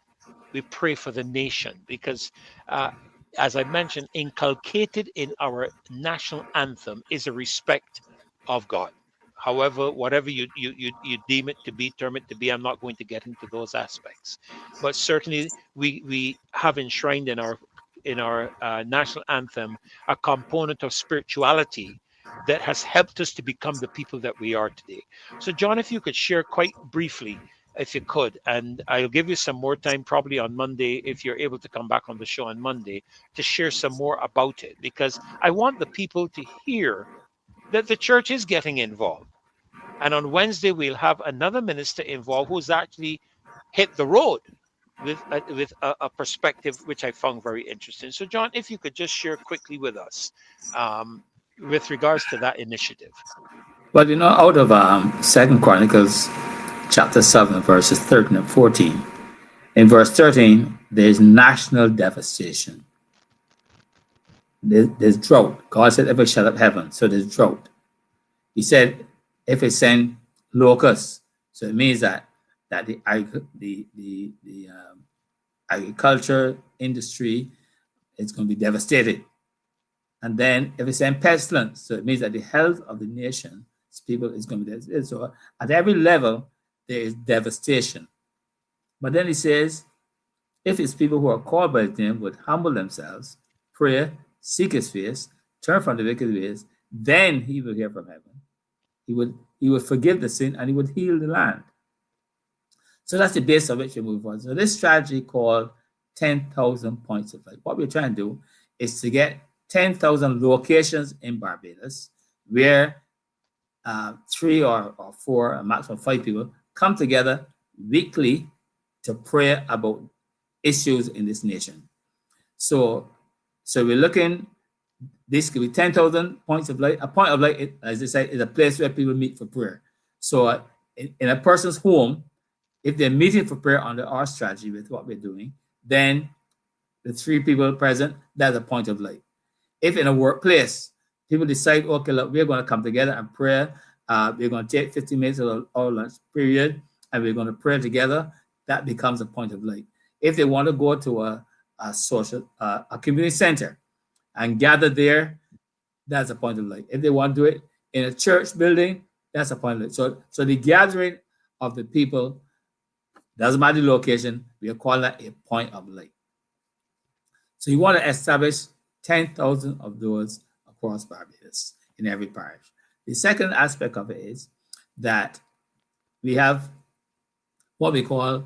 We pray for the nation, because as I mentioned, inculcated in our national anthem is a respect of God. However, whatever you deem it to be, term it to be, I'm not going to get into those aspects. But certainly, we have enshrined in our national anthem a component of spirituality that has helped us to become the people that we are today. So, John, if you could share quite briefly, if you could, and I'll give you some more time probably on Monday, if you're able to come back on the show on Monday, to share some more about it, because I want the people to hear that the church is getting involved. And on Wednesday, we'll have another minister involved who's actually hit the road with a perspective which I found very interesting. So, John, if you could just share quickly with us with regards to that initiative. But out of 2 Chronicles chapter 7, verses 13 and 14, in verse 13, there's national devastation. There's drought. God said, "Ever shut up heaven," so there's drought. He said, "If it send locusts," so it means that the agriculture industry is going to be devastated. And then if it's saying pestilence, so it means that the health of the nation, people is going to be there. So at every level, there is devastation. But then he says, if it's people who are called by his name would humble themselves, pray, seek his face, turn from the wicked ways, then he will hear from heaven. He would forgive the sin and he would heal the land. So that's the base of which we move on. So this strategy called 10,000 points of light. What we're trying to do is to get 10,000 locations in Barbados where 3 or 4, a maximum 5 people come together weekly to pray about issues in this nation. So we're looking, this could be 10,000 points of light. A point of light, as they say, is a place where people meet for prayer. So in a person's home, if they're meeting for prayer under our strategy with what we're doing, then the 3 people present, that's a point of light. If in a workplace, people decide, okay, look, we're going to come together and pray. We're going to take 15 minutes of our lunch period, and we're going to pray together. That becomes a point of light. If they want to go to a community center and gather there, that's a point of light. If they want to do it in a church building, that's a point of light. So the gathering of the people, doesn't matter the location, we are calling that a point of light. So you want to establish 10,000 of those across Barbados in every parish. The second aspect of it is that we have what we call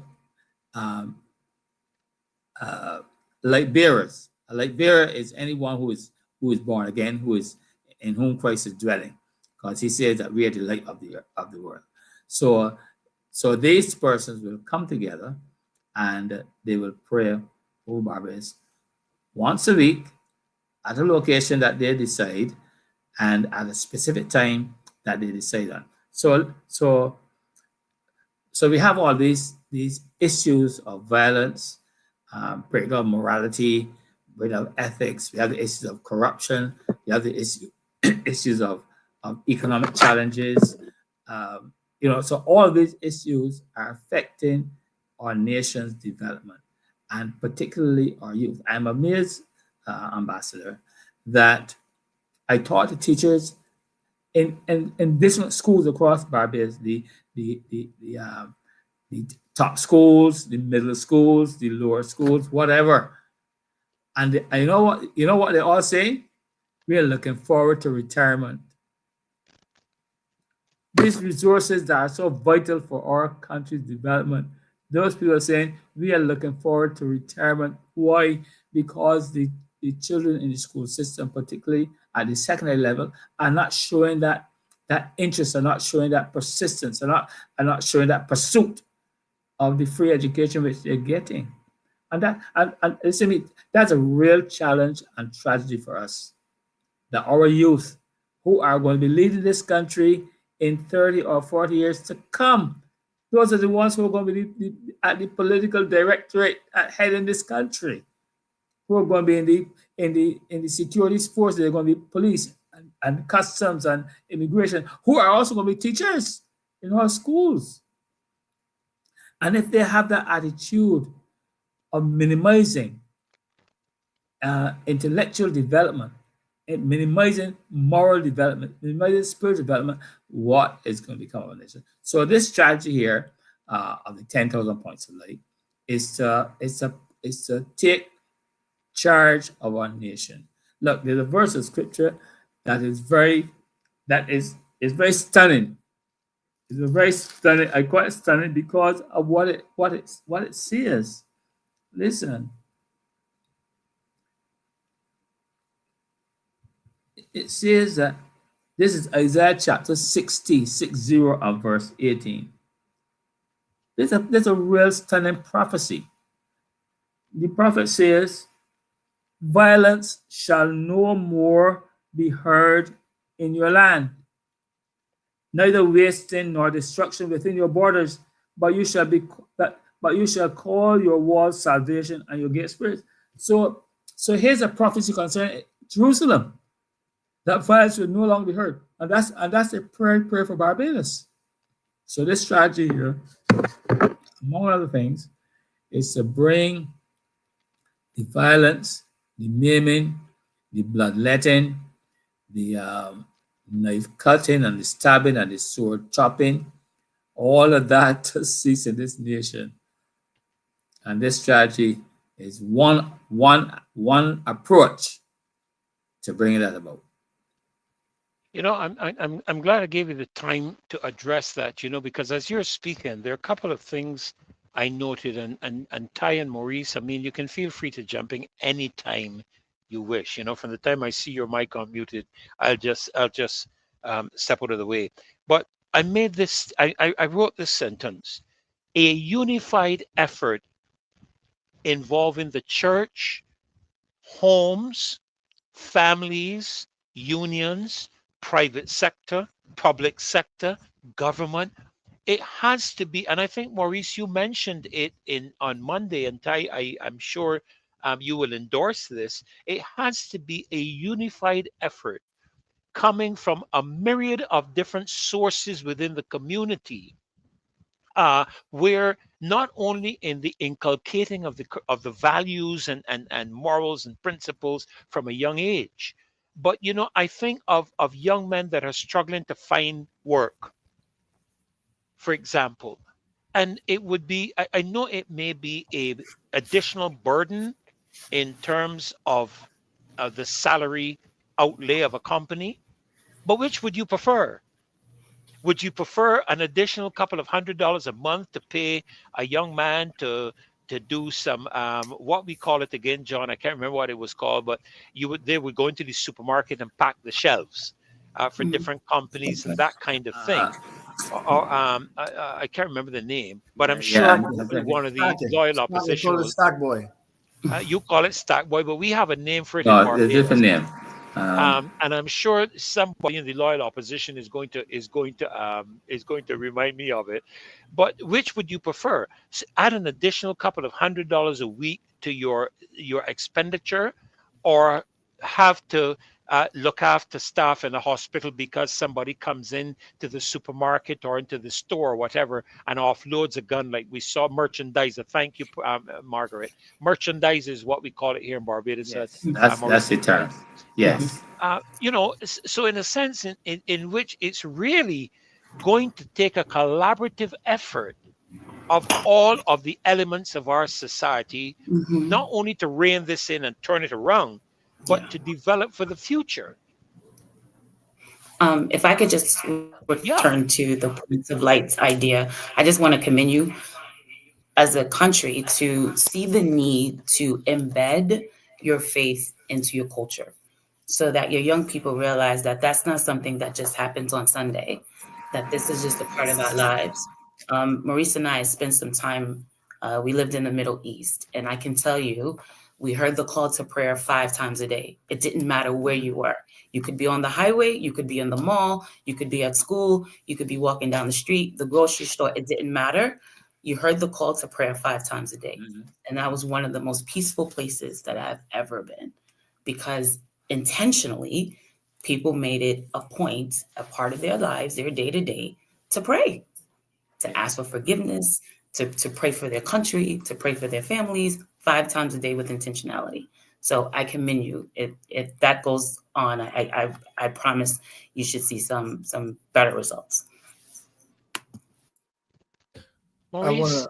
light bearers. A light bearer is anyone who is born again, who is in whom Christ is dwelling, because he says that we are the light of the world. So these persons will come together and they will pray over Barbados once a week at a location that they decide and at a specific time that they decide on. So we have all these issues of violence, breakdown of morality, breakdown of ethics. We have the issues of corruption. We have the issues of economic challenges. So all of these issues are affecting our nation's development, and particularly our youth. I'm amazed, Ambassador, that I taught the teachers in different schools across Barbados, the top schools, the middle schools, the lower schools, whatever. And you know what they all say? We are looking forward to retirement. These resources that are so vital for our country's development, those people are saying we are looking forward to retirement. Why? Because the children in the school system, particularly at the secondary level, are not showing that interest, are not showing that persistence, are not showing that pursuit of the free education which they're getting. And listen to me, that's a real challenge and tragedy for us, that our youth who are going to be leading this country in 30 or 40 years to come, those are the ones who are going to be at the political directorate heading this country, who are going to be in the security force. They're going to be police and customs and immigration, who are also going to be teachers in our schools. And if they have that attitude of minimizing intellectual development, and minimizing moral development, minimizing spiritual development, what is going to become of a nation? So this strategy here of the 10,000 points of light is to take charge of our nation. Look, there's a verse of scripture that is very stunning. It's very stunning. I call it stunning because of what it says. Listen. It says that this is Isaiah chapter 60 and verse 18. There's a real stunning prophecy. The prophet says, violence shall no more be heard in your land, neither wasting nor destruction within your borders, but you shall call your walls salvation and your gates praise. So here's a prophecy concerning Jerusalem, that violence will no longer be heard. And that's a prayer for Barbados. So this strategy here, among other things, is to bring the violence, the maiming, the bloodletting, the knife cutting and the stabbing and the sword chopping, all of that to cease in this nation. And this strategy is one approach to bringing that about. I'm glad I gave you the time to address that, because as you're speaking, there are a couple of things I noted, and Ty and Maurice, I mean, you can feel free to jump in anytime you wish. From the time I see your mic unmuted, I'll just step out of the way. But I wrote this sentence: a unified effort involving the church, homes, families, unions, private sector, public sector, government. It has to be, and I think Maurice, you mentioned it on Monday, and Ty, I'm sure you will endorse this. It has to be a unified effort coming from a myriad of different sources within the community, where not only in the inculcating of the values and morals and principles from a young age, but I think of young men that are struggling to find work, for example. And it would be, I know it may be a additional burden in terms of the salary outlay of a company, but which would you prefer? Would you prefer an additional couple of $100 a month to pay a young man to do some what we call it again, John? I can't remember what it was called, but they would go into the supermarket and pack the shelves for different companies and that kind of thing. Or I can't remember the name, but I'm sure one of the loyal opposition will. Stock boy. You call it stack boy, but we have a name for it in No, Barbados. a different name. And I'm sure somebody in the loyal opposition is going to remind me of it. But which would you prefer? Add an additional couple of $100 a week to your expenditure, or have to look after staff in a hospital because somebody comes in to the supermarket or into the store or whatever and offloads a gun, like we saw merchandiser. Thank you, Margaret. Merchandise is what we call it here in Barbados. Yes, that's the term. Yes. So in a sense in which it's really going to take a collaborative effort of all of the elements of our society, not only to rein this in and turn it around, but to develop for the future. If I could just return to the points of lights idea, I just want to commend you as a country to see the need to embed your faith into your culture, so that your young people realize that that's not something that just happens on Sunday, that this is just a part of our lives. Maurice and I spent some time, we lived in the Middle East, and I can tell you, we heard the call to prayer 5 times a day. It didn't matter where you were. You could be on the highway, you could be in the mall, you could be at school, you could be walking down the street, the grocery store, it didn't matter. You heard the call to prayer 5 times a day. And that was one of the most peaceful places that I've ever been, because intentionally, people made it a point, a part of their lives, their day-to-day, to pray, to ask for forgiveness, to pray for their country, to pray for their families 5 times a day with intentionality. So I commend you. If that goes on, I promise you should see some better results. Maurice?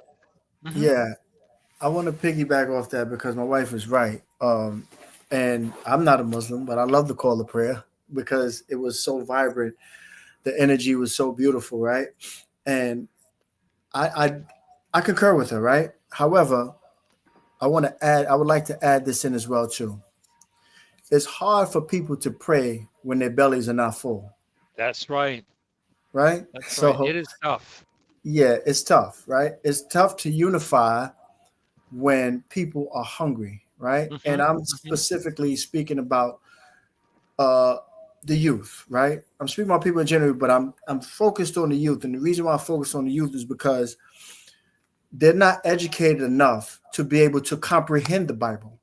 I want to piggyback off that because my wife is right. And I'm not a Muslim, but I love the call to prayer because it was so vibrant. The energy was so beautiful, right? And I concur with her, right? However, I would like to add this in as well too. It's hard for people to pray when their bellies are not full. That's right. Right? That's right. It is tough. Yeah, it's tough, right? It's tough to unify when people are hungry, right? And I'm specifically speaking about the youth, right? I'm speaking about people in general, but I'm focused on the youth. And the reason why I focus on the youth is because they're not educated enough to be able to comprehend the Bible,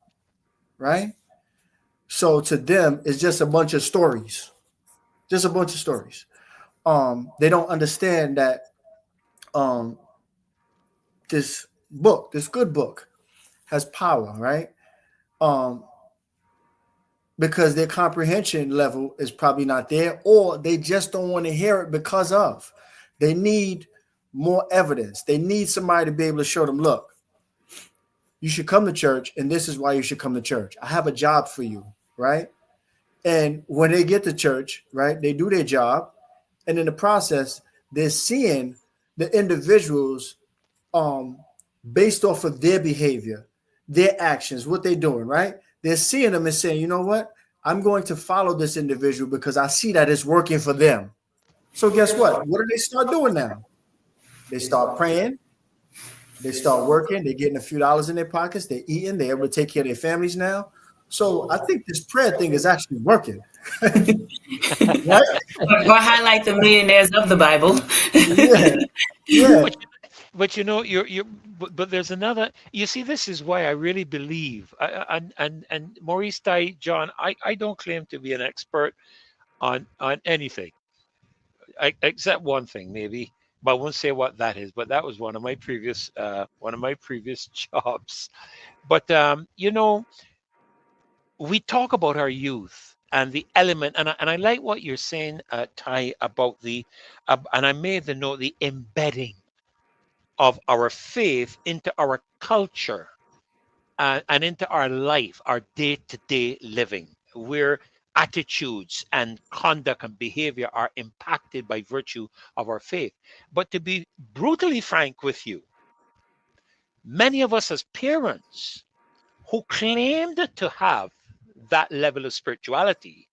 right? So to them, it's just a bunch of stories, just a bunch of stories. They don't understand that this book, this good book, has power, right? because their comprehension level is probably not there, or they just don't want to hear it because of. They need more evidence. They need somebody to be able to show them, look, you should come to church, and this is why you should come to church. I have a job for you, right? And when they get to church, right, they do their job, and in the process, they're seeing the individuals based off of their behavior, their actions, what they're doing, right? They're seeing them and saying, you know what? I'm going to follow this individual because I see that it's working for them. So guess what? What do they start doing now? They start praying. They start working. They're getting a few dollars in their pockets. They're eating. They're able to take care of their families now. So I think this prayer thing is actually working. Right? Or highlight the millionaires of the Bible. Yeah. But you know, but there's another. You see, this is why I really believe. And Maurice Ty, John, I don't claim to be an expert on anything, except one thing maybe. But I won't say what that is. But that was one of my previous jobs. But you know, we talk about our youth and the element, and I like what you're saying, Ty, about the, and I made the note, the embedding of our faith into our culture and into our life, our day-to-day living, where attitudes and conduct and behavior are impacted by virtue of our faith. But to be brutally frank with you, many of us as parents who claimed to have that level of spirituality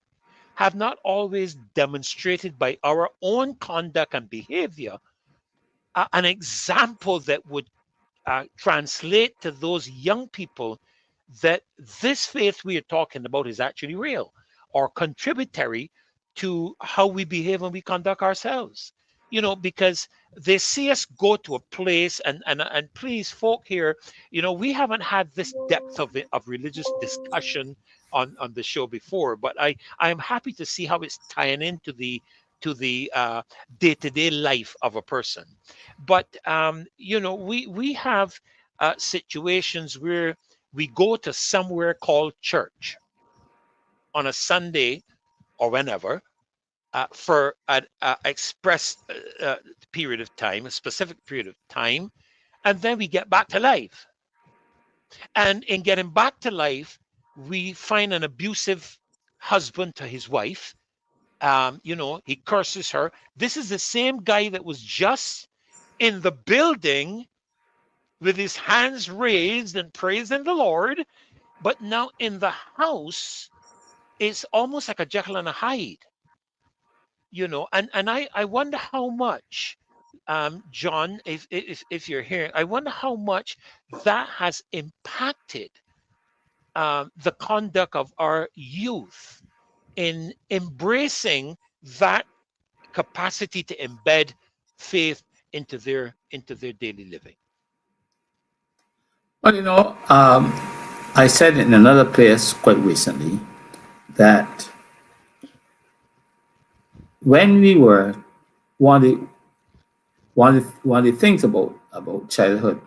have not always demonstrated by our own conduct and behavior an example that would translate to those young people that this faith we are talking about is actually real or contributory to how we behave and we conduct ourselves. You know, because they see us go to a place, and please, folk here, you know, we haven't had this depth of religious discussion on the show before, but I am happy to see how it's tying into the day-to-day life of a person. But you know, we have situations where we go to somewhere called church on a Sunday or whenever, for an express period of time, a specific period of time, and then we get back to life. And in getting back to life, we find an abusive husband to his wife. You know, he curses her. This is the same guy that was just in the building with his hands raised and praising the Lord, but now in the house, it's almost like a Jekyll and a Hyde. You know, and I wonder how much, John, if you're here, I wonder how much that has impacted the conduct of our youth in embracing that capacity to embed faith into their daily living. Well, you know, I said in another place quite recently that when we were one of the things about childhood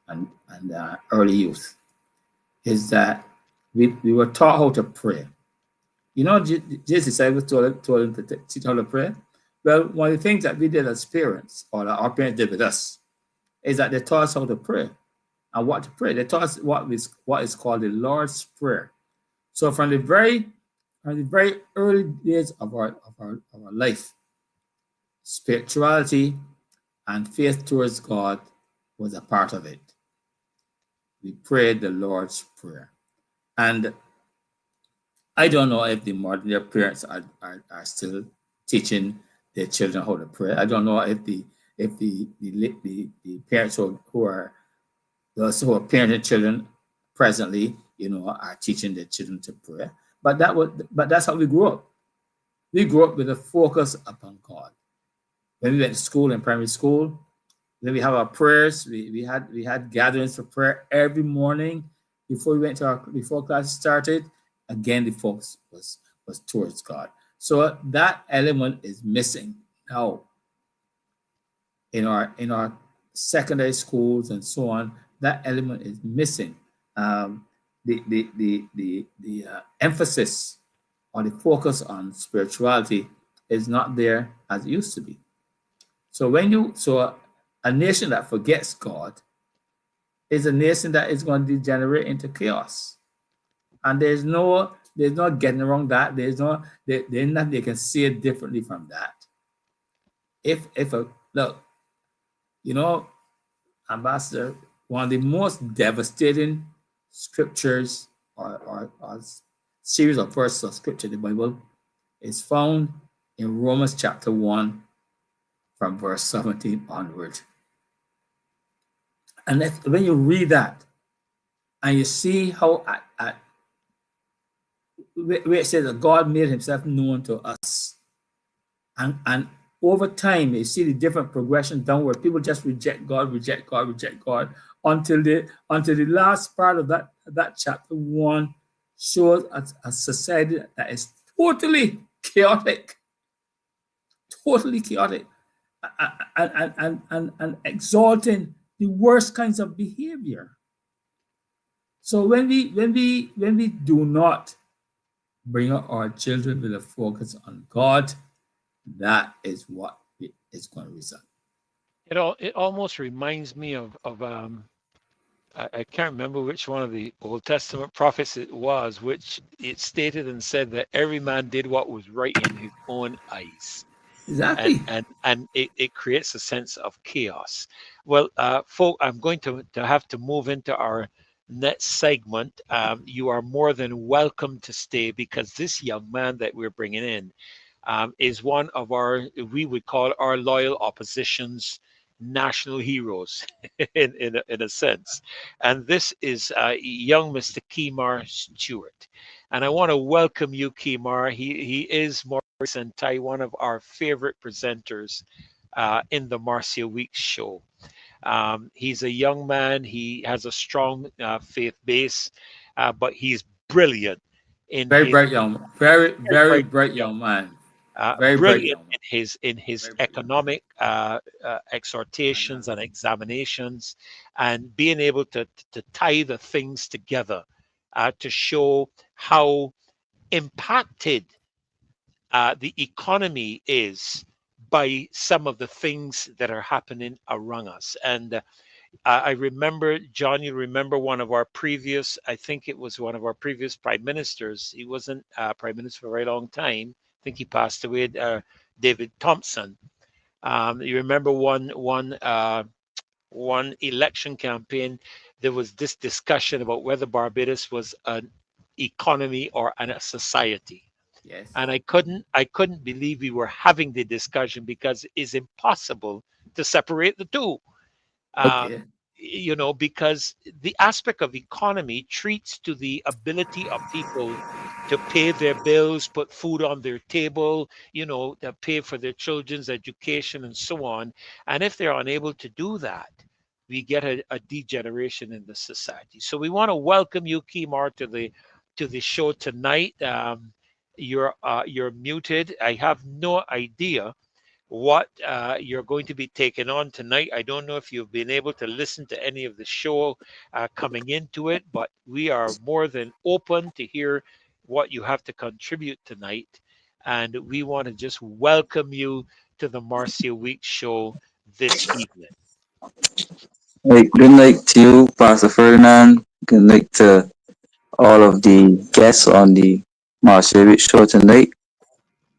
and early youth is that we were taught how to pray. You know, Jesus, I was told him to teach how to pray. Well, one of the things that we did as parents, or that our parents did with us, is that they taught us how to pray and what to pray. They taught us what is called the Lord's Prayer. So from the very early days of our life, spirituality and faith towards God was a part of it. We prayed the Lord's Prayer. And I don't know if the modern parents are still teaching their children how to pray. I don't know if the parents who are those who are parenting children presently, you know, are teaching their children to pray. But that's how we grew up. We grew up with a focus upon God. When we went to school, in primary school, then we have our prayers. We had gatherings for prayer every morning before we went to before class started. Again, the focus was towards God. So that element is missing now in our secondary schools and so on. That element is missing. the emphasis or the focus on spirituality is not there as it used to be. So a nation that forgets God is a nation that is going to degenerate into chaos. And there's no getting around that. There's nothing they can see it differently from that. Look, Ambassador, one of the most devastating scriptures or series of verses of scripture in the Bible is found in Romans chapter 1 from verse 17 onward. And when you read that and you see how where it says that God made himself known to us, and over time you see the different progression downward. People just reject God until the last part of that chapter 1 shows a society that is totally chaotic and exalting the worst kinds of behavior. So when we do not bring up our children with a focus on God, that is what is going to result. It almost reminds me of I can't remember which one of the Old Testament prophets it was, which it stated and said that every man did what was right in his own eyes. Exactly. And it creates a sense of chaos. Well, folk, I'm going to have to move into our next segment. You are more than welcome to stay, because this young man that we're bringing in is one of we would call our loyal opposition's national heroes in a sense. And this is young Mr. Kemar Stewart. And I want to welcome you, Kemar. He is Maurice and Tai, one of our favorite presenters in the Marcia Week show. He's a young man. He has a strong faith base, but he's brilliant very bright young man. Brilliant in his economic exhortations and examinations, and being able to tie the things together to show how impacted the economy is by some of the things that are happening around us. And I remember, John, you remember one of our previous, I think it was one of our previous prime ministers. He wasn't prime minister for a very long time. I think he passed away, David Thompson. You remember one election campaign, there was this discussion about whether Barbados was an economy or a society. Yes. And I couldn't believe we were having the discussion, because it's impossible to separate the two. Okay. Because the aspect of economy treats to the ability of people to pay their bills, put food on their table, to pay for their children's education and so on. And if they're unable to do that, we get a degeneration in the society. So we want to welcome you, Kemar, to the show tonight. You're muted. I have no idea what you're going to be taking on tonight. I don't know if you've been able to listen to any of the show coming into it, but we are more than open to hear what you have to contribute tonight. And we want to just welcome you to the Marcia Week show this evening. Hey, good night to you, Pastor Ferdinand. Good night to all of the guests on the Marcia Week show tonight.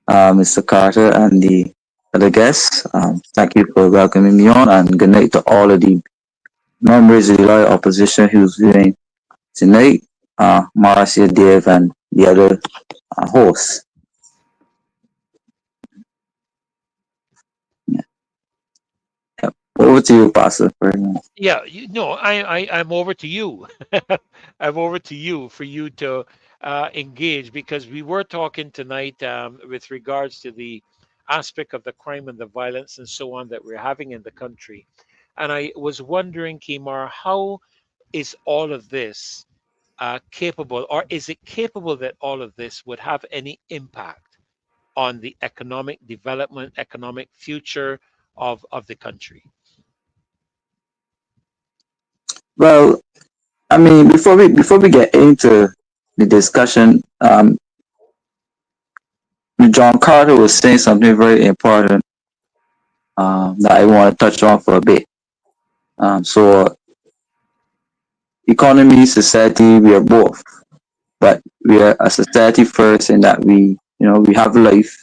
Mr. Carter and the other guests. Thank you for welcoming me on, and good night to all of the members of the loyal opposition who's viewing tonight. Marcia, Dave, and the other hosts. Yeah. Yep. Over to you, Pastor. Yeah, I'm over to you. I'm over to you for you to engage, because we were talking tonight with regards to the aspect of the crime and the violence and so on that we're having in the country. And I was wondering, Kemar, how is all of this capable, or is it capable that all of this would have any impact on the economic development, economic future of the country? Well, I mean, before we get into the discussion, John Carter was saying something very important that I want to touch on for a bit. So economy, society, we are both, but we are a society first in that we have life,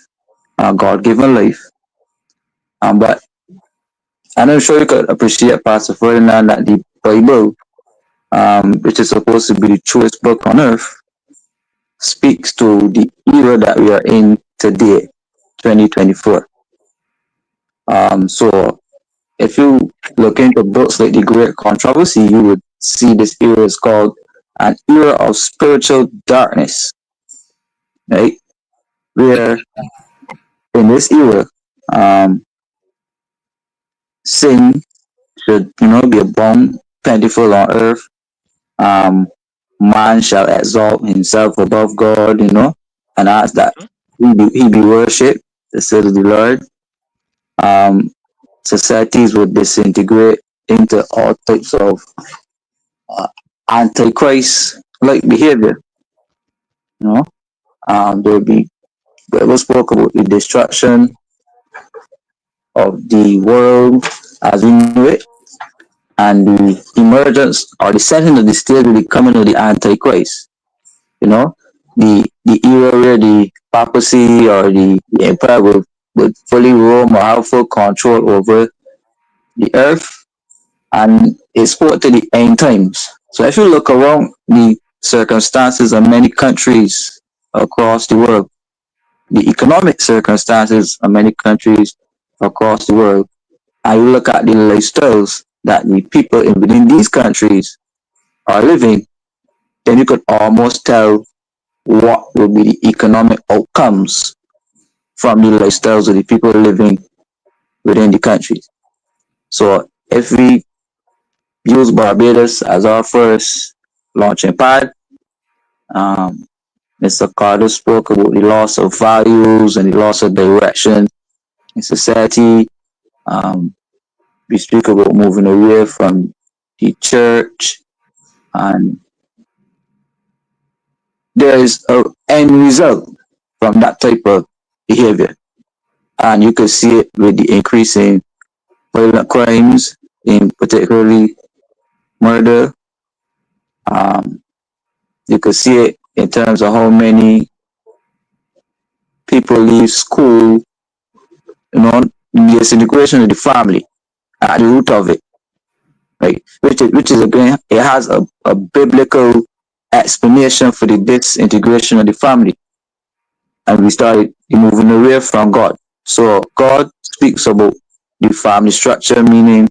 God-given life. But I'm sure you could appreciate, Pastor Ferdinand, that the Bible, which is supposed to be the truest book on earth, speaks to the era that we are in today, 2024. So if you look into books like The Great Controversy, you would see this era is called an era of spiritual darkness, right? Where in this era, um, sin should, be abound plentiful on earth. Um, Man shall exalt himself above God, and ask that he be worshipped, the said of the Lord. Societies would disintegrate into all types of uh, antichrist like behavior. There will be Bible spoke about the destruction of the world as we knew it, and the emergence or the setting of the stage with the coming of the antichrist. The era where the papacy or the empire would fully roam or have full control over the earth, and it's spoke to the end times. So if you look around the circumstances of many countries across the world, the economic circumstances of many countries across the world, and you look at the lifestyles that the people within these countries are living, then you could almost tell what will be the economic outcomes from the lifestyles of the people living within the countries. So if we use Barbados as our first launching pad, Mr. Carter spoke about the loss of values and the loss of direction in society. We speak about moving away from the church, and there is an end result from that type of behavior. And you can see it with the increasing violent crimes, in particularly murder. You can see it in terms of how many people leave school, the disintegration of the family at the root of it, right? Which is again, it has a biblical explanation for the disintegration of the family, and we started moving away from God. So God speaks about the family structure, meaning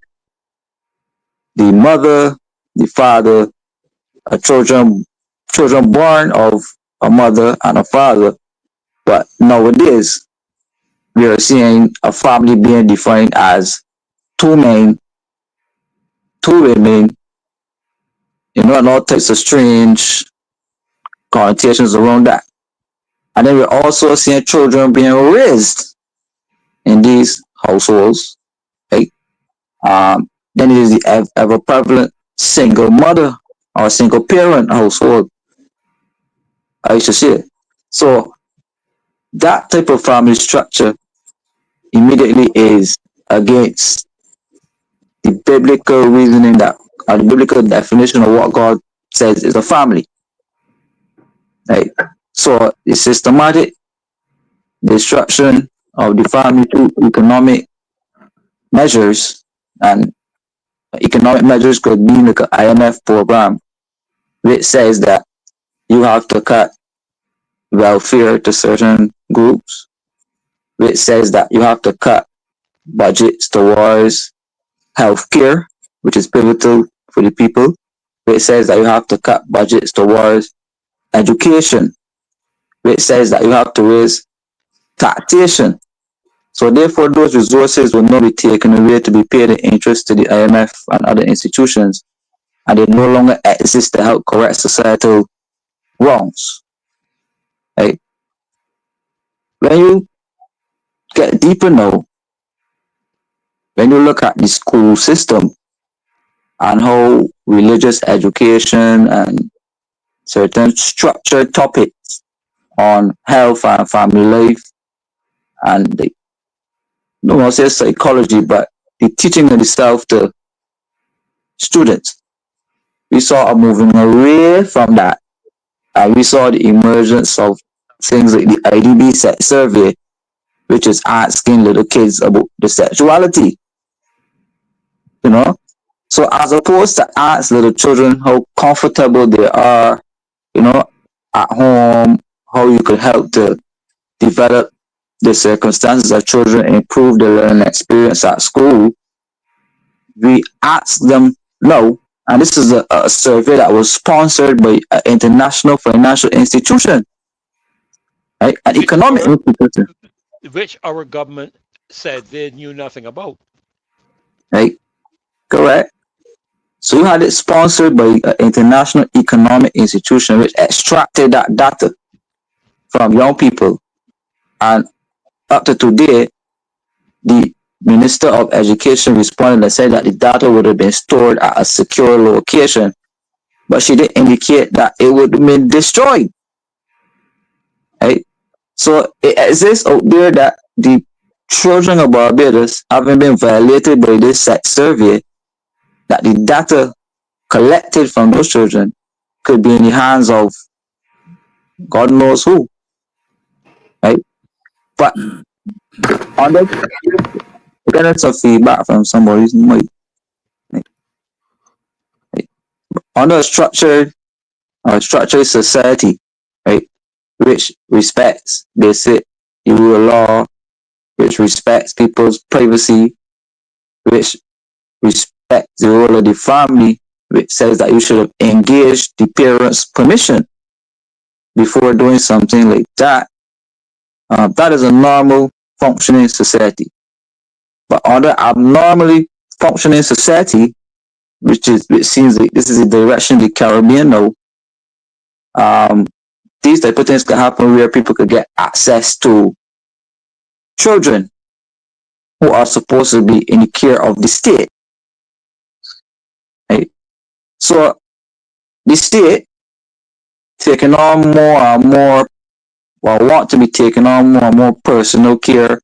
the mother, the father, children born of a mother and a father. But nowadays, we are seeing a family being defined as two men, two women, and all types of strange connotations around that. And then we're also seeing children being raised in these households, right? Then it is the ever prevalent single mother or single parent household, I should say. So that type of family structure immediately is against the biblical reasoning that, or the biblical definition of what God says is a family. Right? So the systematic destruction of the family through economic measures, and economic measures could be like an IMF program, which says that you have to cut welfare to certain groups, which says that you have to cut budgets towards healthcare, which is pivotal for the people. Which says that you have to cut budgets towards education, which says that you have to raise taxation. So therefore, those resources will not be taken away to be paid in interest to the IMF and other institutions, and they no longer exist to help correct societal wrongs. Right? When you get deeper now, when you look at the school system, and how religious education and certain structured topics on health and family life and the, no one says psychology, but the teaching of the self to students. We saw a moving away from that, and we saw the emergence of things like the IDB sex survey, which is asking little kids about the sexuality, you know. So as opposed to ask little children how comfortable they are, you know, at home, how you could help to develop the circumstances of children, improve the learning experience at school, we ask them no. And this is a survey that was sponsored by an international financial institution, right? An economic institution, which our government said they knew nothing about. right? Correct. So you had it sponsored by an international economic institution which extracted that data from young people. And up to today, the Minister of Education responded and said that the data would have been stored at a secure location, but she didn't indicate that it would have been destroyed. Right? So it exists out there that the children of Barbados haven't been violated by this sex survey, that the data collected from those children could be in the hands of God knows who. Right? But on the getting some feedback from somebody's mic. Right? Under a structured society, right, which respects basic rule of law, which respects people's privacy, which respects the role of the family, which says that you should have engaged the parents' permission before doing something like that. That is a normal functioning society. But under abnormally functioning society, which seems like this is the direction the Caribbean now, these type of things can happen where people could get access to children who are supposed to be in the care of the state. Right? So the state taking on more and more, or want to be taking on more and more personal care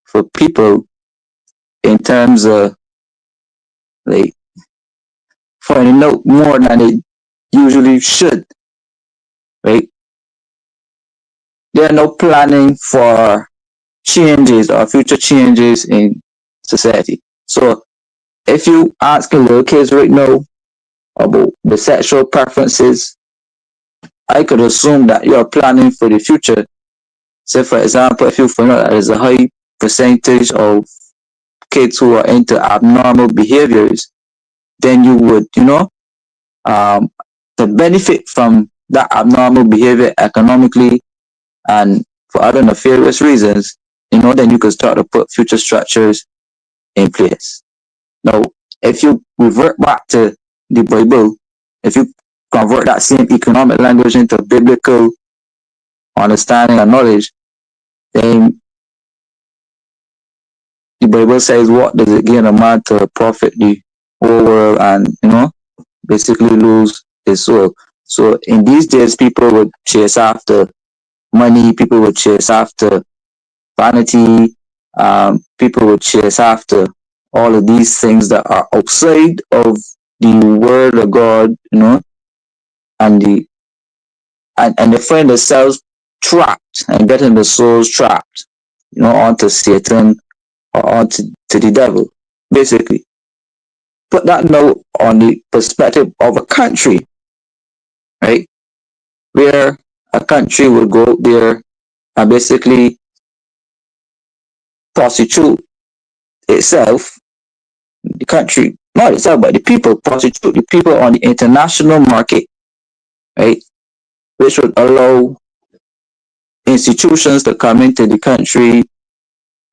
for people in terms of like finding out more than they usually should. Right? They're now planning for changes or future changes in society. So if you ask little kids right now about the sexual preferences, I could assume that you're planning for the future. Say, for example, if you find out that there's a high percentage of kids who are into abnormal behaviors, then you would, to benefit from that abnormal behavior economically and for other nefarious reasons, then you could start to put future structures in place. Now, if you revert back to the Bible, if you convert that same economic language into biblical understanding and knowledge, then the Bible says, what does it gain a man to profit the whole world and, basically lose his soul? So in these days, people would chase after money, people would chase after vanity, people would chase after all of these things that are outside of the word of God, and they find themselves trapped and getting the souls trapped, onto Satan or onto the devil, basically. Put that now on the perspective of a country, right? Where a country would go out there and basically prostitute itself, the country, not itself, but the people, prostitute the people on the international market, right? Which would allow institutions to come into the country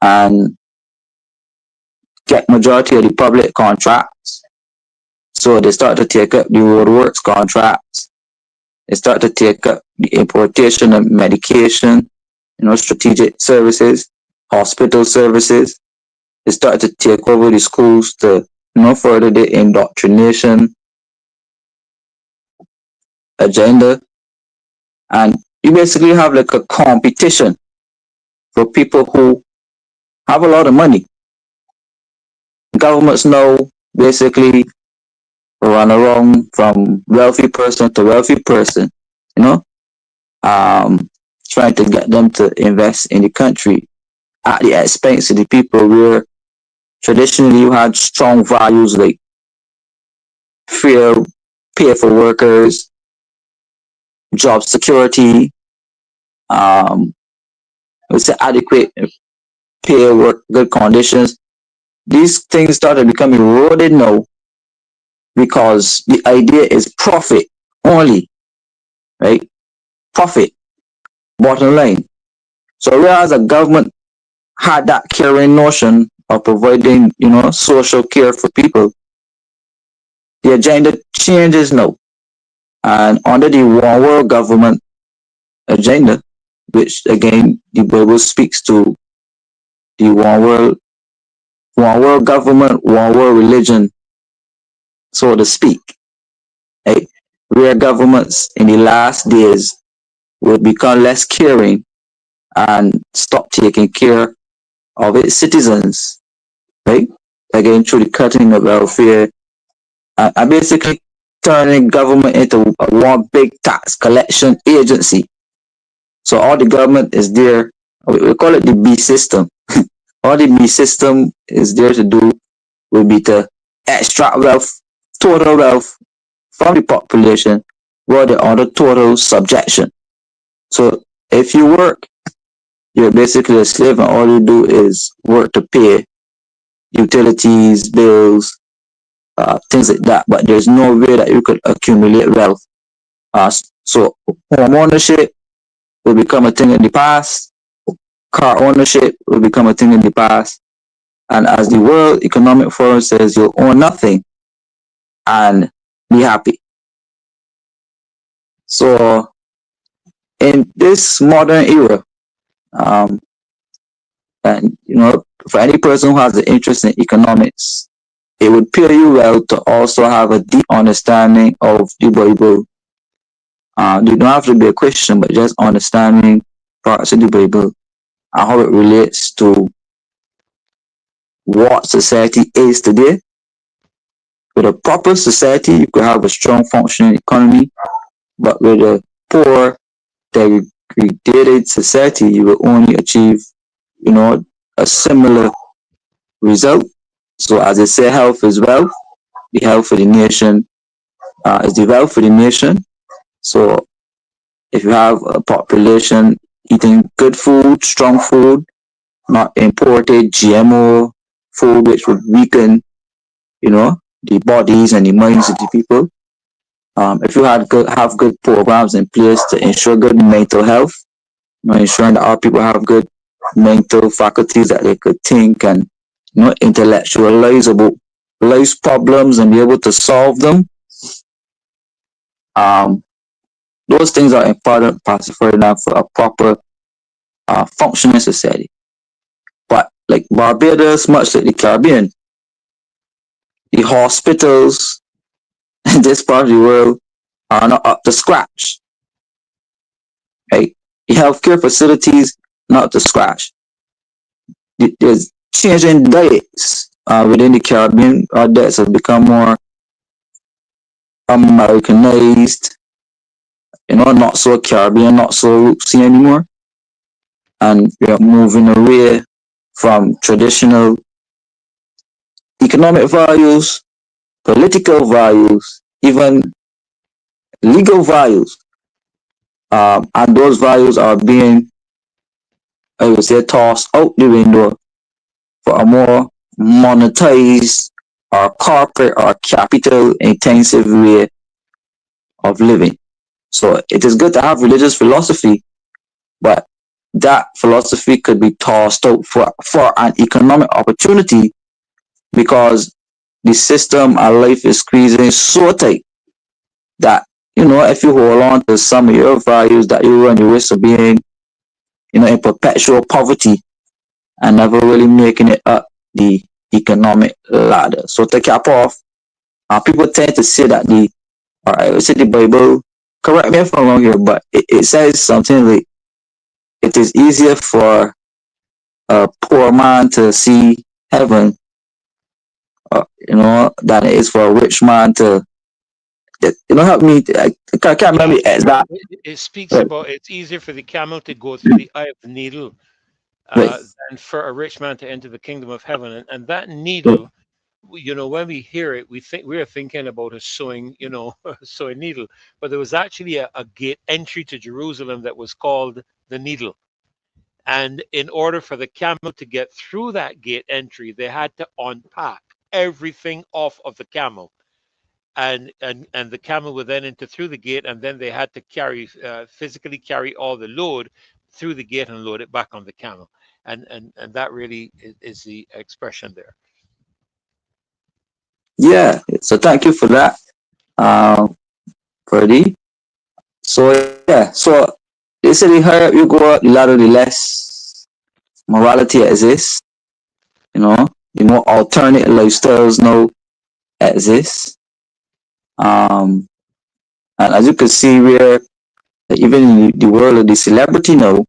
and get majority of the public contracts. So they start to take up the roadworks contracts. They start to take up the importation of medication, strategic services, hospital services. They start to take over the schools to further the indoctrination agenda, and you basically have like a competition for people who have a lot of money. Governments now basically run around from wealthy person to wealthy person, you know, trying to get them to invest in the country at the expense of the people where traditionally you had strong values like fair pay for workers, job security, let's say adequate pay, work, good conditions. These things started becoming eroded now because the idea is profit only, right? Profit, bottom line. So whereas a government had that caring notion of providing, social care for people, the agenda changes now. And under the One World Government agenda, which again the Bible speaks to the one world government, one world religion, so to speak. Right? Where governments in the last days will become less caring and stop taking care of its citizens, right? Again, through the cutting of welfare and basically turning government into one big tax collection agency. So all the government is there, we call it the B system. All the B system is there to do will be to extract wealth, total wealth from the population while they're under total subjection. So if you work, you're basically a slave and all you do is work to pay utilities, bills, things like that. But there's no way that you could accumulate wealth. So home ownership will become a thing in the past. Car ownership will become a thing in the past. And as the World Economic Forum says, you'll own nothing and be happy. So in this modern era, and for any person who has an interest in economics, it would pay you well to also have a deep understanding of the Bible. You don't have to be a Christian, but just understanding parts of the Bible and how it relates to what society is today. With a proper society, you could have a strong functioning economy, but with a poor, degraded society, you will only achieve, a similar result. So as they say, health is wealth. The health of the nation is the wealth of the nation. So if you have a population eating good food, strong food, not imported GMO food, which would weaken, the bodies and the minds of the people. If you have good programs in place to ensure good mental health, ensuring that our people have good mental faculties that they could think and intellectualize about life's problems and be able to solve them. Those things are important, Pastor Ferdinand, for a proper functioning society. But like Barbados, much like the Caribbean, the hospitals in this part of the world are not up to scratch. Right? The healthcare facilities not up to scratch. There's changing diets within the Caribbean. Our diets have become more Americanized, not so Caribbean, not so rootsy anymore. And we are moving away from traditional economic values, political values, even legal values. And those values are being, I would say, tossed out the window for a more monetized or corporate or capital intensive way of living. So it is good to have religious philosophy, but that philosophy could be tossed out for an economic opportunity because the system and life is squeezing so tight that, if you hold on to some of your values, that you run the risk of being, in perpetual poverty and never really making it up the economic ladder. So to cap off, people tend to say that I would say the Bible, correct me if I'm wrong here, but it says something like it is easier for a poor man to see heaven, than it is for a rich man to, help me. I can't remember exact. It speaks Right, about it's easier for the camel to go through the eye of the needle right, than for a rich man to enter the kingdom of heaven. And that right. needle, when we hear it, we are thinking about a sewing, a sewing needle. But there was actually a gate entry to Jerusalem that was called the needle. And in order for the camel to get through that gate entry, they had to unpack everything off of the camel. And the camel would then enter through the gate, and then they had to physically carry all the load through the gate and load it back on the camel. And that really is the expression there. Yeah. So thank you for that, Freddie. So yeah. So they say the higher up you go up, the ladder, the less morality exists. The more alternate lifestyles now exist. And as you can see, even in the world of the celebrity now,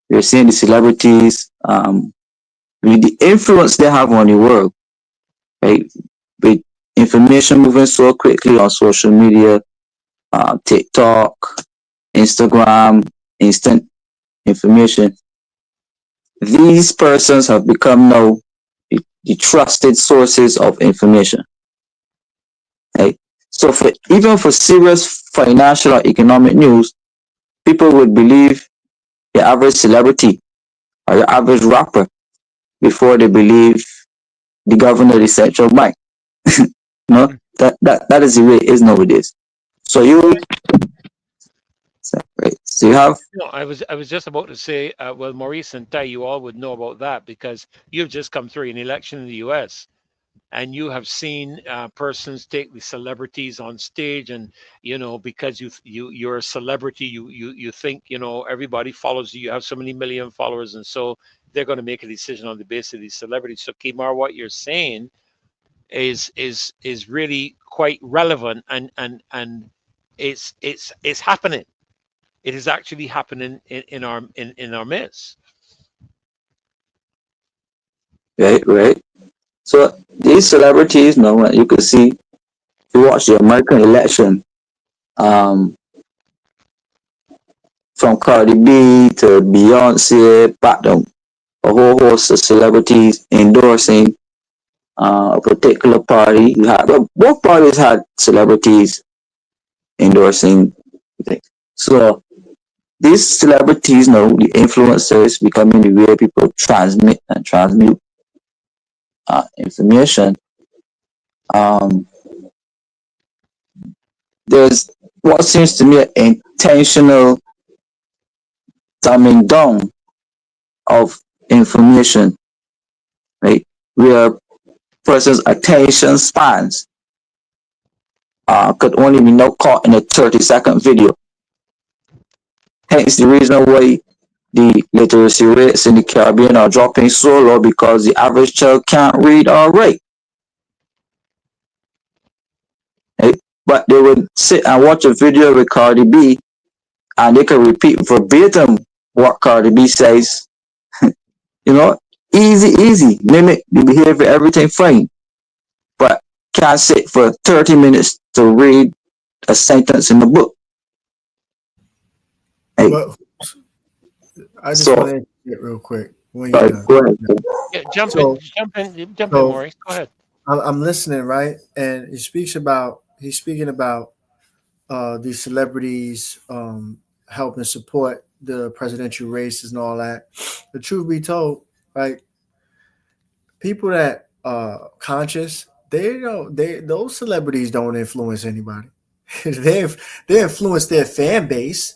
we're seeing the celebrities, with the influence they have on the world, right? With information moving so quickly on social media, TikTok, Instagram, instant information. These persons have become now the trusted sources of information, right? So even for serious financial or economic news, people would believe the average celebrity or the average rapper before they believe the governor of the central bank. That is the way it is nowadays. So you have. No, I was just about to say, well, Maurice and Ty, you all would know about that because you've just come through an election in the U.S. and you have seen persons take the celebrities on stage, and because you're a celebrity, you think everybody follows you. You have so many million followers, and so they're going to make a decision on the basis of these celebrities. So, Kimar, what you're saying is really quite relevant, and it's happening. It is actually happening in our midst. Right. So these celebrities, now you can see, if you watch the American election, um, from Cardi B to Beyonce, back down, a whole host of celebrities endorsing a particular party. Both parties had celebrities endorsing things. So these celebrities now, the influencers, becoming the way people transmit and transmute information. Um, there's what seems to me an intentional dumbing down of information, right? Where person's attention spans could only be now caught in a 30-second video. Hence the reason why the literacy rates in the Caribbean are dropping so low, because the average child can't read or write. Right? But they would sit and watch a video with Cardi B, and they can repeat verbatim what Cardi B says. Easy, mimic the behavior, everything fine. But can't sit for 30 minutes to read a sentence in the book. Hey. Well, I just So, want to get real quick when you're done. go ahead. Yeah, jump So- in, so- Maurice. Go ahead. I'm listening, right? And he's speaking about these celebrities helping support the presidential races and all that. The truth be told, right? People that conscious, those celebrities don't influence anybody. they influence their fan base.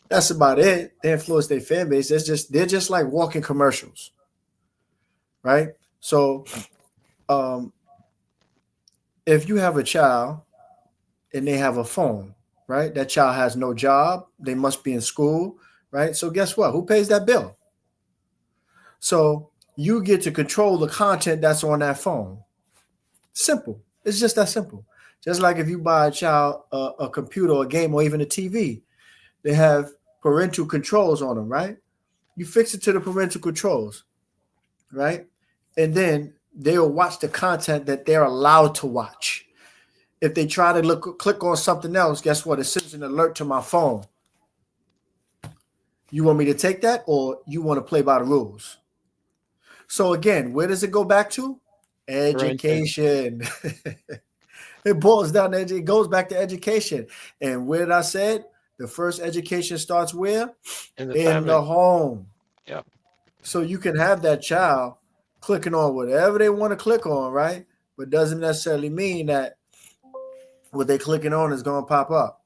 That's about it. They influence their fan base. They're just like walking commercials, right? So, if you have a child and they have a phone, right? That child has no job. They must be in school, right? So guess what? Who pays that bill? So you get to control the content that's on that phone. Simple. It's just that simple. Just like if you buy a child a computer or a game or even a TV, they have parental controls on them, right? You fix it to the parental controls, right? And then they'll watch the content that they're allowed to watch. If they try to click on something else, guess what? It sends an alert to my phone. You want me to take that, or you want to play by the rules? So again, where does it go back to? Education. It boils down to it goes back to education. And where did I say the first education starts where? In the home. Yeah. So you can have that child clicking on whatever they want to click on, right? But doesn't necessarily mean that what they're clicking on is going to pop up.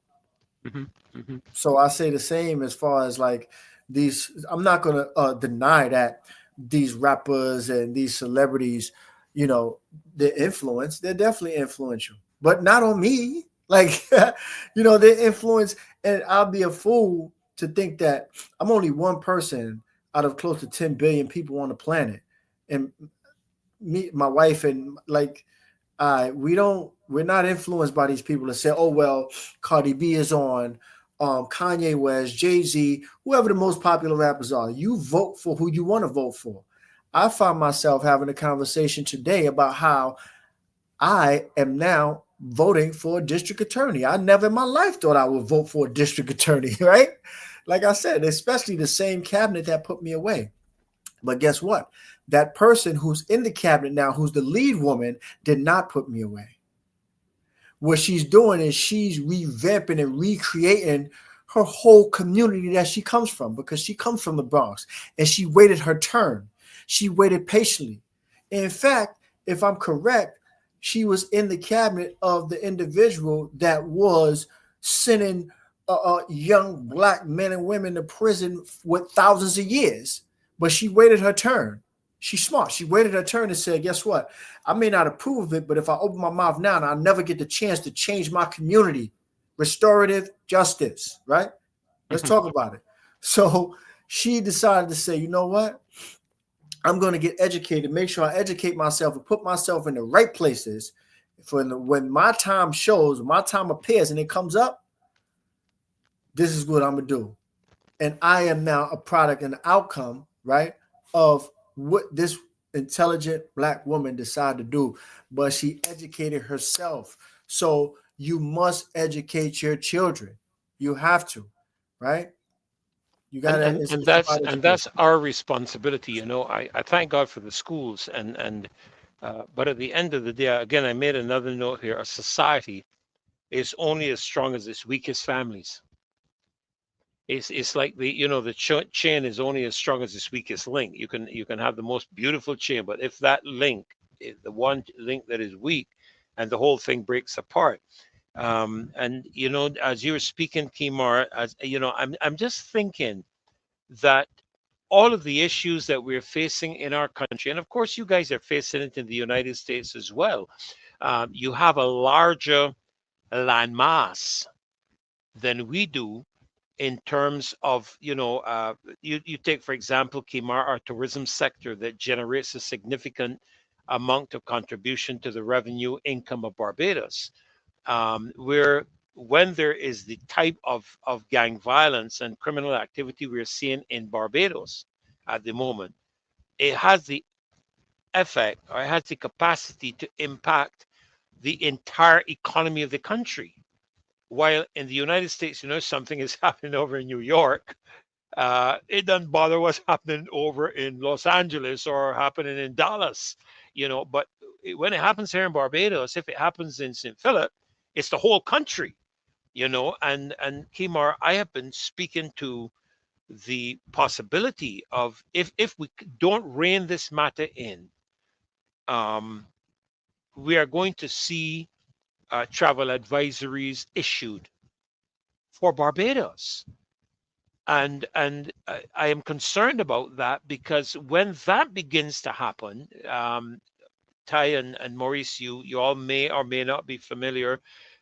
So I say the same as far as like these. I'm not going to deny that these rappers and these celebrities, you know, they're influenced. They're definitely influential, but not on me. Like, you know, they're influenced, and I'll be a fool to think that I'm only one person out of close to 10 billion people on the planet. And me, my wife, and like, we're not influenced by these people that say, oh, well, Cardi B is on, Kanye West, Jay-Z, whoever the most popular rappers are. You vote for who you want to vote for. I find myself having a conversation today about how I am now voting for a district attorney. I never in my life thought I would vote for a district attorney, right? Like I said, especially the same cabinet that put me away. But guess what? That person who's in the cabinet now, who's the lead woman, did not put me away. What she's doing is she's revamping and recreating her whole community that she comes from, because she comes from the Bronx and she waited her turn. She waited patiently. In fact, if I'm correct, she was in the cabinet of the individual that was sending young black men and women to prison with thousands of years. But she waited her turn. She's smart. She waited her turn and said, guess what? I may not approve of it, but if I open my mouth now, I'll never get the chance to change my community. Restorative justice, right? Let's talk about it. So she decided to say, you know what? I'm going to get educated, make sure I educate myself and put myself in the right places for when my time shows, my time appears and it comes up, this is what I'm going to do. And I am now a product and outcome, right, of what this intelligent black woman decided to do. But she educated herself. So you must educate your children. You have to, right? You got to. And that's our responsibility. You know, I thank God for the schools, but at the end of the day, again, I made another note here. A society is only as strong as its weakest families. It's like the chain is only as strong as its weakest link. You can have the most beautiful chain, but if that link, the one link that is weak, and the whole thing breaks apart. And you know, as you were speaking, Kimar, as you know, I'm just thinking that all of the issues that we're facing in our country, and of course, you guys are facing it in the United States as well. You have a larger landmass than we do in terms of, you take, for example, Kimar, our tourism sector that generates a significant amount of contribution to the revenue income of Barbados. Where when there is the type of gang violence and criminal activity we're seeing in Barbados at the moment, it has the effect, or it has the capacity to impact the entire economy of the country. While in the United States, something is happening over in New York, it doesn't bother what's happening over in Los Angeles or happening in Dallas, but when it happens here in Barbados, if it happens in St. Philip, it's the whole country, and Kimar, I have been speaking to the possibility of, if we don't rein this matter in, we are going to see travel advisories issued for Barbados. And I am concerned about that, because when that begins to happen, Ty and Maurice, you all may or may not be familiar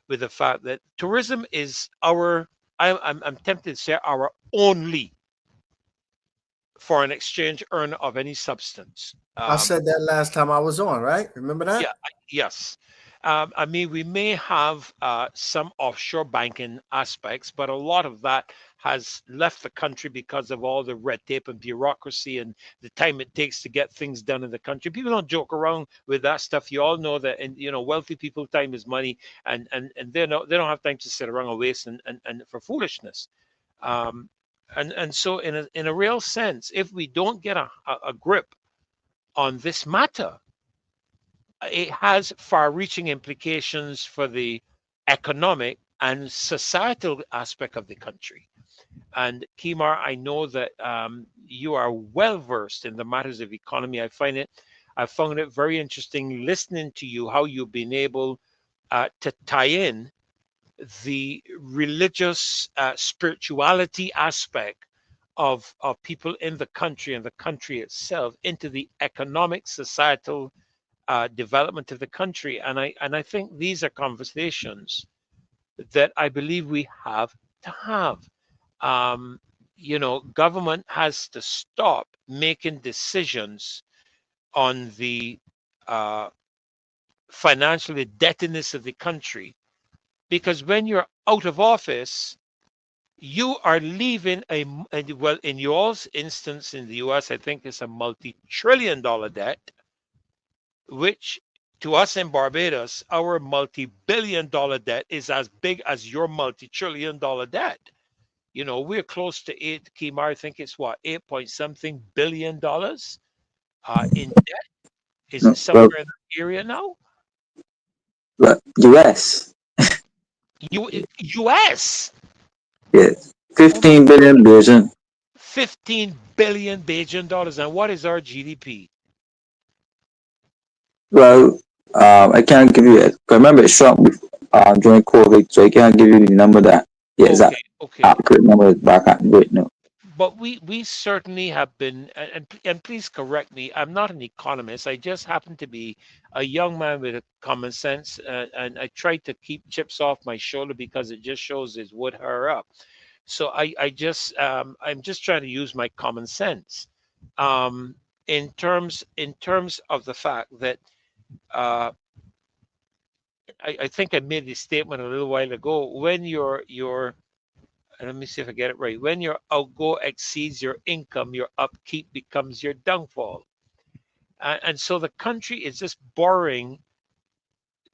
with the fact that tourism is I'm tempted to say our only foreign exchange earned of any substance. I said that last time I was on, right? Remember that? Yeah, yes. I mean, we may have some offshore banking aspects, but a lot of that has left the country because of all the red tape and bureaucracy and the time it takes to get things done in the country. People don't joke around with that stuff. You all know that, and wealthy people, time is money, and they don't have time to sit around and waste and for foolishness. Um, and so, in a real sense, if we don't get a grip on this matter, it has far-reaching implications for the economic and societal aspect of the country. And Kimar, I know that you are well versed in the matters of economy. I found it very interesting listening to you, how you've been able to tie in the religious spirituality aspect of people in the country and the country itself into the economic, societal development of the country. And I think these are conversations that I believe we have to have. Government has to stop making decisions on the financial indebtedness of the country, because when you're out of office, you are leaving well, in yours instance in the US, I think it's a multi-trillion-dollar debt, which to us in Barbados, our multi-billion-dollar debt is as big as your multi-trillion-dollar debt. We're close to Kimar, I think it's what, 8 point something billion dollars in debt. Is it somewhere in that area now? US. US. Yes. 15 billion Bajan. 15 billion Bajan dollars. And what is our GDP? Well, I can't give you it. Remember, it shrunk during COVID, so I can't give you the number that. Yeah, exactly. Okay. Accurate number back at right now. But we certainly have been, and please correct me, I'm not an economist. I just happen to be a young man with a common sense, and I try to keep chips off my shoulder because it just shows his wood her up. So I'm just trying to use my common sense in terms of the fact that I think I made this statement a little while ago. When your let me see if I get it right. When your outgo exceeds your income, your upkeep becomes your downfall. And so the country is just borrowing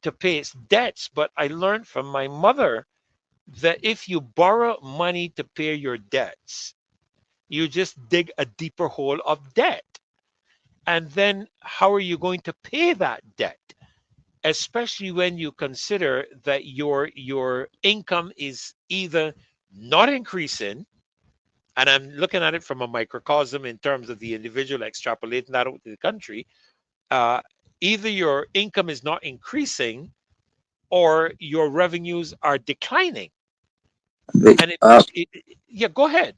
to pay its debts. But I learned from my mother that if you borrow money to pay your debts, you just dig a deeper hole of debt. And then how are you going to pay that debt? Especially when you consider that your income is either not increasing, and I'm looking at it from a microcosm in terms of the individual, extrapolating that out to the country, either your income is not increasing or your revenues are declining. And yeah, go ahead.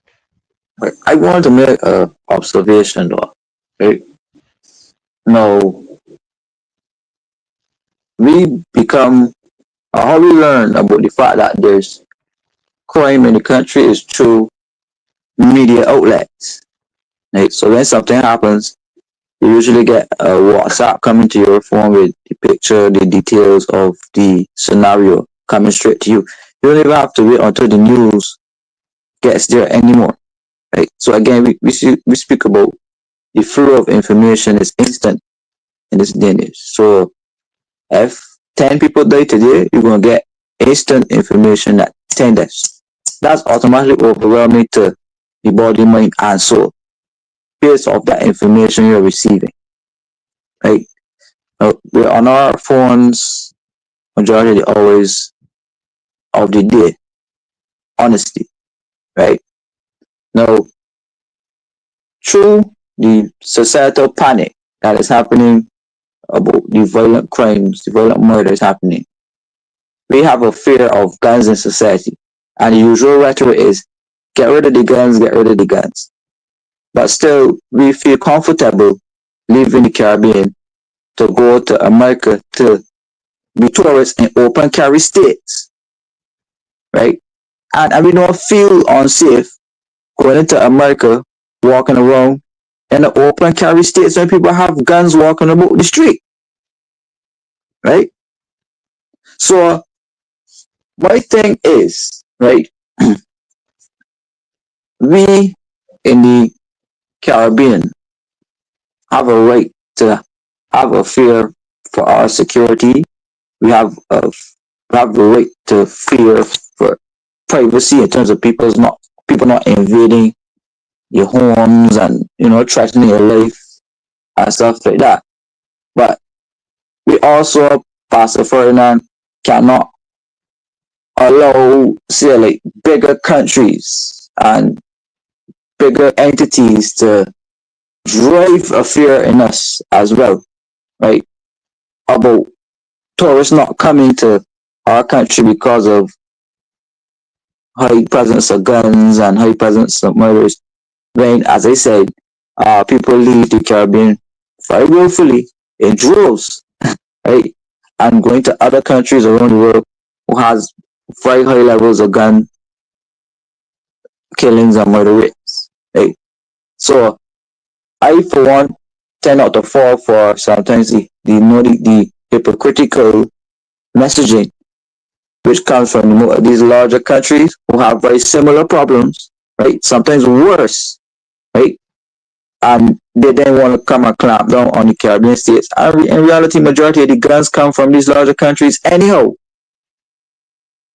I want to make an observation though. Right? Now, we become, how we learn about the fact that there's crime in the country is through media outlets. Right? So when something happens, you usually get a WhatsApp coming to your phone with the picture, the details of the scenario coming straight to you. You don't even have to wait until the news gets there anymore. Right? So again, we speak about the flow of information is instant in this day and age. So if 10 people die today, you're going to get instant information at 10 deaths. That's automatically overwhelming to the body, mind, and soul based off that information you're receiving. Right? Now, we're on our phones majority of the hours of the day. Honesty. Right? Now, through the societal panic that is happening about the violent crimes, the violent murders happening, we have a fear of guns in society. And the usual rhetoric is, get rid of the guns, get rid of the guns. But still, we feel comfortable leaving the Caribbean to go to America to be tourists in open carry states. Right? And we don't feel unsafe going into America walking around in the open carry states when people have guns walking about the street, right? So my thing is, right, we in the Caribbean have a right to have a fear for our security. We have the right to fear for privacy in terms of people not invading your homes and threatening your life and stuff like that. But we also, Pastor Ferdinand, cannot allow, say, like bigger countries and bigger entities to drive a fear in us as well, right? About tourists not coming to our country because of high presence of guns and high presence of murders. When, as I said, people leave the Caribbean very willfully in droves, right? And going to other countries around the world who has very high levels of gun killings and murder rates, right? So I, for one, tend not to fall for sometimes the hypocritical messaging which comes from these larger countries who have very similar problems, right? Sometimes worse, right? And they then want to come and clamp down on the Caribbean states. And in reality, majority of the guns come from these larger countries anyhow.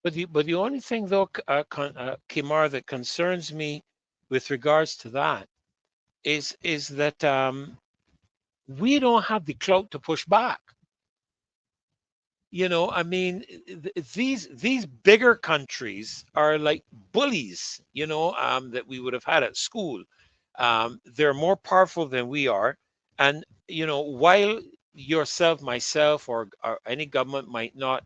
But the only thing though, Kimar, that concerns me with regards to that is that we don't have the clout to push back. I mean, these bigger countries are like bullies, that we would have had at school. They're more powerful than we are, and while yourself, myself, or any government might not,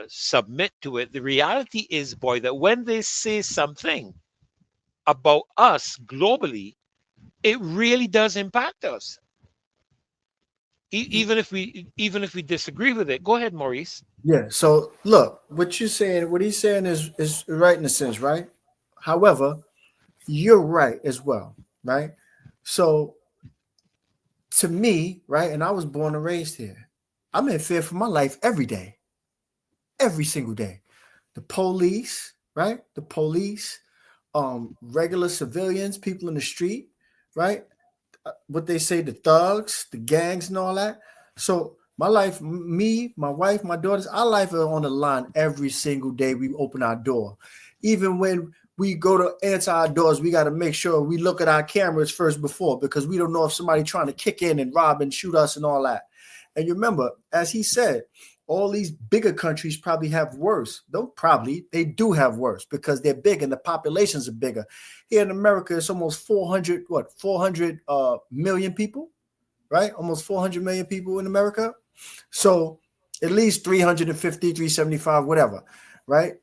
submit to it, the reality is, boy, that when they say something about us globally, it really does impact us. Even if we disagree with it. Go ahead, Maurice. Yeah. So look, what he's saying is right in a sense, right? However, you're right as well, right? So to me, right, and I was born and raised here, I'm in fear for my life every day, every single day. The police, right? The police, regular civilians, people in the street, right? What they say, the thugs, the gangs, and all that. So my life, me, my wife, my daughters, our life are on the line every single day we open our door. Even when we go to answer our doors, we got to make sure we look at our cameras first before, because we don't know if somebody trying to kick in and rob and shoot us and all that. And you remember, as he said, all these bigger countries probably have worse. They do have worse because they're big and the populations are bigger. Here in America, it's almost 400 million people, right? Almost 400 million people in America. So at least 350, 375, whatever, right?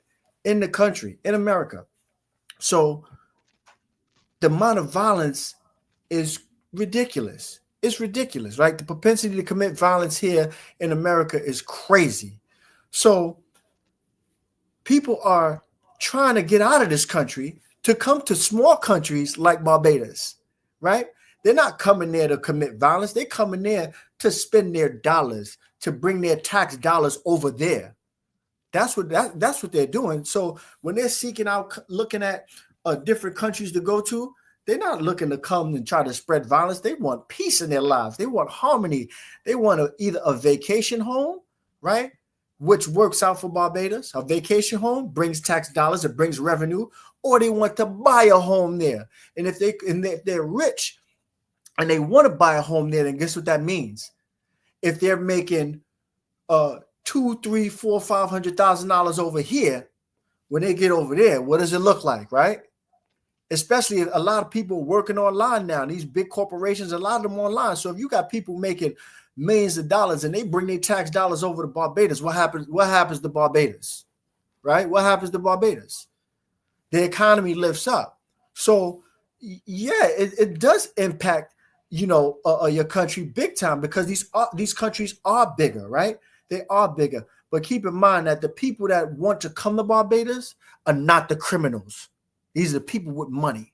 In the country, in America. So the amount of violence is ridiculous. It's ridiculous, right? The propensity to commit violence here in America is crazy. So people are trying to get out of this country to come to small countries like Barbados, right? They're not coming there to commit violence. They're coming there to spend their dollars, to bring their tax dollars over there. That's what they're doing. So when they're seeking out, looking at different countries to go to, they're not looking to come and try to spread violence. They want peace in their lives. They want harmony. They want either a vacation home, right, which works out for Barbados. A vacation home brings tax dollars, it brings revenue, or they want to buy a home there. And if they're rich and they want to buy a home there, then guess what that means? If they're making $200,000, $300,000, $400,000, $500,000 over here, when they get over there, what does it look like, right? Especially a lot of people working online now. These big corporations, a lot of them online. So if you got people making millions of dollars and they bring their tax dollars over to Barbados, what happens? What happens to Barbados, right? What happens to Barbados? The economy lifts up. So yeah, it does impact, your country big time, because these countries are bigger, right? They are bigger. But keep in mind that the people that want to come to Barbados are not the criminals. These are people with money.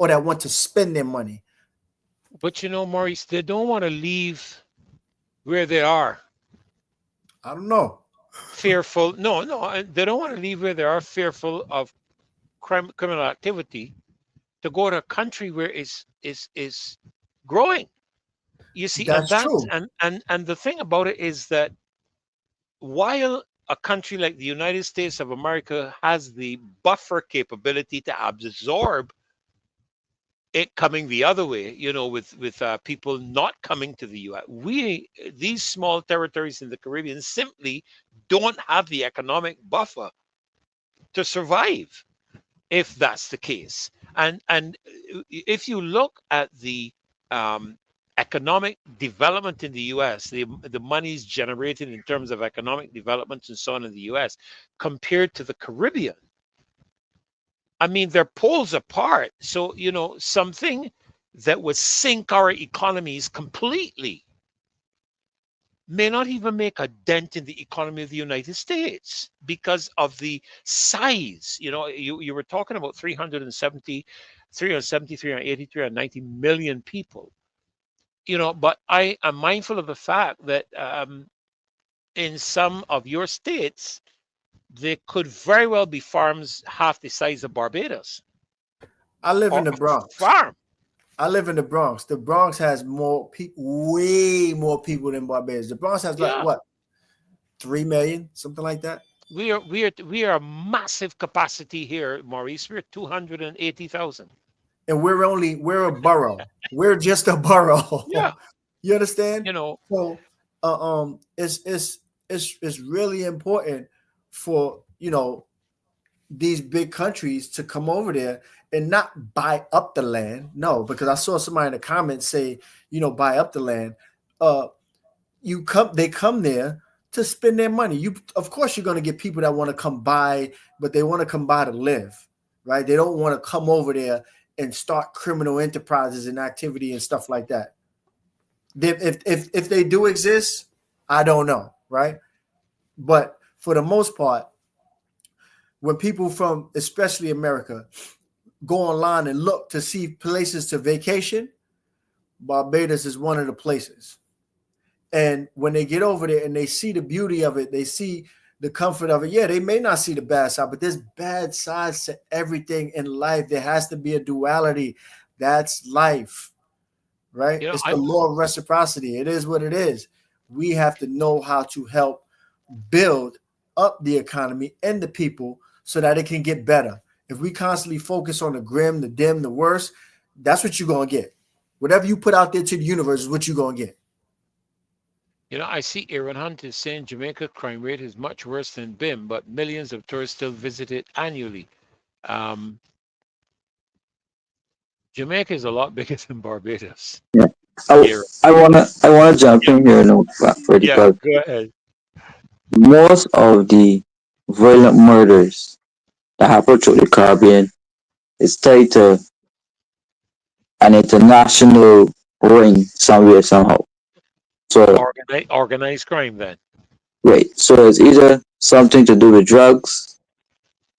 or that want to spend their money. But Maurice, they don't want to leave where they are. I don't know. Fearful. No, no, they don't want to leave where they are, fearful of criminal activity, to go to a country where is growing. You see, and That's that's true. and the thing about it is that while a country like the United States of America has the buffer capability to absorb it coming the other way, with people not coming to the U.S., these small territories in the Caribbean simply don't have the economic buffer to survive, if that's the case. And if you look at the economic development in the U.S., the monies generated in terms of economic development and so on in the U.S. compared to the Caribbean, I mean, they're poles apart. So, something that would sink our economies completely may not even make a dent in the economy of the United States because of the size. You were talking about 370, 380, 390 million people. But I am mindful of the fact that in some of your states, there could very well be farms half the size of Barbados. I live in Or the Bronx. farm. I live in the Bronx. The Bronx has more people, way more people than Barbados. The Bronx has like Yeah. what, 3 million, something like that. We are a massive capacity here, Maurice. We're 280,000. And we're a borough. We're just a borough. Yeah. You understand? So it's really important for these big countries to come over there and not buy up the land. No, because I saw somebody in the comments say, buy up the land. They come there to spend their money. Of course, you're going to get people that want to come buy, but they want to come by to live, right? They don't want to come over there and start criminal enterprises and activity and stuff like that. If they do exist, I don't know, right? But for the most part, when people from especially America go online and look to see places to vacation, Barbados is one of the places. And when they get over there and they see the beauty of it, they see the comfort of it. Yeah, they may not see the bad side, but there's bad sides to everything in life. There has to be a duality. That's life, right? It's the law of reciprocity. It is what it is. We have to know how to help build up the economy and the people so that it can get better. If we constantly focus on the grim, the dim, the worst, that's what you're going to get. Whatever you put out there to the universe is what you're going to get. I see Aaron Hunt is saying Jamaica crime rate is much worse than BIM, but millions of tourists still visit it annually. Jamaica is a lot bigger than Barbados. Yeah. I wanna jump in here now, Freddy, because Go ahead. most of the violent murders that happen through the Caribbean is tied to an international ring somewhere somehow. So Organized crime then. right. So it's either something to do with drugs,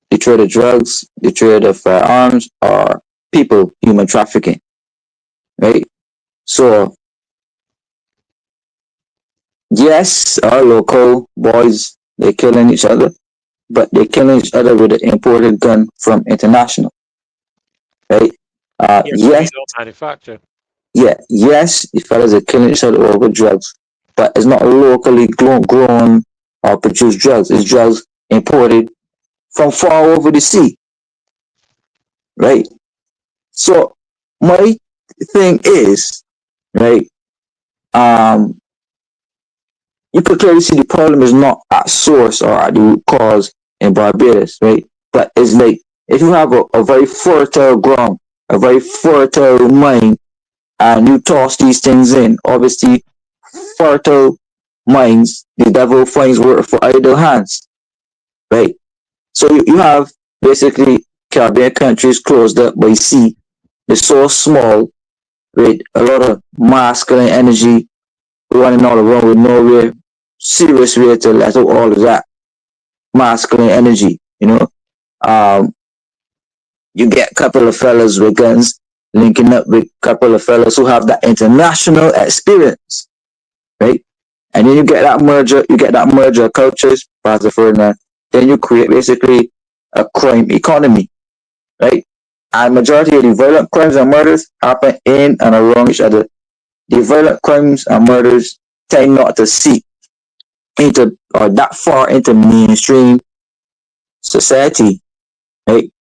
the trade of drugs, the trade of firearms, or people, human trafficking. Right? So yes, our local boys, they're killing each other, but they're killing each other with an imported gun from international. Right? Yes, We don't manufacture. yes, the fellas are killing each other over drugs, but it's not locally grown or produced drugs. It's drugs imported from far over the sea, right? So my thing is, right, you could clearly see the problem is not at source or at the root cause in Barbados, right? But it's like if you have a very fertile ground, a very fertile mine, and you toss these things in, obviously fertile mines, the devil finds work for idle hands, right? So you have basically Caribbean countries closed up by sea. They're so small, with a lot of masculine energy running all around with no serious way to let out all of that masculine energy, you get a couple of fellas with guns, linking up with a couple of fellows who have that international experience, right? And then you get that merger of cultures, Pastor Ferdinand. Then you create basically a crime economy, right? And majority of the violent crimes and murders happen in and around each other. The violent crimes and murders tend not to seep into or that far into mainstream society, right?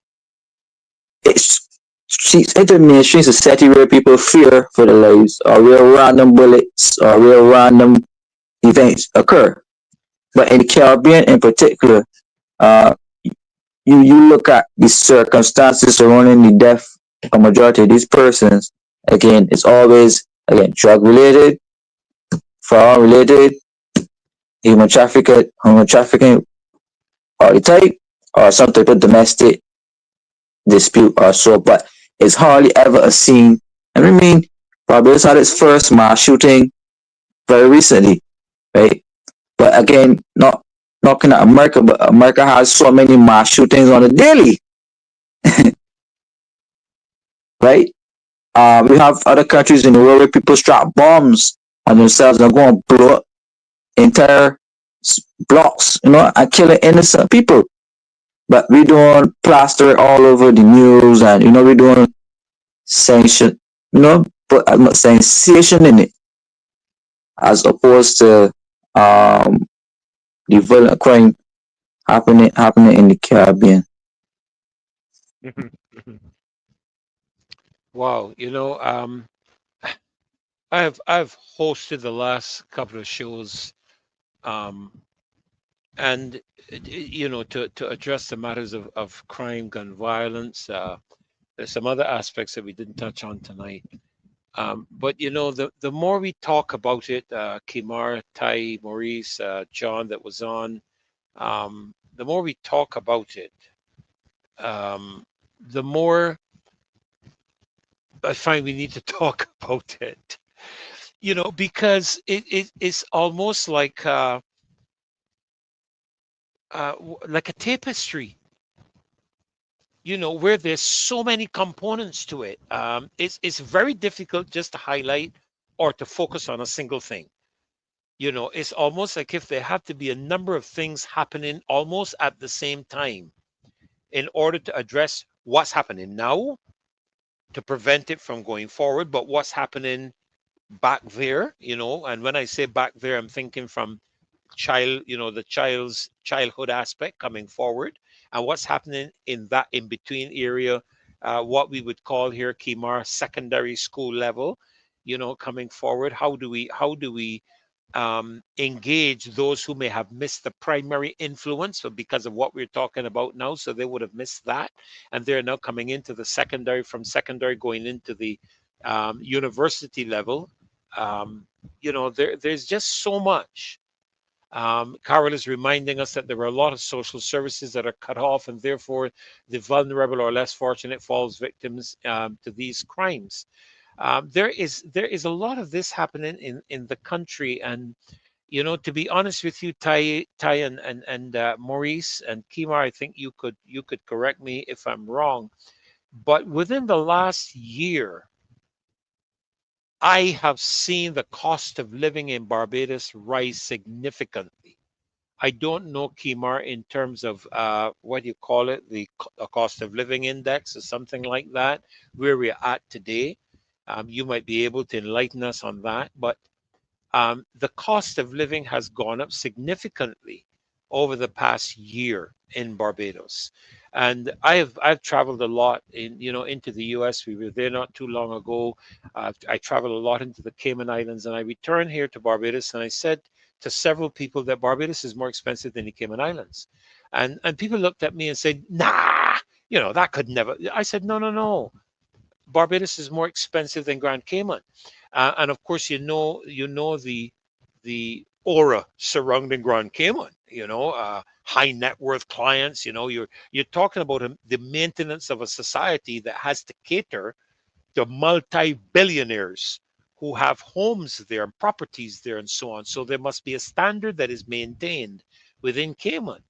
It's seeps into mainstream society where people fear for their lives or where random bullets or where random events occur. But in the Caribbean in particular, uh, you look at the circumstances surrounding the death of a majority of these persons. Again, it's always again drug related, firearm related, human trafficking, or the type, or some type of domestic dispute or so. But it's hardly ever a scene. And I mean, Barbados had its first mass shooting very recently, right? But again, not knocking at America, but America has so many mass shootings on a daily, right? We have other countries in the world where people strap bombs on themselves and go and blow up entire blocks, and killing innocent people. But we don't plaster it all over the news, and we don't sanction, put as much sensation in it as opposed to the violent crime happening in the Caribbean. Wow, I've hosted the last couple of shows, um, and to address the matters of crime, gun violence. There's some other aspects that we didn't touch on tonight. But the more we talk about it, Kimar, Tai, Maurice, John, that was on, the more we talk about it, um, the more I find we need to talk about it. Because it's almost like a tapestry. Where there's so many components to it. It's very difficult just to highlight or to focus on a single thing. It's almost like if there have to be a number of things happening almost at the same time in order to address what's happening now to prevent it from going forward, but what's happening back there, and when I say back there, I'm thinking from the child's childhood aspect coming forward, and what's happening in that in between area, what we would call here, Kimar, secondary school level, coming forward. How do we engage those who may have missed the primary influence, so because of what we're talking about now, so they would have missed that, and they're now coming into the secondary, from secondary going into the university level. There's just so much. Carol is reminding us that there are a lot of social services that are cut off, and therefore the vulnerable or less fortunate falls victims to these crimes. There is a lot of this happening in the country, and to be honest with you, Tai and Maurice and Kimar, I think you could correct me if I'm wrong, but within the last year, I have seen the cost of living in Barbados rise significantly. I don't know, Kimar, in terms of what do you call it, the cost of living index or something like that, where we're at today. You might be able to enlighten us on that, but the cost of living has gone up significantly over the past year in Barbados. And I've traveled a lot into the US. We were there not too long ago. I traveled a lot into the Cayman Islands, and I returned here to Barbados, and I said to several people that Barbados is more expensive than the Cayman Islands. And people looked at me and said, nah, that could never. I said, no, no, no. Barbados is more expensive than Grand Cayman. And of course, the aura surrounding Grand Cayman. High net worth clients. You're talking about the maintenance of a society that has to cater to multi-billionaires who have homes there and properties there and so on. So there must be a standard that is maintained within Cayman.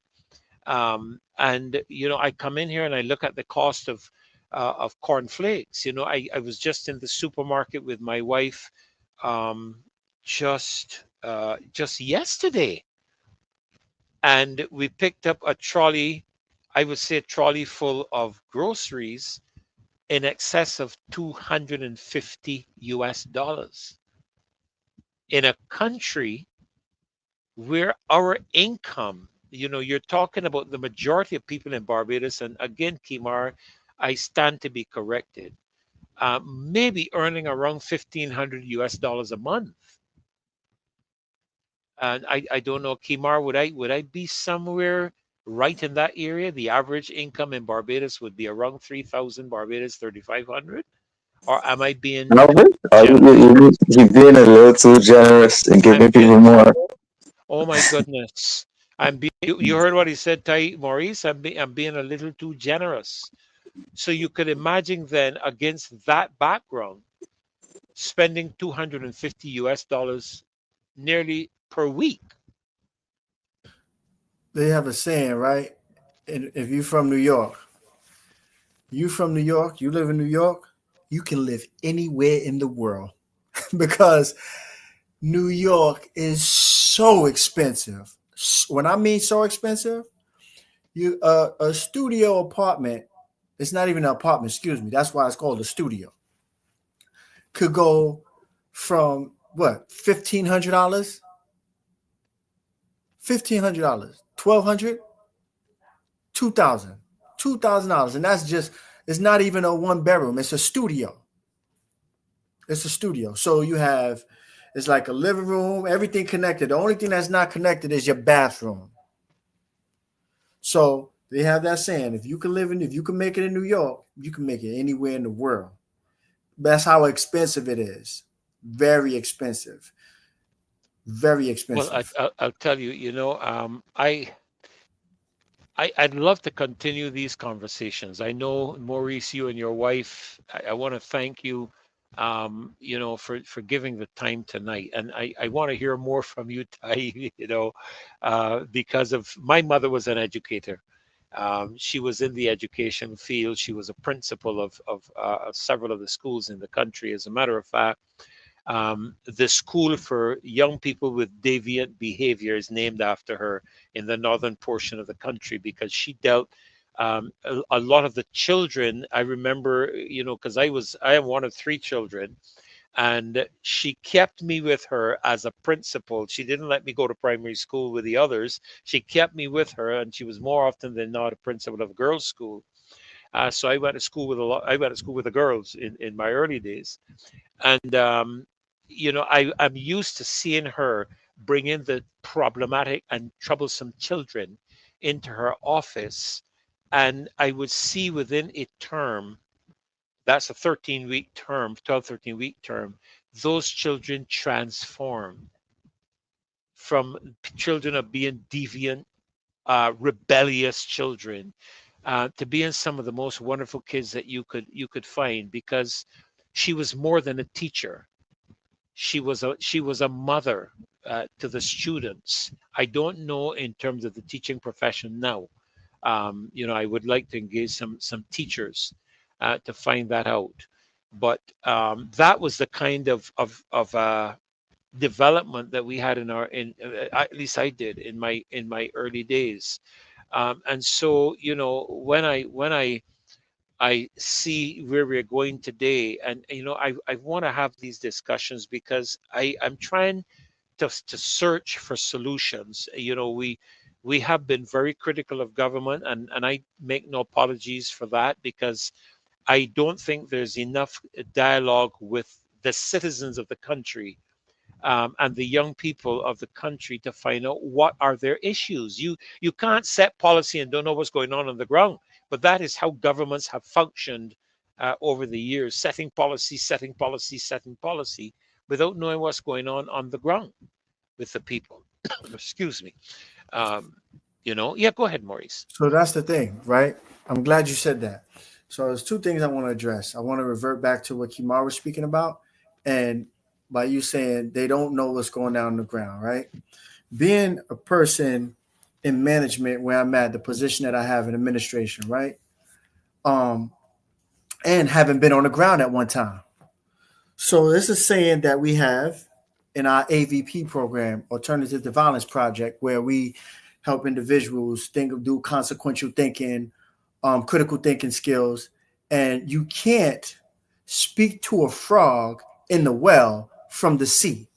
And I come in here and I look at the cost of of cornflakes. You know, I was just in the supermarket with my wife just yesterday, and we picked up a trolley. I would say a trolley full of groceries in excess of $250 in a country where our income, you know, you're talking about the majority of people in Barbados, and again, Kimar, I stand to be corrected, maybe earning around $1,500 a month. And I don't know, Kimar, would I be somewhere right in that area? The average income in Barbados would be around 3,000 Barbados, 3,500, or am I being Albert, generous? you're being a little too generous and I'm giving being, people more. oh my goodness. You heard what he said, Maurice. I'm being a little too generous. So you could imagine then, against that background, spending $250 nearly per week. They have a saying, right? And if you're from New York, you live in New York, you can live anywhere in the world because New York is so expensive. When I mean so expensive, a studio apartment, it's not even an apartment, excuse me. That's why it's called a studio. Could go from what, $1,500, $1,500, $1,200, $2,000, and that's just, it's not even a one bedroom. It's a studio. It's a studio. So you have, it's like a living room, everything connected. The only thing that's not connected is your bathroom. So they have that saying: if you can make it in New York, you can make it anywhere in the world. That's how expensive it is. Very expensive. Very Well, expensive. I'll tell you, you know, I'd love to continue these conversations. I know, Maurice, you and your wife, I want to thank you, you know, for giving the time tonight. And I want to hear more from you, Tai, you know, because of my mother was an educator. She was in the education field. She was a principal of several of the schools in the country. As a matter of fact, the school for young people with deviant behavior is named after her in the northern portion of the country, because she dealt a lot of the children. I remember, you know, because I am one of three children, and she kept me with her as a principal. She didn't let me go to primary school with the others. She kept me with her, and she was more often than not a principal of a girls' school. So I went to school with a lot. I went to school with the girls in my early days, and you know, I'm used to seeing her bring in the problematic and troublesome children into her office, and I would see within a term, that's a 13-week term, 12, 13-week term, those children transform from children of being deviant, rebellious children, to being some of the most wonderful kids that you could find, because she was more than a teacher. She was a mother to the students. I don't know in terms of the teaching profession now. You know, I would like to engage some teachers to find that out. But that was the kind of development that we had at least I did in my early days. And so, you know, when I see where we're going today, and you know, I want to have these discussions because I'm trying to search for solutions. You know, we have been very critical of government, and I make no apologies for that, because I don't think there's enough dialogue with the citizens of the country, and the young people of the country, to find out what are their issues. You can't set policy and don't know what's going on the ground, but that is how governments have functioned over the years, setting policy, setting policy, setting policy, without knowing what's going on the ground with the people. Excuse me. Um, you know, yeah, go ahead, Maurice. So that's the thing, right? I'm glad you said that. So there's two things I want to address. I want to revert back to what Kimar was speaking about, and by you saying they don't know what's going down on the ground, right? Being a person in management where I'm at, the position that I have in administration, right? Um, and having been on the ground at one time. So this is saying that we have in our AVP program, Alternative to Violence Project, where we help individuals do consequential thinking, critical thinking skills, and you can't speak to a frog in the well from the sea.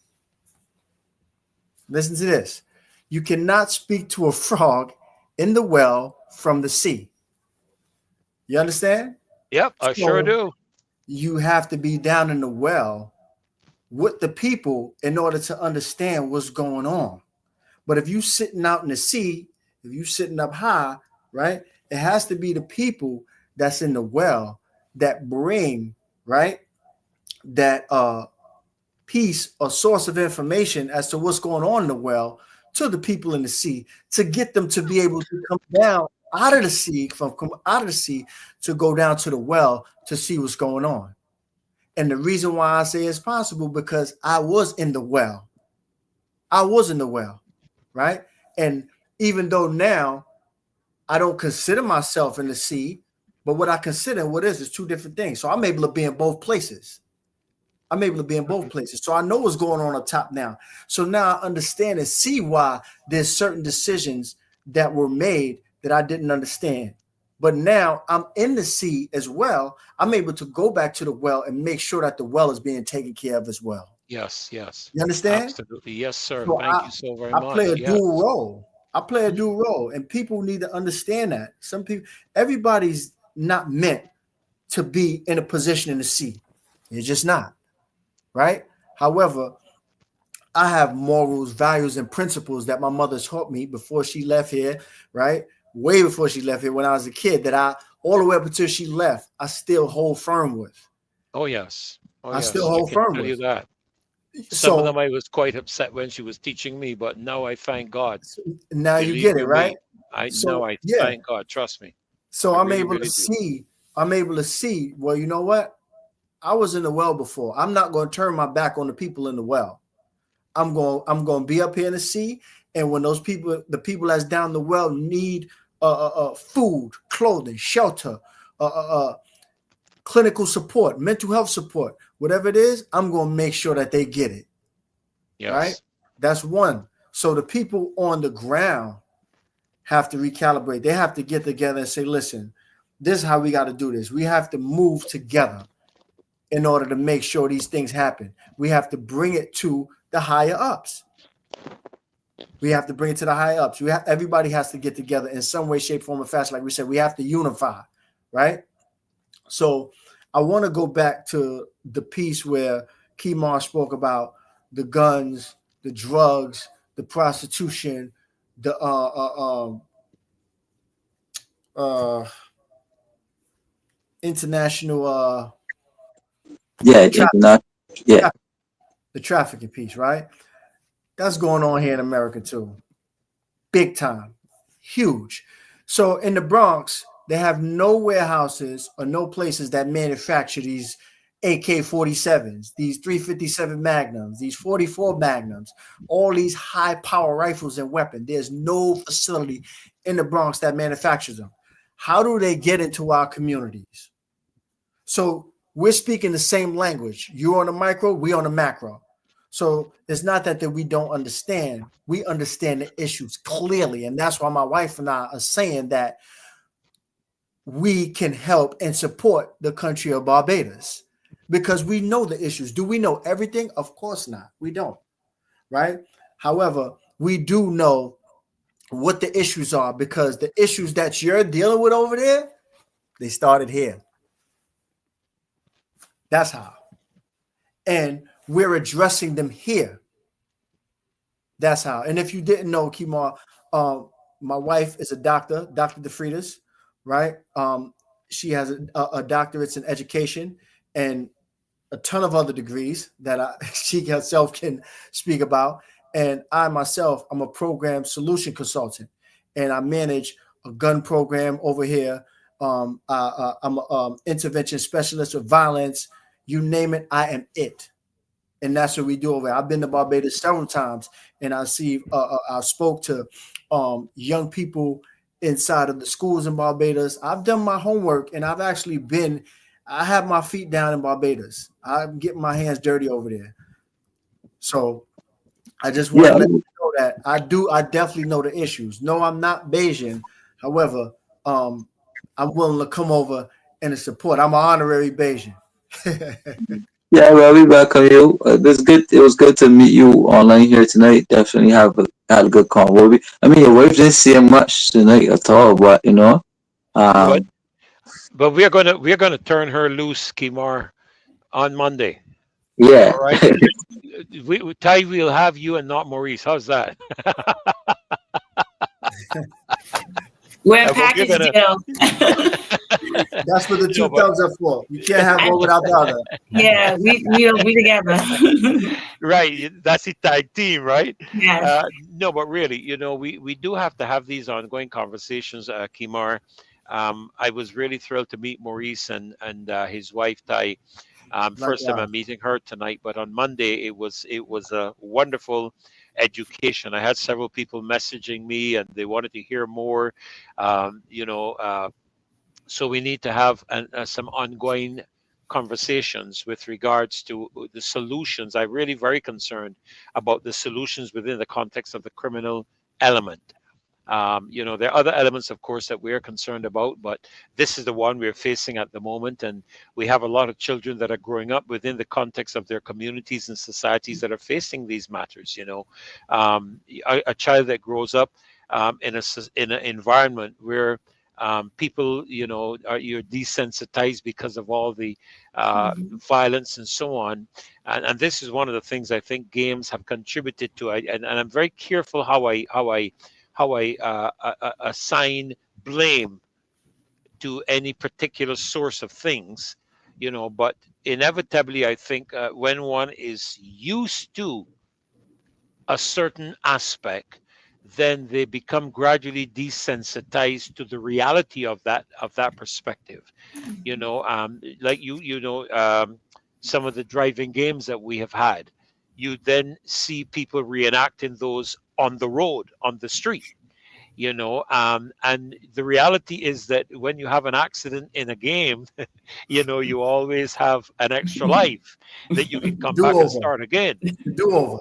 Listen to this. You cannot speak to a frog in the well from the sea. You understand? Yep, I sure do. You have to be down in the well with the people in order to understand what's going on. But if you sitting out in the sea, if you sitting up high, right, it has to be the people that's in the well that bring, right, that piece or source of information as to what's going on in the well to the people in the sea, to get them to be able to come down out of the sea, to go down to the well to see what's going on. And the reason why I say it's possible, because I was in the well. Right? And even though now I don't consider myself in the sea, but what I consider what is two different things. So I'm able to be in both places. So I know what's going on up top now. So now I understand and see why there's certain decisions that were made that I didn't understand. But now I'm in the sea as well. I'm able to go back to the well and make sure that the well is being taken care of as well. Yes. You understand? Absolutely. Yes, sir. So Thank you so very much. I play a dual role. And people need to understand that. Everybody's not meant to be in a position in the sea. You're just not. Right? However, I have morals, values, and principles that my mother taught me before she left here, right? Way before she left here when I was a kid, that all the way up until she left, I still hold firm with. Oh, yes. I still hold firm with. You that. Some of them I was quite upset when she was teaching me, but now I thank God. Now you get it, right? I thank God. Trust me. So I'm able to see. Well, you know what? I was in the well before. I'm not going to turn my back on the people in the well. I'm going to be up here in the sea, and when the people that's down the well need food, clothing, shelter, clinical support, mental health support, whatever it is, I'm going to make sure that they get it. Yes. Right? That's one. So the people on the ground have to recalibrate. They have to get together and say, listen, this is how we got to do this. We have to move together in order to make sure these things happen. We have to bring it to the higher ups. Everybody has to get together in some way, shape, form, or fashion. Like we said, we have to unify, right? So I want to go back to the piece where Kemar spoke about the guns, the drugs, the prostitution, the international the trafficking piece, right? That's going on here in America too. Big time. Huge. So in the Bronx, they have no warehouses or no places that manufacture these AK-47s, these 357 Magnums, these 44 Magnums, all these high power rifles and weapons. There's no facility in the Bronx that manufactures them. How do they get into our communities? So we're speaking the same language. You're on the micro, we on the macro. So it's not that we don't understand. We understand the issues clearly. And that's why my wife and I are saying that we can help and support the country of Barbados because we know the issues. Do we know everything? Of course not. We don't. Right? However, we do know what the issues are because the issues that you're dealing with over there, they started here. That's how. And we're addressing them here. That's how. And if you didn't know, Kemar, my wife is a doctor, Dr. DeFritas, right? She has a doctorate in education and a ton of other degrees that she herself can speak about. And I myself, I'm a program solution consultant, and I manage a gun program over here. I'm an intervention specialist with violence. You name it, I am it. And that's what we do over here. I've been to Barbados several times, and I spoke to young people inside of the schools in Barbados. I've done my homework, and I've actually been I have my feet down in Barbados. I'm getting my hands dirty over there. So I just want Yeah, to let you know that I definitely know the issues. No, I'm not Bayesian. However, I'm willing to come over and support. I'm an honorary Bayesian. yeah. Well, we welcome you. It was good. It was good to meet you online here tonight. Definitely had a good convo. I mean, your wife didn't say much tonight at all, but But um, we're gonna turn her loose, Kimar, on Monday. yeah. All right. Ty, we'll have you and not Maurice. How's that? We're a But we're package gonna, deal. That's what the you two know, but thumbs are for. You can't have one without the other. Yeah, we together. right, that's the tag team, right? Yes. No, but really, we do have to have these ongoing conversations, Kimar. I was really thrilled to meet Maurice and his wife Ty. First time Likewise. I'm meeting her tonight, but on Monday it was a wonderful education. I had several people messaging me and they wanted to hear more. Um, you know, uh, so we need to have some ongoing conversations with regards to the solutions. I'm really very concerned about the solutions within the context of the criminal element. There are other elements, of course, that we're concerned about, but this is the one we're facing at the moment. And we have a lot of children that are growing up within the context of their communities and societies that are facing these matters. A child that grows up in an environment where people, you're desensitized because of all the Mhm. violence and so on. And this is one of the things I think games have contributed to. And I'm very careful how I assign blame to any particular source of things, but inevitably, I think when one is used to a certain aspect, then they become gradually desensitized to the reality of that perspective. Like some of the driving games that we have had, you then see people reenacting those on the road, on the street. And the reality is that when you have an accident in a game, you always have an extra life that you can come Do back and over. start again. Do over.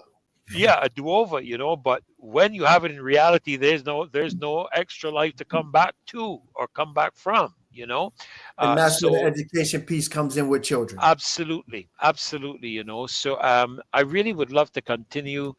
Yeah, a do-over, but when you have it in reality, there's no extra life to come back to or come back from. And that's where the So education piece comes in with children. absolutely, absolutely. So I really would love to continue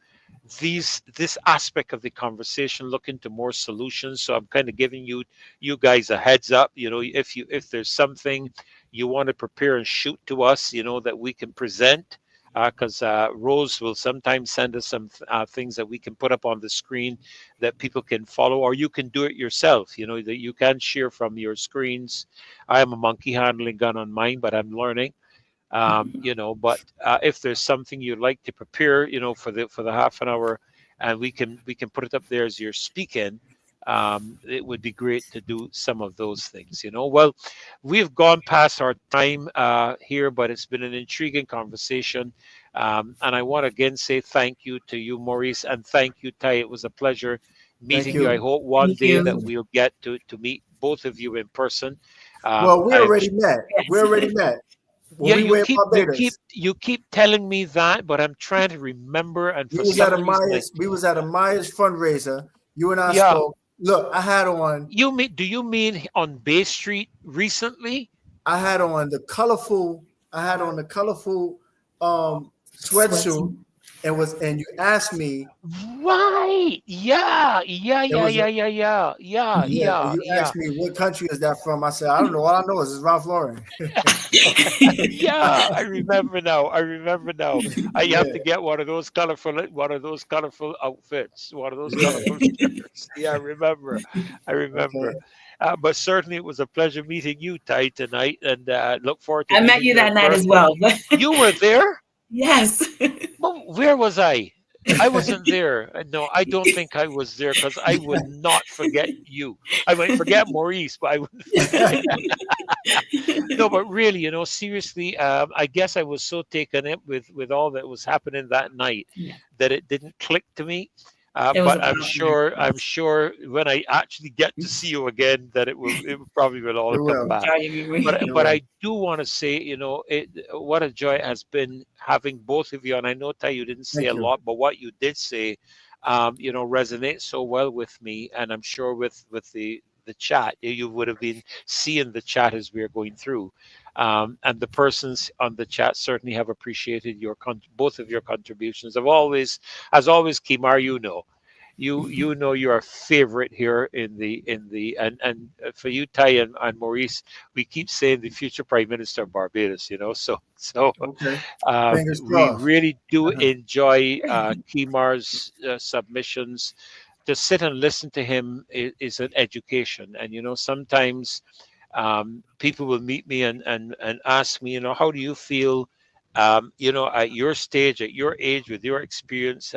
this aspect of the conversation, look into more solutions. So I'm kind of giving you guys a heads up. If there's something you want to prepare and shoot to us, that we can present. Because Rose will sometimes send us some things that we can put up on the screen that people can follow, or you can do it yourself. That you can share from your screens. I am a monkey handling gun on mine, but I'm learning. But if there's something you'd like to prepare, for the half an hour, and we can put it up there as you're speaking, it would be great to do some of those things. Well, we've gone past our time here, but it's been an intriguing conversation, and I want to again say thank you to you, Maurice, and thank you, Ty. It was a pleasure Thank meeting you. I you. hope one Thank day you. that we'll get to meet both of you in person. Well, we I'm already met. We already met when Yeah, we you were in keep you keep Barbados. you keep telling me that, but I'm trying to remember, and We for was at some a reason, Myers. We was at a Myers fundraiser. You and I yeah. spoke. Look, I had on. Do you mean on Bay Street recently? I had on the colorful. I had on the colorful sweatsuit, Sweating. and you asked me. Right. Yeah. Yeah. It Yeah. was Yeah. Yeah. Yeah. Yeah. Yeah, and Yeah. you Yeah. asked me what country is that from. I said I don't know. All I know is it's Ralph Lauren. Yeah, I remember now. I remember now. I have Yeah, to get one of those colorful outfits, one of those yeah. colorful shirts. Yeah, I remember. I remember. Okay. But certainly, it was a pleasure meeting you, Ty, tonight, and look forward to I met meeting you you in that night as person. well. You were there? Yes. Well, where was I? I wasn't there. No, I don't think I was there because I would not forget you. I might forget Maurice, but I wouldn't forget. No, but really, seriously, I guess I was so taken up with all that was happening that night Yeah. that it didn't click to me. It was a But compliment. I'm sure when I actually get to see you again, that it will probably will all It come will. back. Jolly memory. But It but will. I do want to say, what a joy it has been having both of you. And I know, Ty, you didn't say a Thank you. lot, but what you did say, resonates so well with me, and I'm sure with the chat, you would have been seeing the chat as we are going through, and the persons on the chat certainly have appreciated both of your contributions. As always, Kimar, you're a favorite here in the and for you, Ty and Maurice, we keep saying the future Prime Minister of Barbados. So Okay. Fingers we crossed. really do Uh-huh. enjoy Kimar's submissions. To sit and listen to him is an education, and sometimes people will meet me and ask me, how do you feel, at your stage, at your age, with your experience,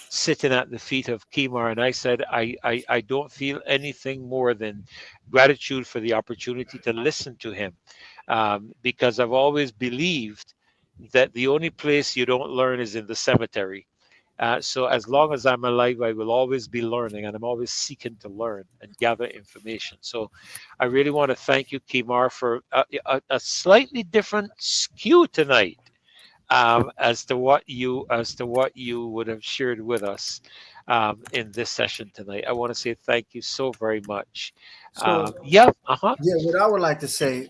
sitting at the feet of Kimar. And I said, I don't feel anything more than gratitude for the opportunity to listen to him, because I've always believed that the only place you don't learn is in the cemetery. So as long as I'm alive, I will always be learning, and I'm always seeking to learn and gather information. So I really want to thank you, Kimar, for a slightly different skew tonight, as to what you would have shared with us in this session tonight. I want to say thank you so very much. So Yeah, uh-huh. yeah, what I would like to say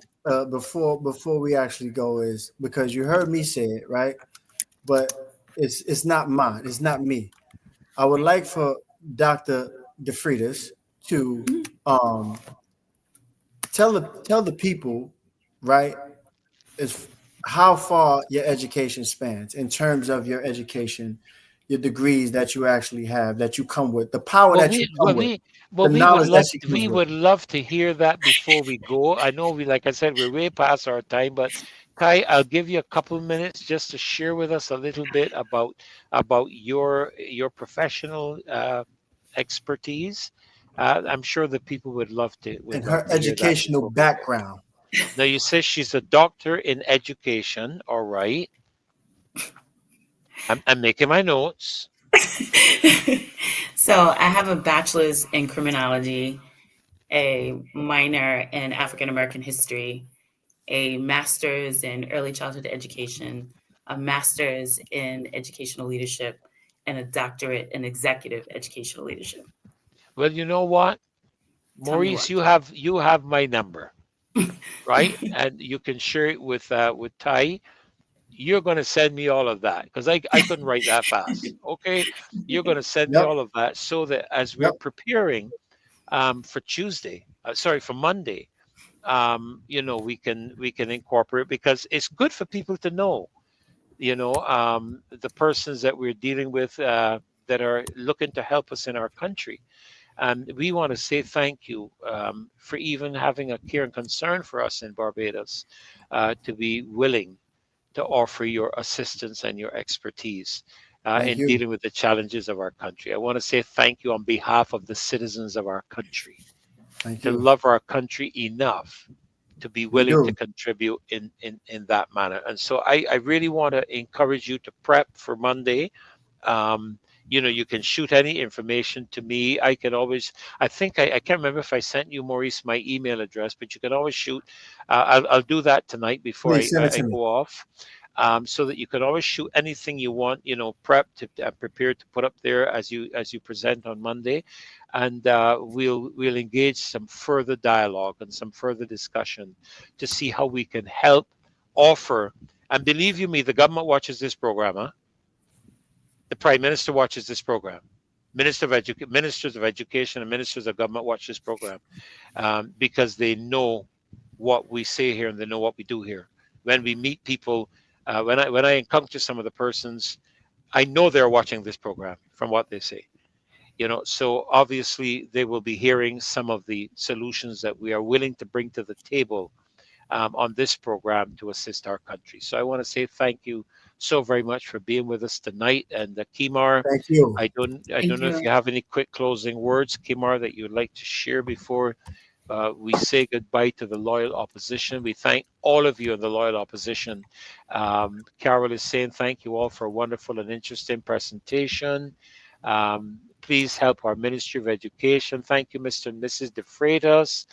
before we actually go is, because you heard me say it, right? But it's not mine. It's not me. I would like for Dr. DeFritas to tell the people, right, is how far your education spans in terms of your education, your degrees that you actually have, that you come with, the power Well, that you we come well with, we well the we would knowledge that love she comes we with. would love to hear that before we go. I know like I said, we're way past our time, but Kai, I'll give you a couple of minutes just to share with us a little bit about your professional expertise. I'm sure the people would love to And her hear that educational before we go. background. Now, you say she's a doctor in education. All right, I'm making my notes. So I have a bachelor's in criminology, a minor in African American history, a master's in early childhood education, a master's in educational leadership, and a doctorate in executive educational leadership. Well, you know what, Tell me Maurice, what. you have my number, right? And you can share it with Ty. You're going to send me all of that because I couldn't write that fast. Okay, you're going to send me Yep. all of that so that as we're Yep. preparing for Tuesday, sorry, for Monday, we can incorporate, because it's good for people to know, the persons that we're dealing with, that are looking to help us in our country. And we want to say thank you, for even having a care and concern for us in Barbados, to be willing to offer your assistance and your expertise Thank in you. dealing with the challenges of our country. I want to say thank you on behalf of the citizens of our country, Thank to you. love our country enough to be We willing to do. contribute in that manner. And so I really want to encourage you to prep for Monday. You can shoot any information to me. I think I can't remember if I sent you, Maurice, my email address, but you can always shoot. I'll do that tonight before Please send it I to me. go off. So that you can always shoot anything you want, prep to prepared to put up there as you present on Monday, and we'll engage some further dialogue and some further discussion to see how we can help offer. And believe you me, the government watches this program. Huh? The Prime Minister watches this program. Ministers of Education and ministers of government watch this program, because they know what we say here and they know what we do here. When we meet people, when I encounter some of the persons, I know they're watching this program from what they say. So obviously they will be hearing some of the solutions that we are willing to bring to the table, on this program to assist our country. So I want to say thank you so very much for being with us tonight. And Kimar, Thank you. I don't Thank know if you. you have any quick closing words, Kimar, that you would like to share before we say goodbye to the loyal opposition. We thank all of you in the loyal opposition. Carol is saying thank you all for a wonderful and interesting presentation. Please help our Ministry of Education. Thank you, Mr. and Mrs. De Freitas.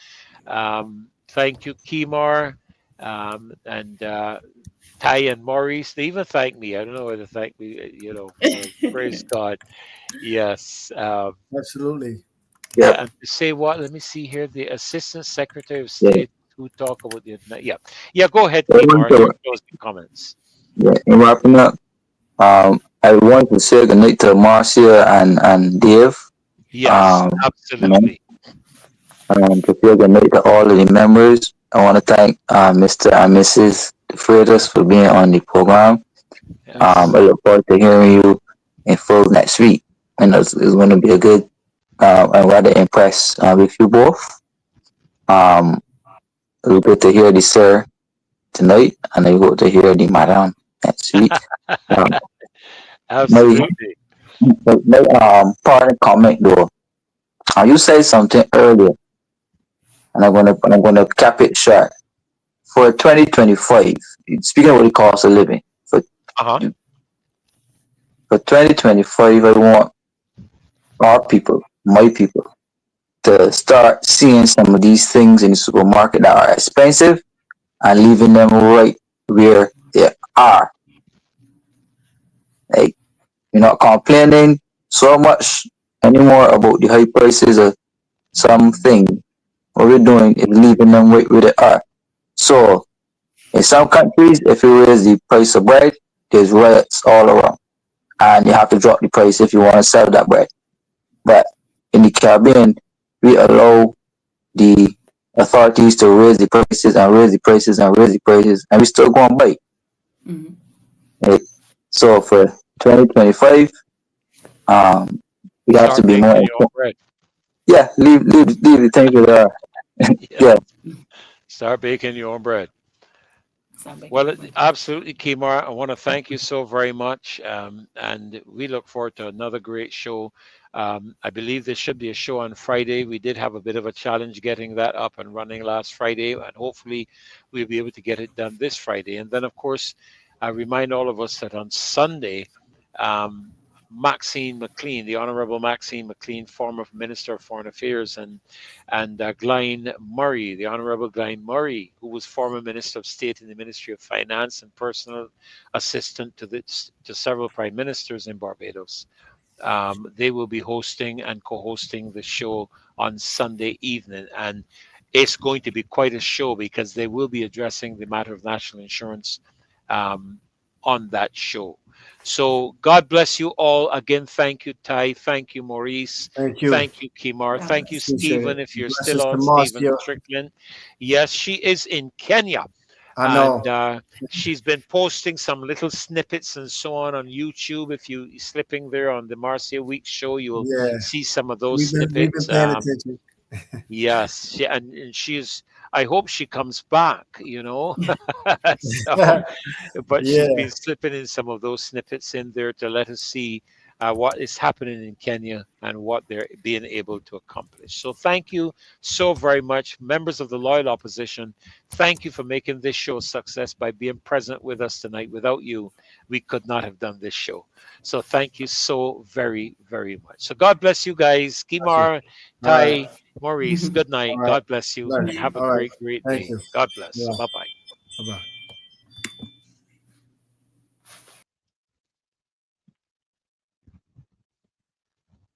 Thank you, Kimar, and Ty and Maurice. They even thank me. I don't know whether to thank me, praise God. Yes. Absolutely. Yep. Yeah, and to say what? Let me see here. The Assistant Secretary of Yeah. State who talk about the internet. Yeah. Yeah, go ahead, I want Kimar, to, your closing comments. yeah, in wrapping up, I want to say good night to Marcia and Dave. Yes, You know, absolutely. to say good night to all of the members. I want to thank Mr. and Mrs. Freitas for being on the program. I Yes. look forward to hearing you in full next week. And it's going to be a good, I'm rather impressed with you both. It'll be good to hear the sir tonight, and I hope to hear the madam next week. Um, my Absolutely. parting comment though, you said something earlier, and I'm gonna cap it short. For 2025, speaking of the cost of living, Uh-huh. for 2025, I want our people, my people, to start seeing some of these things in the supermarket that are expensive and leaving them right where they are. Like, you're not complaining so much anymore about the high prices of something. What we're doing is leaving them right where they are. So, in some countries, if you raise the price of bread, there's riots all around. And you have to drop the price if you want to sell that bread. But in the Caribbean, we allow the authorities to raise the prices and raise the prices and raise the prices, and we still go and buy. Mhm. Right? So for 2025, we have to Start be more. baking your own bread. Yeah, leave the things that are. Yeah. Yeah, Start baking your own bread. Sound like Well, everybody. absolutely, Kimar. I want to thank you so very much. And we look forward to another great show. I believe there should be a show on Friday. We did have a bit of a challenge getting that up and running last Friday, and hopefully we'll be able to get it done this Friday. And then, of course, I remind all of us that on Sunday, um, Maxine McLean, the Honorable Maxine McLean, former Minister of Foreign Affairs, and Glenn Murray, the Honorable Glenn Murray, who was former Minister of State in the Ministry of Finance and personal assistant to several prime ministers in Barbados. They will be hosting and co-hosting the show on Sunday evening, and it's going to be quite a show because they will be addressing the matter of national insurance um, on that show. So God bless you all. Again, thank you, Ty. Thank you, Maurice. Thank you. Thank you, Kimar. God Thank you, bless. Appreciate Stephen, it. if you're still Blessings to on, Stephen Marcia. Strickland. Yes, she is in Kenya. I And know. she's been posting some little snippets and so on YouTube. If you slipping there on the Marcia Week show, you'll Yeah. see some of those We've been snippets. paying attention. Yes, and she's. I hope she comes back. So, but she's Yeah. been slipping in some of those snippets in there to let us see what is happening in Kenya and what they're being able to accomplish. So thank you so very much, members of the loyal opposition. Thank you for making this show a success by being present with us tonight. Without you, we could not have done this show. So thank you so very, very much. So God bless you guys. Got you. Kimar, All right. Ty, Maurice, good All night. right. God bless you Bless. and have a All right. great, great Thank day. you. God bless. Yeah. Bye bye. Bye-bye.